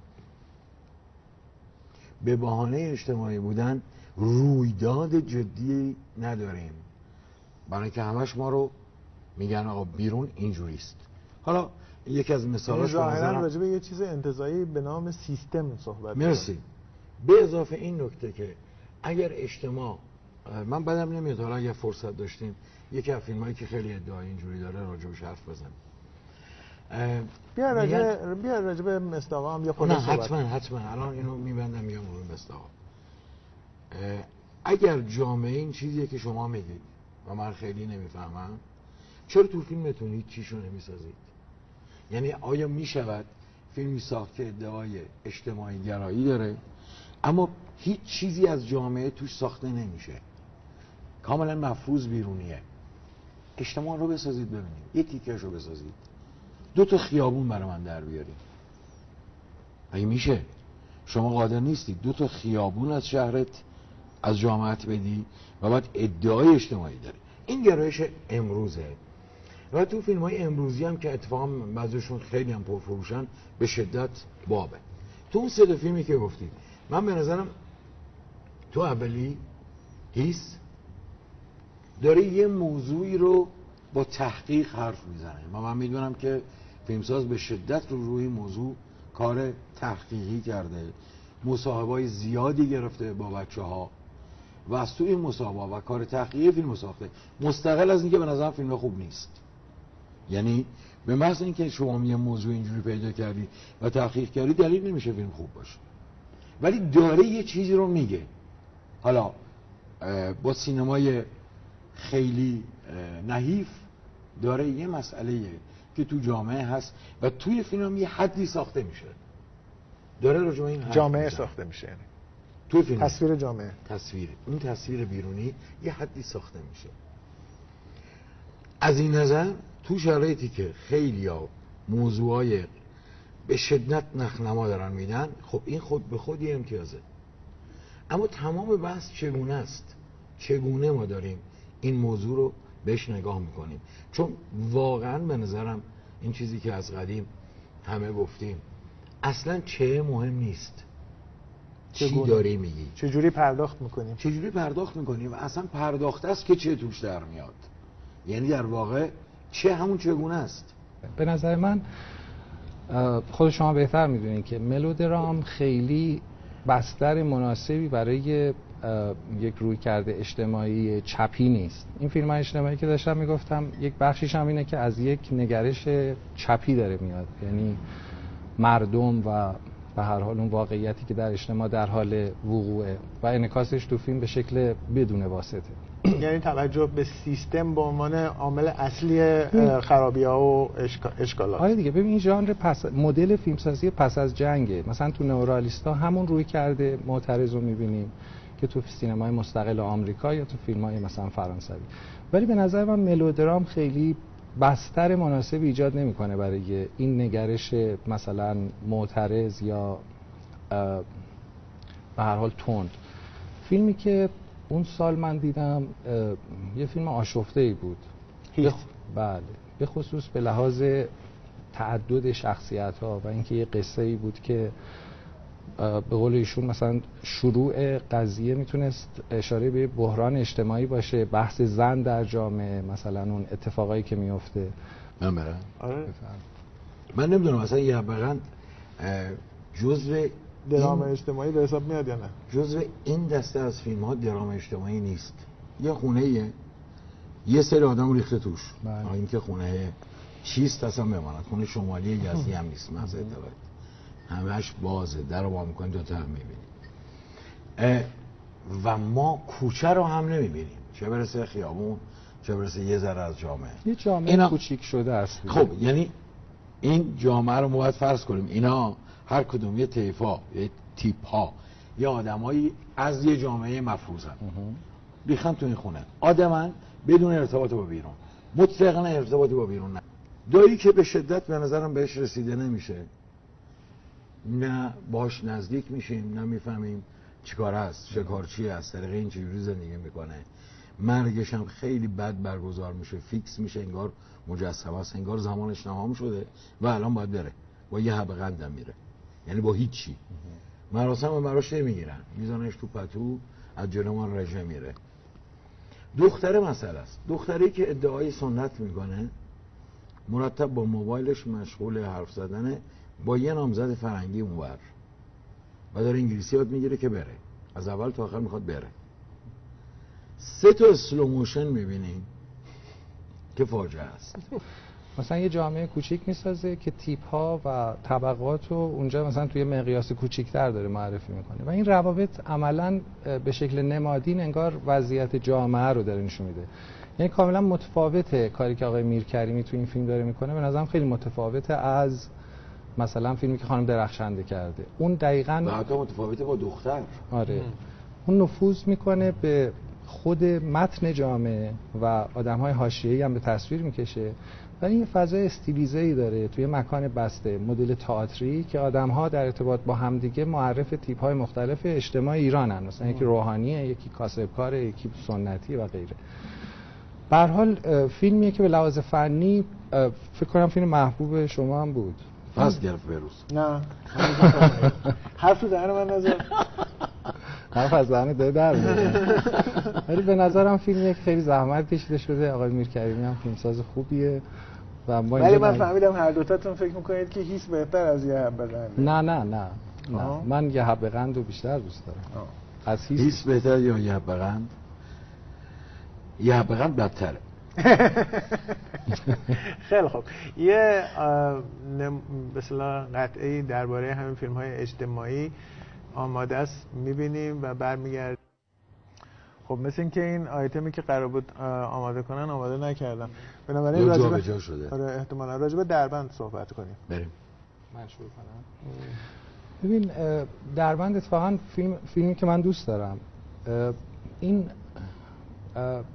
به بهانه اجتماعی بودن رویداد جدی نداریم، برای اینکه همش ما رو میگن آقا بیرون اینجوریست. حالا یکی از مثالاش ظاهرا راجع به یه چیز انتزاعی به نام سیستم صحبت. مرسی. به اضافه این نکته که اگر اجتماع، من بدم نمیاد حالا اگر فرصت داشتیم یکی از فیلمایی که خیلی ادعای اینجوری داره راجبش حرف بزنیم. بیا راجع به مصداقا هم یه خورده صحبت. حتما الان اینو میبندم میگم رو مصداقا. اگر جامعه این چیزیه که شما میگید و من خیلی نمیفهمم، چرا تو فیلمتون هیچ چیشو نمیسازید؟ یعنی آیا میشود فیلمی ساخت که ادعای اجتماعی گرایی داره اما هیچ چیزی از جامعه توش ساخته نمیشه، کاملا مفروض بیرونیه؟ اجتماع رو بسازید ببینیم، یه تیکش رو بسازید، 2 تا خیابون برای من در بیارید. اگه میشه شما قادر نیستید 2 تا خیابون از شهرت از جامعت بدی و بعد ادعای اجتماعی داره. این گرایش امروزه و تو فیلم های امروزی هم که اتفاقا بعضیشون خیلی هم پرفروشن به شدت بابه. تو اون 3 فیلمی که گفتید من به نظرم تو اولی هیس داره یه موضوعی رو با تحقیق حرف میزنه و من میدونم که فیلمساز به شدت روی موضوع کار تحقیقی کرده، مصاحبه‌های زیادی گرفته با بچه‌ها و از تو این مصاحبه و کار تحقیقی فیلم ساخته، مستقل از اینکه به نظرم فیلم خوب نیست. یعنی به محض اینکه شما یه موضوع اینجوری پیدا کردی و تحقیق کردی دلیل نمیشه فیلم خوب باشه، ولی داره یه چیزی رو میگه. حالا با سینمای خیلی نحیف داره یه مسئله که تو جامعه هست و توی فیلم یه حدی ساخته میشه، داره راجع به این جامعه ساخته میشه، یعنی توی فیلم تصویر جامعه، این تصویر بیرونی یه حدی ساخته میشه. از این نظر تو شرایطی که خیلی ها موضوعای به شدت نخنما دارن میدن، خب این خود به خود یه امتیازه، اما تمام بحث چگونه است، چگونه ما داریم این موضوع رو بهش نگاه میکنیم. چون واقعا به نظرم این چیزی که از قدیم همه گفتیم اصلا چه مهم نیست، چی داری میگی، چجوری پرداخت میکنیم و اصلا پرداخته است که چه توش در میاد، یعنی در واقع چه همون چگونه است. به نظر من خود شما بهتر میدونید که ملودرام خیلی بستر مناسبی برای یک رویکرد اجتماعی چپی نیست. این فیلم اجتماعی که داشتم میگفتم یک بخشیش هم اینه که از یک نگرش چپی داره میاد، یعنی مردم و به هر حال اون واقعیتی که در اجتماع در حال وقوعه و انعکاسش تو فیلم به شکل بدون واسطه. یعنی توجه به سیستم به عنوان عامل اصلی خرابی‌ها و اشکالات. آره دیگه، ببین این ژانر مدل فیلمسازی پس از جنگه. مثلا تو نئورالیستا همون روی کرده معترض رو می‌بینیم که تو سینمای مستقل آمریکا یا تو فیلم‌های مثلا فرانسوی. ولی به نظر من ملودرام خیلی بستر مناسبی ایجاد نمی‌کنه برای این نگرش مثلا معترض یا به هر حال تند. فیلمی که اون سال من دیدم یه فیلم آشفته‌ای بود. بله، به خصوص به لحاظ تعدد شخصیت‌ها و اینکه یه قصه‌ای بود که به قول ایشون مثلا شروع قضیه میتونست اشاره به بحران اجتماعی باشه، بحث زن در جامعه، مثلا اون اتفاقایی که میفته. من برم آره من نمیدونم مثلا یه بغند جزء درام اجتماعی به حساب میاد یا نه. جزء این دسته از فیلم ها درام اجتماعی نیست. یه خونه یه سری آدم ریخته توش، این که خونه چیست اصلا بماند، خونه شمالی یزدی هم نیست مثلا همش بازه، در رو با میکنی دوتا هم میبینی و ما کوچه رو هم نمیبینیم، چه برسه خیابون چه برسه یه ذره از جامعه. یه جامعه کوچیک شده است. خب یعنی این جامعه رو ما باید فرض کنیم اینا هر کدوم یه طیفا، یه تیپ ها، یه آدمایی از یه جامعه مفروضن ریختن تو این خونه، آدمن بدون ارتباط با بیرون، مطلقاً ارتباطی با بیرون نه. دایی که به شدت به نظرم بهش رسیده نمیشه، نه باش نزدیک میشیم، نه میفهمیم چیکار هست، شکارچی از طریق این چجوری زندگی میکنه، مرگش هم خیلی بد برگزار میشه، فیکس میشه، انگار مجسمه است، انگار زمانش تمام شده و الان باید بره، با یه حب قندم میره، یعنی با هیچی. مراسم براش نمیگیرن، میزننش تو پتو، از جلومان رژه میره. دختره مسئله است، دختری که ادعای سنت میکنه، مرتب با موبایلش مشغول حرف زدنه با یه نامزد فرنگی اونور و داره انگلیسی یاد میگیره که بره. از اول تا آخر میخواد بره. 3 تا اسلو موشن میبینیم که فاجعه است. مثلا یه جامعه کوچیک میسازه که تیپ ها و طبقات رو اونجا مثلا توی مقیاس کوچیک‌تر داره معرفی میکنه و این روابط عملاً به شکل نمادین انگار وضعیت جامعه رو داره نشون میده. یعنی کاملا متفاوته کاری که آقای میرکریمی تو این فیلم داره میکنه، به نظرم خیلی متفاوته از مثلا فیلمی که خانم درخشنده کرده. اون دقیقاً و حتی متفاوته با دختر. آره اون نفوذ میکنه به خود متن جامعه و آدم‌های حاشیه‌ای هم به تصویر میکشه و این فضای استیلیزه‌ای داره توی مکان بسته، مدل تئاتری که آدم‌ها در ارتباط با همدیگه معرف تیپ‌های مختلف اجتماع ایرانن، مثلا یکی روحانیه، یکی کاسبکاره، یکی سنتی و غیره. به هر حال فیلمیه که به لحاظ فنی فکر کنم فیلم محبوب شما هم بود. پس گرفت بروز. نه حرف رو دهن من نذار. حرف از دهن در میاد. ولی به نظرم فیلمیه که خیلی زحمت کشیده شده. آقای میرکریمی هم فیلمساز خوبیه و ما ولی من فهمیدم هر دوتاتون فکر میکنید که هیس بهتر از یه حبه قنده. نه من یه حبه قند رو بیشتر دوست دارم. از هیس بهتر یا یه حبه قند؟ یه حبه قند بدتره. خیلی خوب، یه به اصطلاح قطعی درباره همین فیلم‌های اجتماعی آماده است می‌بینیم و برمیگردیم. خب مثل این که این آیتمی که قرار بود آماده کنن آماده نکردم، بنابراین راجع جا شده. آره احتمالاً راجع به دربند صحبت کنیم. بریم. من شروع کنم. ببین دربند اتفاقا فیلمی که من دوست دارم. این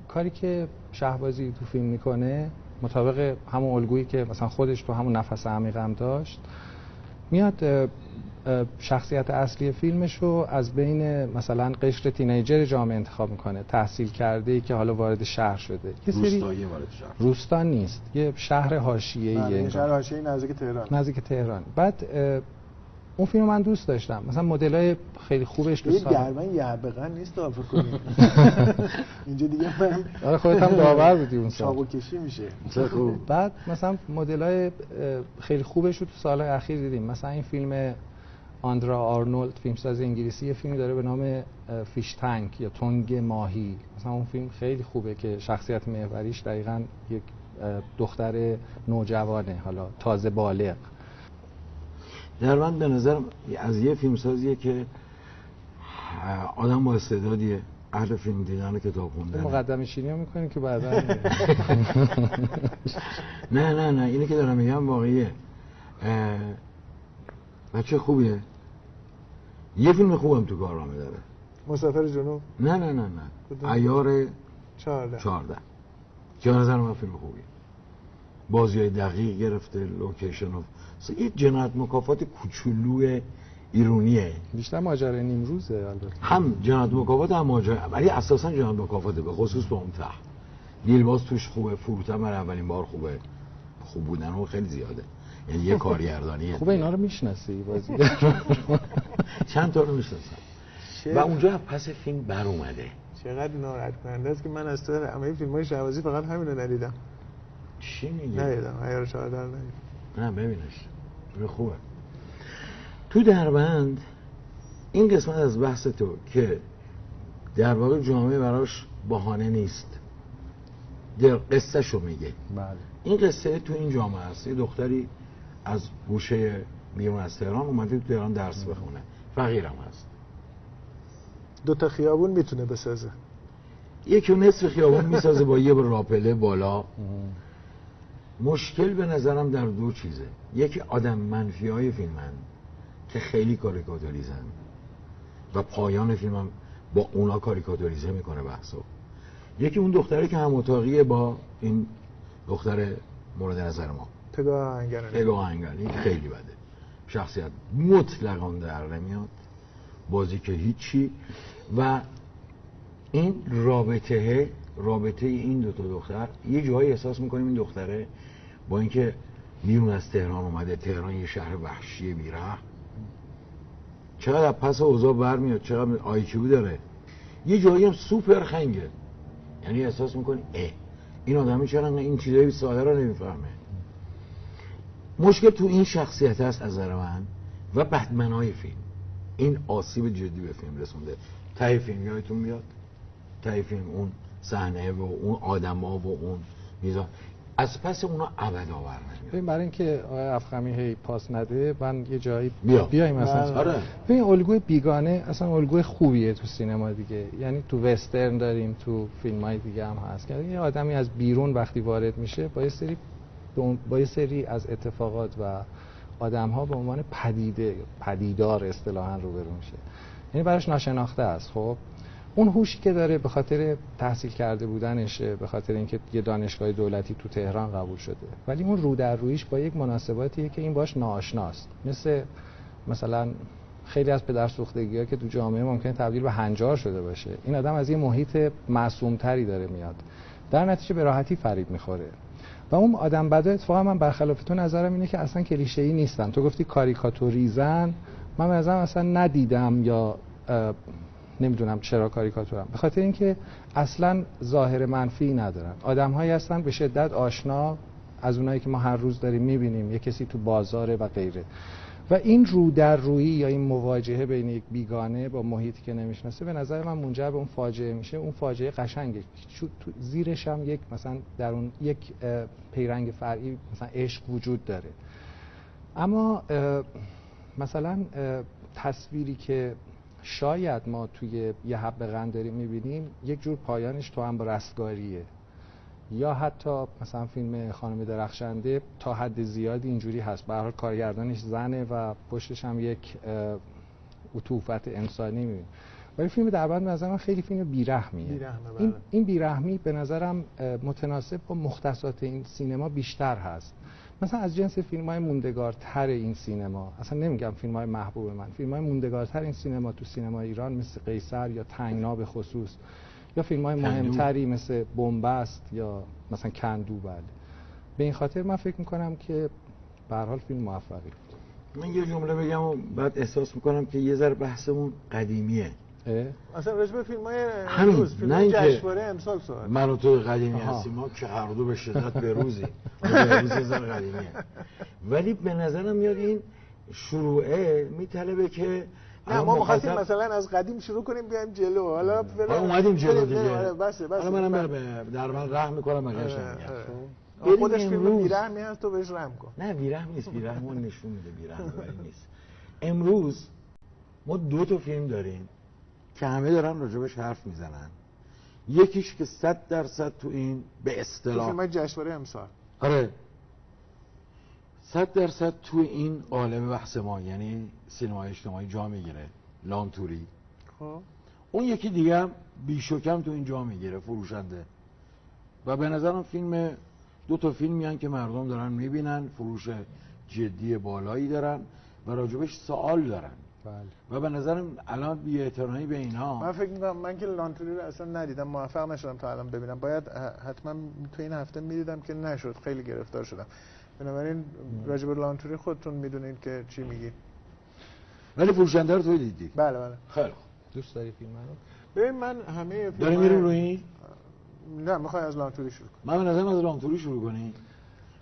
کاری که شهبازی تو فیلم میکنه مطابق همون الگویی که مثلا خودش تو همون نفس عمیق هم داشت، میاد شخصیت اصلی فیلمش رو از بین مثلا قشر تینیجر جامعه انتخاب میکنه، تحصیل کرده که حالا وارد شهر شده. یه سری روستایی وارد شهر. روستا نیست، یه شهر حاشیه‌ایه، شهر حاشیه‌ای نزدیک تهران. بعد اون فیلم من دوست داشتم، مثلا مدل‌های خیلی خوبش تو سال دربند یه حبقن نیست فکر کنید. اینجا دیگه من آره خودت هم داور بودی اون سال. چاقو کشی میشه. بعد مثلا مدل‌های خیلی خوبش رو تو سال‌های اخیر دیدیم. مثلا این فیلم آندرا آرنولد، فیلمساز انگلیسی، یه فیلمی داره به نام فیش تانک یا تنگ ماهی. مثلا اون فیلم خیلی خوبه که شخصیت محوریش دقیقاً یک دختر نوجوانه، حالا تازه بالغ. دربند به نظر از یه فیلمسازیه که آدم با استعدادیه، اهل فیلم دیدن و کتاب خوندن. مقدمه شیرینی رو می‌کنیم که بعدا نه اینی که دارم میگم واقعیه. بچه خوبیه. یه فیلم خوبم تو کارنامه داره. مسافر جنوب؟ نه عیار 14 که نظر من فیلم خوبیه. بازی‌های دقیق گرفته، لوکیشن یه جنایت مکافات کوچولو ایرونیه. بیشتر ماجرای نیمروزه البته. هم جنایت مکافات هم ماجرا، ولی اساسا جنایت مکافاته، به خصوص تو اون ته. دیلباز توش خوبه، فروتن برای اولین بار خوبه. خوب بودن اون خیلی زیاده. یعنی یه کارگردانیه. خوبه اینا رو میشناسی بازی. چند تا رو میشناسم. و اونجا پس فیلم بر اومده. چقدر ناراحت کننده است که من از تو همه فیلم‌های شهبازی فقط همین رو ندیدم. چی میگی؟ ندیدم، عیار 14 ندیدم. نه ببینش. خوبه. تو دربند این قسمت از بحث تو که در واقع جامعه براش بهانه نیست، در قصه شو میگه. بله. این قصه تو این جامعه است. یه دختری از گوشه بیرون از تهران اومده تو تهران درس بخونه، فقیرم هست. 2 خیابون میتونه بسازه. یکی نصف خیابون میسازه با یه راپله بالا. مشکل به نظرم در 2 چیزه. یکی آدم منفی های فیلمن که خیلی کاریکاتوریزن و پایان فیلمم با اونا کاریکاتوریزه میکنه بحثو. یکی اون دختری که هم اتاقیه با این دختر مورد نظر ما، پگاه آهنگرانی، خیلی بده. شخصیت مطلقاً در نمیاد، بازی که هیچی. و این رابطه این 2 دختر یه جایی احساس میکنیم این دختره با اینکه بیرون از تهران اومده، تهران یه شهر وحشی بیره، چقدر پس اوضاع برمیاد، چقدر آیکیو داره، یه جایی هم سوپر خنگه. یعنی احساس میکنی این آدمی چرا این چیزایی ساده رو نمیفهمه. مشکل تو این شخصیت هست از نظر من و بتمنای فیلم. این آسیب جدی به فیلم رسونده. ته فیلم یادتون میاد؟ ته فیلم اون صحنه و اون آدما و اون میزان از پس اونا ابدا برنمیاد. برای اینکه آقای افخمی هی پاس نده من یه جایی بیایم مثلا. آره. ببین الگوی بیگانه اصلا الگوی خوبیه تو سینما دیگه، یعنی تو وسترن داریم، تو فیلم‌های دیگه هم هست که یه آدمی از بیرون وقتی وارد میشه با یه سری از اتفاقات و آدم‌ها به عنوان پدیدار اصطلاحاً روبرو میشه، یعنی براش ناشناخته است. خب اون هوشی که داره به خاطر تحصیل کرده بودنشه، به خاطر اینکه یه دانشگاه دولتی تو تهران قبول شده، ولی اون رو در رویش با یک مناسباتیه که این باش ناآشناست. مثلا خیلی از پدرسوختگی‌ها که تو جامعه ممکنه تبدیل به هنجار شده باشه، این آدم از یه محیط معصوم‌تری داره میاد، در نتیجه به راحتی فریب میخوره. و اون آدم بدا اتفاقا من برخلاف تو نظرم اینه که اصلا کلیشه‌ای نیستن. تو گفتی کاریکاتوریزن، من مثلا ندیدم یا نمیدونم چرا کاریکاتورم، به خاطر اینکه اصلا ظاهر منفی ندارن. آدم‌هایی هستن به شدت آشنا از اونایی که ما هر روز داریم می‌بینیم، یه کسی تو بازاره و غیره. و این رو در رویی یا این مواجهه بین یک بیگانه با محیطی که نمیشناسه به نظر من منجر به اون فاجعه میشه. اون فاجعه قشنگه، تو زیرش هم یک مثلا در اون یک پیرنگ فرعی مثلا عشق وجود داره. اما مثلا تصویری که شاید ما توی یه حب قند داریم میبینیم یک جور پایانش تو هم با رستگاریه، یا حتی مثلا فیلم خانم درخشنده تا حد زیادی اینجوری هست، به هر حال کارگردانش زنه و پشتش هم یک عطوفت انسانی میبینیم. ولی فیلم دربند به نظر من خیلی فیلم بیرحمیه. این بیرحمی به نظرم متناسب با مختصات این سینما بیشتر هست. مثلا از جنس فیلم‌های موندگارتر این سینما، اصلا نمیگم فیلم‌های محبوب من، فیلم‌های موندگارتر این سینما تو سینما ایران مثل قیصر یا تنگنا به خصوص، یا فیلم‌های مهمتری مثل بنبست یا مثلا کندو. بله، به این خاطر من فکر می‌کنم که به هر حال فیلم موفقی بود. من یه جمله بگم و بعد احساس می‌کنم که یه ذره بحثمون قدیمیه. مثلا راجع به فیلم‌های امروز، فیلم جشنواره امسال صحبت. من و تو قدیمی هستیم، ما که هر دو به شدت به روزی به روز زر قدیمیه. ولی به نظرم میاد این شروعه میطلبه که ما می‌خواستیم مثلا از قدیم شروع کنیم بیایم جلو. حالا اومدیم جلو دیگه. بس حالا منم در من رحم می‌کنم مگرش نمیگم. خودش فیلم بیرحمی هست، تو بهش رحم کن. نه بیرحم نیست، بیرحمون نشون میده بیرحم نیست. امروز ما 2 تا فیلم داریم که همه دارن راجبش حرف میزنن. یکیش که 100% تو این به اصطلاح فیلم جشنواره امسال، آره 100% تو این قالب بحث ما، یعنی سینمای اجتماعی جا میگیره، لانتوری. خب اون یکی دیگه هم بیش و کم تو این جا میگیره، فروشنده. و به نظرم 2 تا فیلم میان که مردم دارن میبینن، فروش جدی بالایی دارن و راجبش سوال دارن. بله. و به نظرم الان بی‌اعتنایی به اینها، من فکر می‌کنم من که لانتوری رو اصلا ندیدم، موفق نشدم تا الان ببینم. باید حتما تو این هفته می‌دیدم که نشد، خیلی گرفتار شدم. بنابراین راجع به لانتوری خودتون میدونید که چی میگید. ولی فروشنده رو تو دیدی؟ بله بله. خیلی خوب. دوست داری فیلم رو؟ ببین من همه داریم میریم روی این؟ نه میخوای از لانتوری شروع کنم. من به نظرم از لانتوری شروع کنیم،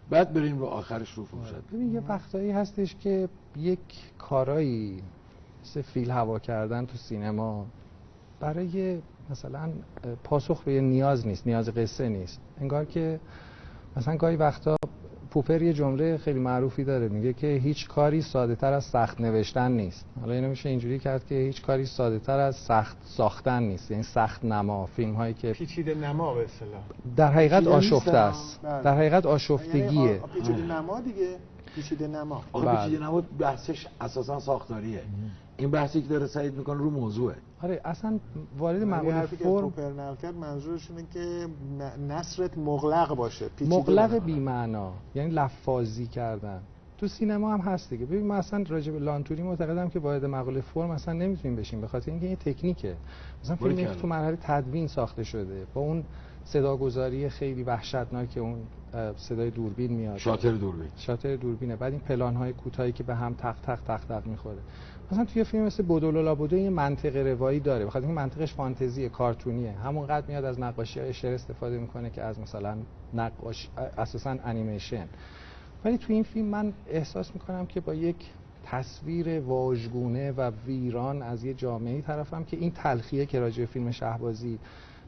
بعد بریم رو آخرش رو فروشنده. ببین یه وقتایی هستش که یک کارایی مثل فیل هوا کردن تو سینما برای مثلا پاسخ به نیاز نیست، نیاز قصه نیست. انگار که مثلا گاهی وقتا پوپر یه جمله خیلی معروفی داره، میگه که هیچ کاری ساده تر از سخت نوشتن نیست. حالا اینو میشه اینجوری کرد که هیچ کاری ساده تر از سخت ساختن نیست، یعنی سخت نما. فیلم هایی که پیچیده نما به اصطلاح در حقیقت آشفته است، در حقیقت آشفتگیه. یعنی پیچیده نما دیگه، پیچیده نما. پیچیده نما بحثش اساسا ساختاریه. این بحثی که داره سعید میکنه رو موضوعه. آره اصلا وارد مقوله فرم پوپر کرد، منظورش اینه که نثرت مغلق باشه، مغلق بی‌معنا، یعنی لفاظی کردن. تو سینما هم هست دیگه. ببین من اصلا راجع به لانتوری معتقدم که وارد مقوله فرم اصلا نمیتونیم بشیم، به خاطر اینکه این تکنیکه. مثلا فیلمی که تو مرحله تدوین ساخته شده با اون صداگذاری خیلی وحشتناک، اون صدای دوربین میاد، شاتر دوربینه، بعد این پلان‌های کوتاهی که به هم تق تق تق تق میخوره. مثلا توی فیلم مثل بودولولابودو این منطق روایی داره، بخاطر اینکه منطقش فانتزیه، کارتونیه، همونقدر میاد از نقاشی‌های اشاره استفاده میکنه که از مثلا نقاش اساساً انیمیشن. ولی توی این فیلم من احساس میکنم که با یک تصویر واژگونه و ویران از یه جامعه طرفم که این تلخیه که راجع به فیلم شهبازی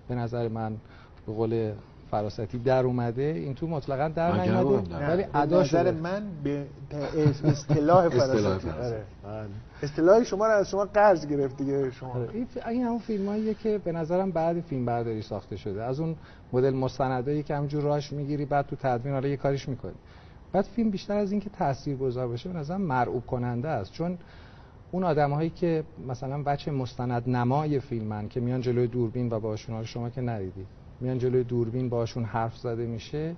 به نظر من به قول فراستی در اومده، این تو مطلقاً در نیامده، ولی نظر من به اصطلاح فراستی اصطلاح شما رو از شما قرض گرفت دیگه شما. این همون فیلماییه که به نظرم بعد فیلم برداری ساخته شده، از اون مدل مستندایی که همینجور راش میگیری بعد تو تدوین حالا یه کاریش میکنی. بعد فیلم بیشتر از این که تاثیرگذار باشه به نظرم مرعوب کننده است، چون اون آدم‌هایی که مثلا بچه مستند نمای فیلمن که میان جلوی دوربین و باشون، شما که ندیدی، میان جلوی دوربین باشون حرف زده میشه،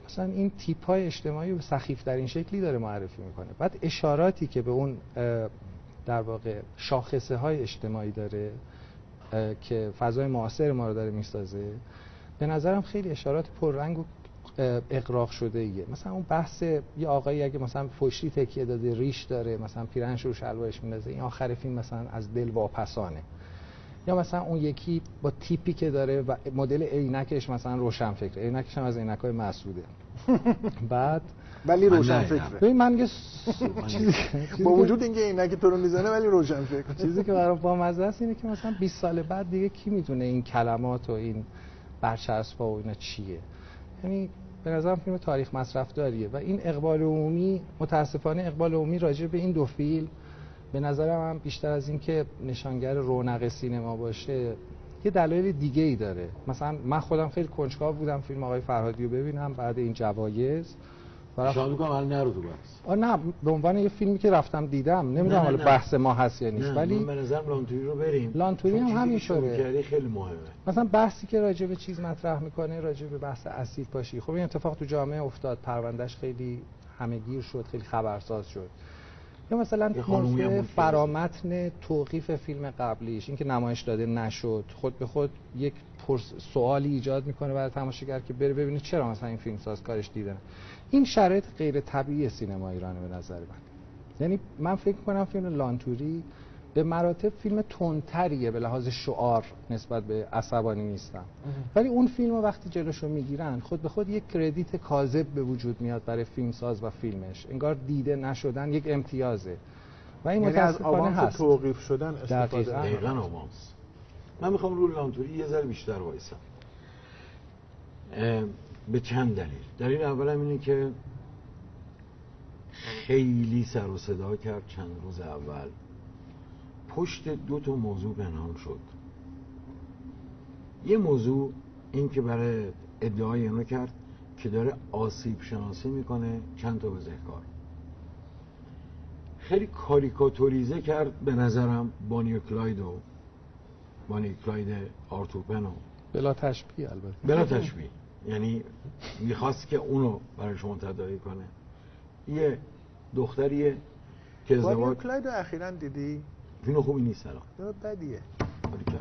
مثلا این تیپ‌های اجتماعی به سخیف‌ترین شکلی داره معرفی میکنه. بعد اشاراتی که به اون در واقع شاخصه‌های اجتماعی داره که فضای معاصر ما رو داره میسازه، به نظرم خیلی اشارات پررنگ و اقراق شده ایه. مثلا اون بحث یه آقایی اگه مثلا پشتی تکیه داده، ریش داره، مثلا پیرنش رو شلوارش میندازه، این آخر فیلم مثلا از دل واپسانه. یا مثلا اون یکی با تیپی که داره و مدل عینکش مثلا روشن فکره، عینکش هم از عینک‌های مسعوده. بعد ولی روشن فکره. ببین من با وجود اینکه عینک تو رو میزنه ولی روشن فکر. چیزی که برام بامزه است اینه که مثلا 20 سال بعد دیگه کی میدونه این کلمات و این برچسب‌ها و اینا چیه. یعنی به نظرم فیلم تاریخ مصرف داریه و این اقبال عمومی، متاسفانه اقبال عمومی راجع به این دو فیلم به نظرم هم بیشتر از این که نشانگر رونق سینما باشه یه دلایل دیگه ای داره. مثلا من خودم خیلی کنجکاو بودم فیلم آقای فرهادی رو ببینم بعد این جوایز. شاید میگم الان نرو تو بحث. نه به عنوان یه فیلمی که رفتم دیدم، نمیدونم حالا بحث ما هست یا نیست، ولی من به نظرم لانتوری رو بریم. لانتوری هم همینطوره. خیلی مهمه. مثلا بحثی که راجع به چیز مطرح میکنه، راجع به بحث اسید پاشی، خب این اتفاق تو جامعه افتاد، پروندهش خیلی همه‌گیر شد، خیلی خبرساز شد. یا مثلا موضوع فرامتن توقیف فیلم قبلیش، اینکه نمایش داده نشد، خود به خود یک سوالی ایجاد میکنه برای تماشاگر که بره ببینه چرا مثلا این فیلمساز کارش دیدن. این شرایط غیر طبیعی سینما ایرانه به نظر من. یعنی من فکر کنم فیلم لانتوری به مراتب فیلم تندتریه به لحاظ شعار نسبت به عصبانی نیستم، ولی اون فیلمو وقتی جلوشو میگیرن خود به خود یک کردیت کاذب به وجود میاد برای فیلمساز و فیلمش، انگار دیده نشدن یک امتیازه و این متاسفانه هست. توقیف شدن استفاده. دقیقاً آوانس. من میخوام روی لانتوری یه ذره بیشتر وایسم به چند دلیل. دلیل اولم اینه که خیلی سر و صدا کرد چند روز اول، پشت دو تا موضوع پنهان شد. یه موضوع این که برای ادعای اینو کرد که داره آسیب شناسی میکنه چند تا بزهکار. خیلی کاریکاتوریزه کرد به نظرم بانی کلاید آرتوپنو بلا تشبیه. البته بلا تشبیه، یعنی میخواست که اونو برای شما تداعی کنه. یه دختریه که ازدواج. بانی کلاید رو اخیراً دیدی؟ فیلم خوبی نیست الان. بدیه. باریکلا.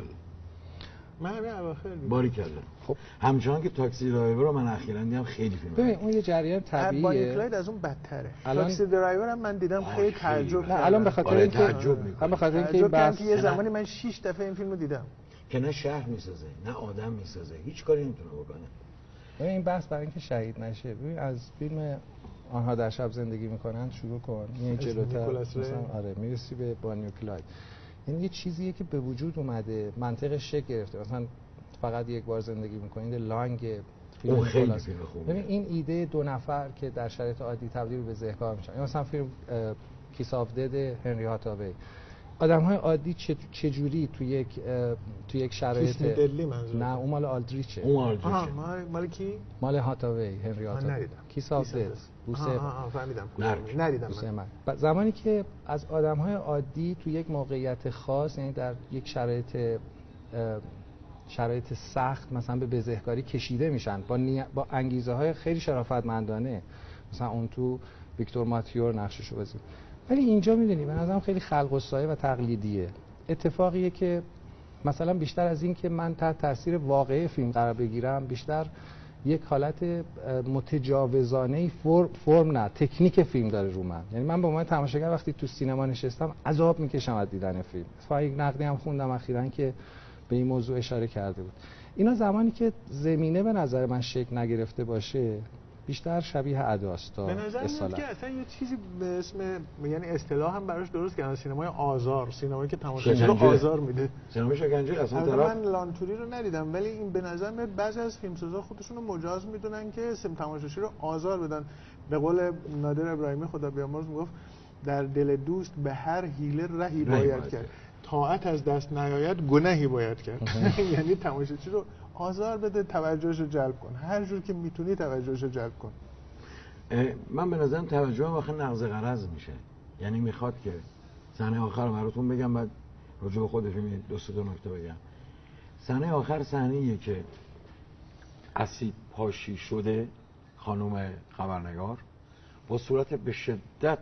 من همین اواخر دیدم. باریکلا. خب همچنان که تاکسی درایور رو من اخیراً دیدم خیلی فیلم. ببین اون یه جریان طبیعیه. بانی کلاید از اون بدتره. تاکسی درایور هم من دیدم خیلی تعجب کردم. الان به خاطر اینکه این بحث یه زمانی من 6 دفعه این فیلمو دیدم که نه شهر میسازه نه آدم میسازه، هیچ کاری نمیتونه بکنه. ببین این بحث برای اینکه شهید نشه، ببین از فیلم آنها در شب زندگی میکنن شروع کن، این جلوتر مثلا آره میرسی به بانی کلاید. این یه چیزیه که به وجود اومده، منطقش شکل گرفته. مثلا فقط یک بار زندگی میکنید لانگ فیلم خلاص. ببین این ایده دو نفر که در شرایط عادی تبدیل به بزهکار میشن، یا مثلا فیلم کیس آف دد هنری هاتاوی، آدم‌های عادی چجوری تو یک شرایط نه اون مال آلدریچه. مال کی؟ مال هاتاوی، هنری هاتاوی. کیس آف دد. بوسه فهمیدم. ندیدم من. زمانی که از آدم‌های عادی تو یک موقعیت خاص، یعنی در یک شرایط سخت مثلا به بزهکاری کشیده میشن با انگیزه‌های خیلی شرافتمندانه، مثلا اون تو ویکتور ماتیور نقششو بازی. ولی اینجا میدونی به نظرم خیلی خلق السایه و تقلیدیه. اتفاقیه که مثلا بیشتر از این که من تحت تاثیر واقعه فیلم قرار بگیرم، بیشتر یک حالت متجاوزانه فرم نه تکنیک فیلم داره رو من. یعنی من به عنوان تماشاگر وقتی تو سینما نشستم عذاب میکشم از دیدن فیلم. اتفاقا یک نقدی هم خوندم اخیراً که به این موضوع اشاره کرده بود. اینا زمانی که زمینه به نظر من شکل نگرفته باشه، بیشتر شبیه اداست تا به نظر میاد که اصلا یه چیزی به اسم، یعنی اصطلاح هم براش درست کردن، سینمای آزار، سینمایی که تماشاگر رو آزار میده. سینمای شکنجه اصلا طرف. من لانتوری رو ندیدم ولی این به نظر میاد بعضی از فیلمسازا خودشون رو مجاز میدونن که تماشاچی رو آزار بدن. به قول نادر ابراهیمی خدا بیامرز میگفت در دل دوست به هر حیله رهی باید کرد، طاعت از دست نیاید گناهی باید کرد. یعنی تماشاچی رو آزار بده، توجهش رو جلب کن، هر جور که میتونی توجهش رو جلب کن. من به نظرم توجه واقعا نقض غرض میشه، یعنی میخواد که صحنه آخر رو براتون بگم، بعد راجع به خود فیلم دو سه تا نکته بگم. صحنه آخر صحنه‌ایه که اسید پاشی شده خانم خبرنگار با صورت به شدت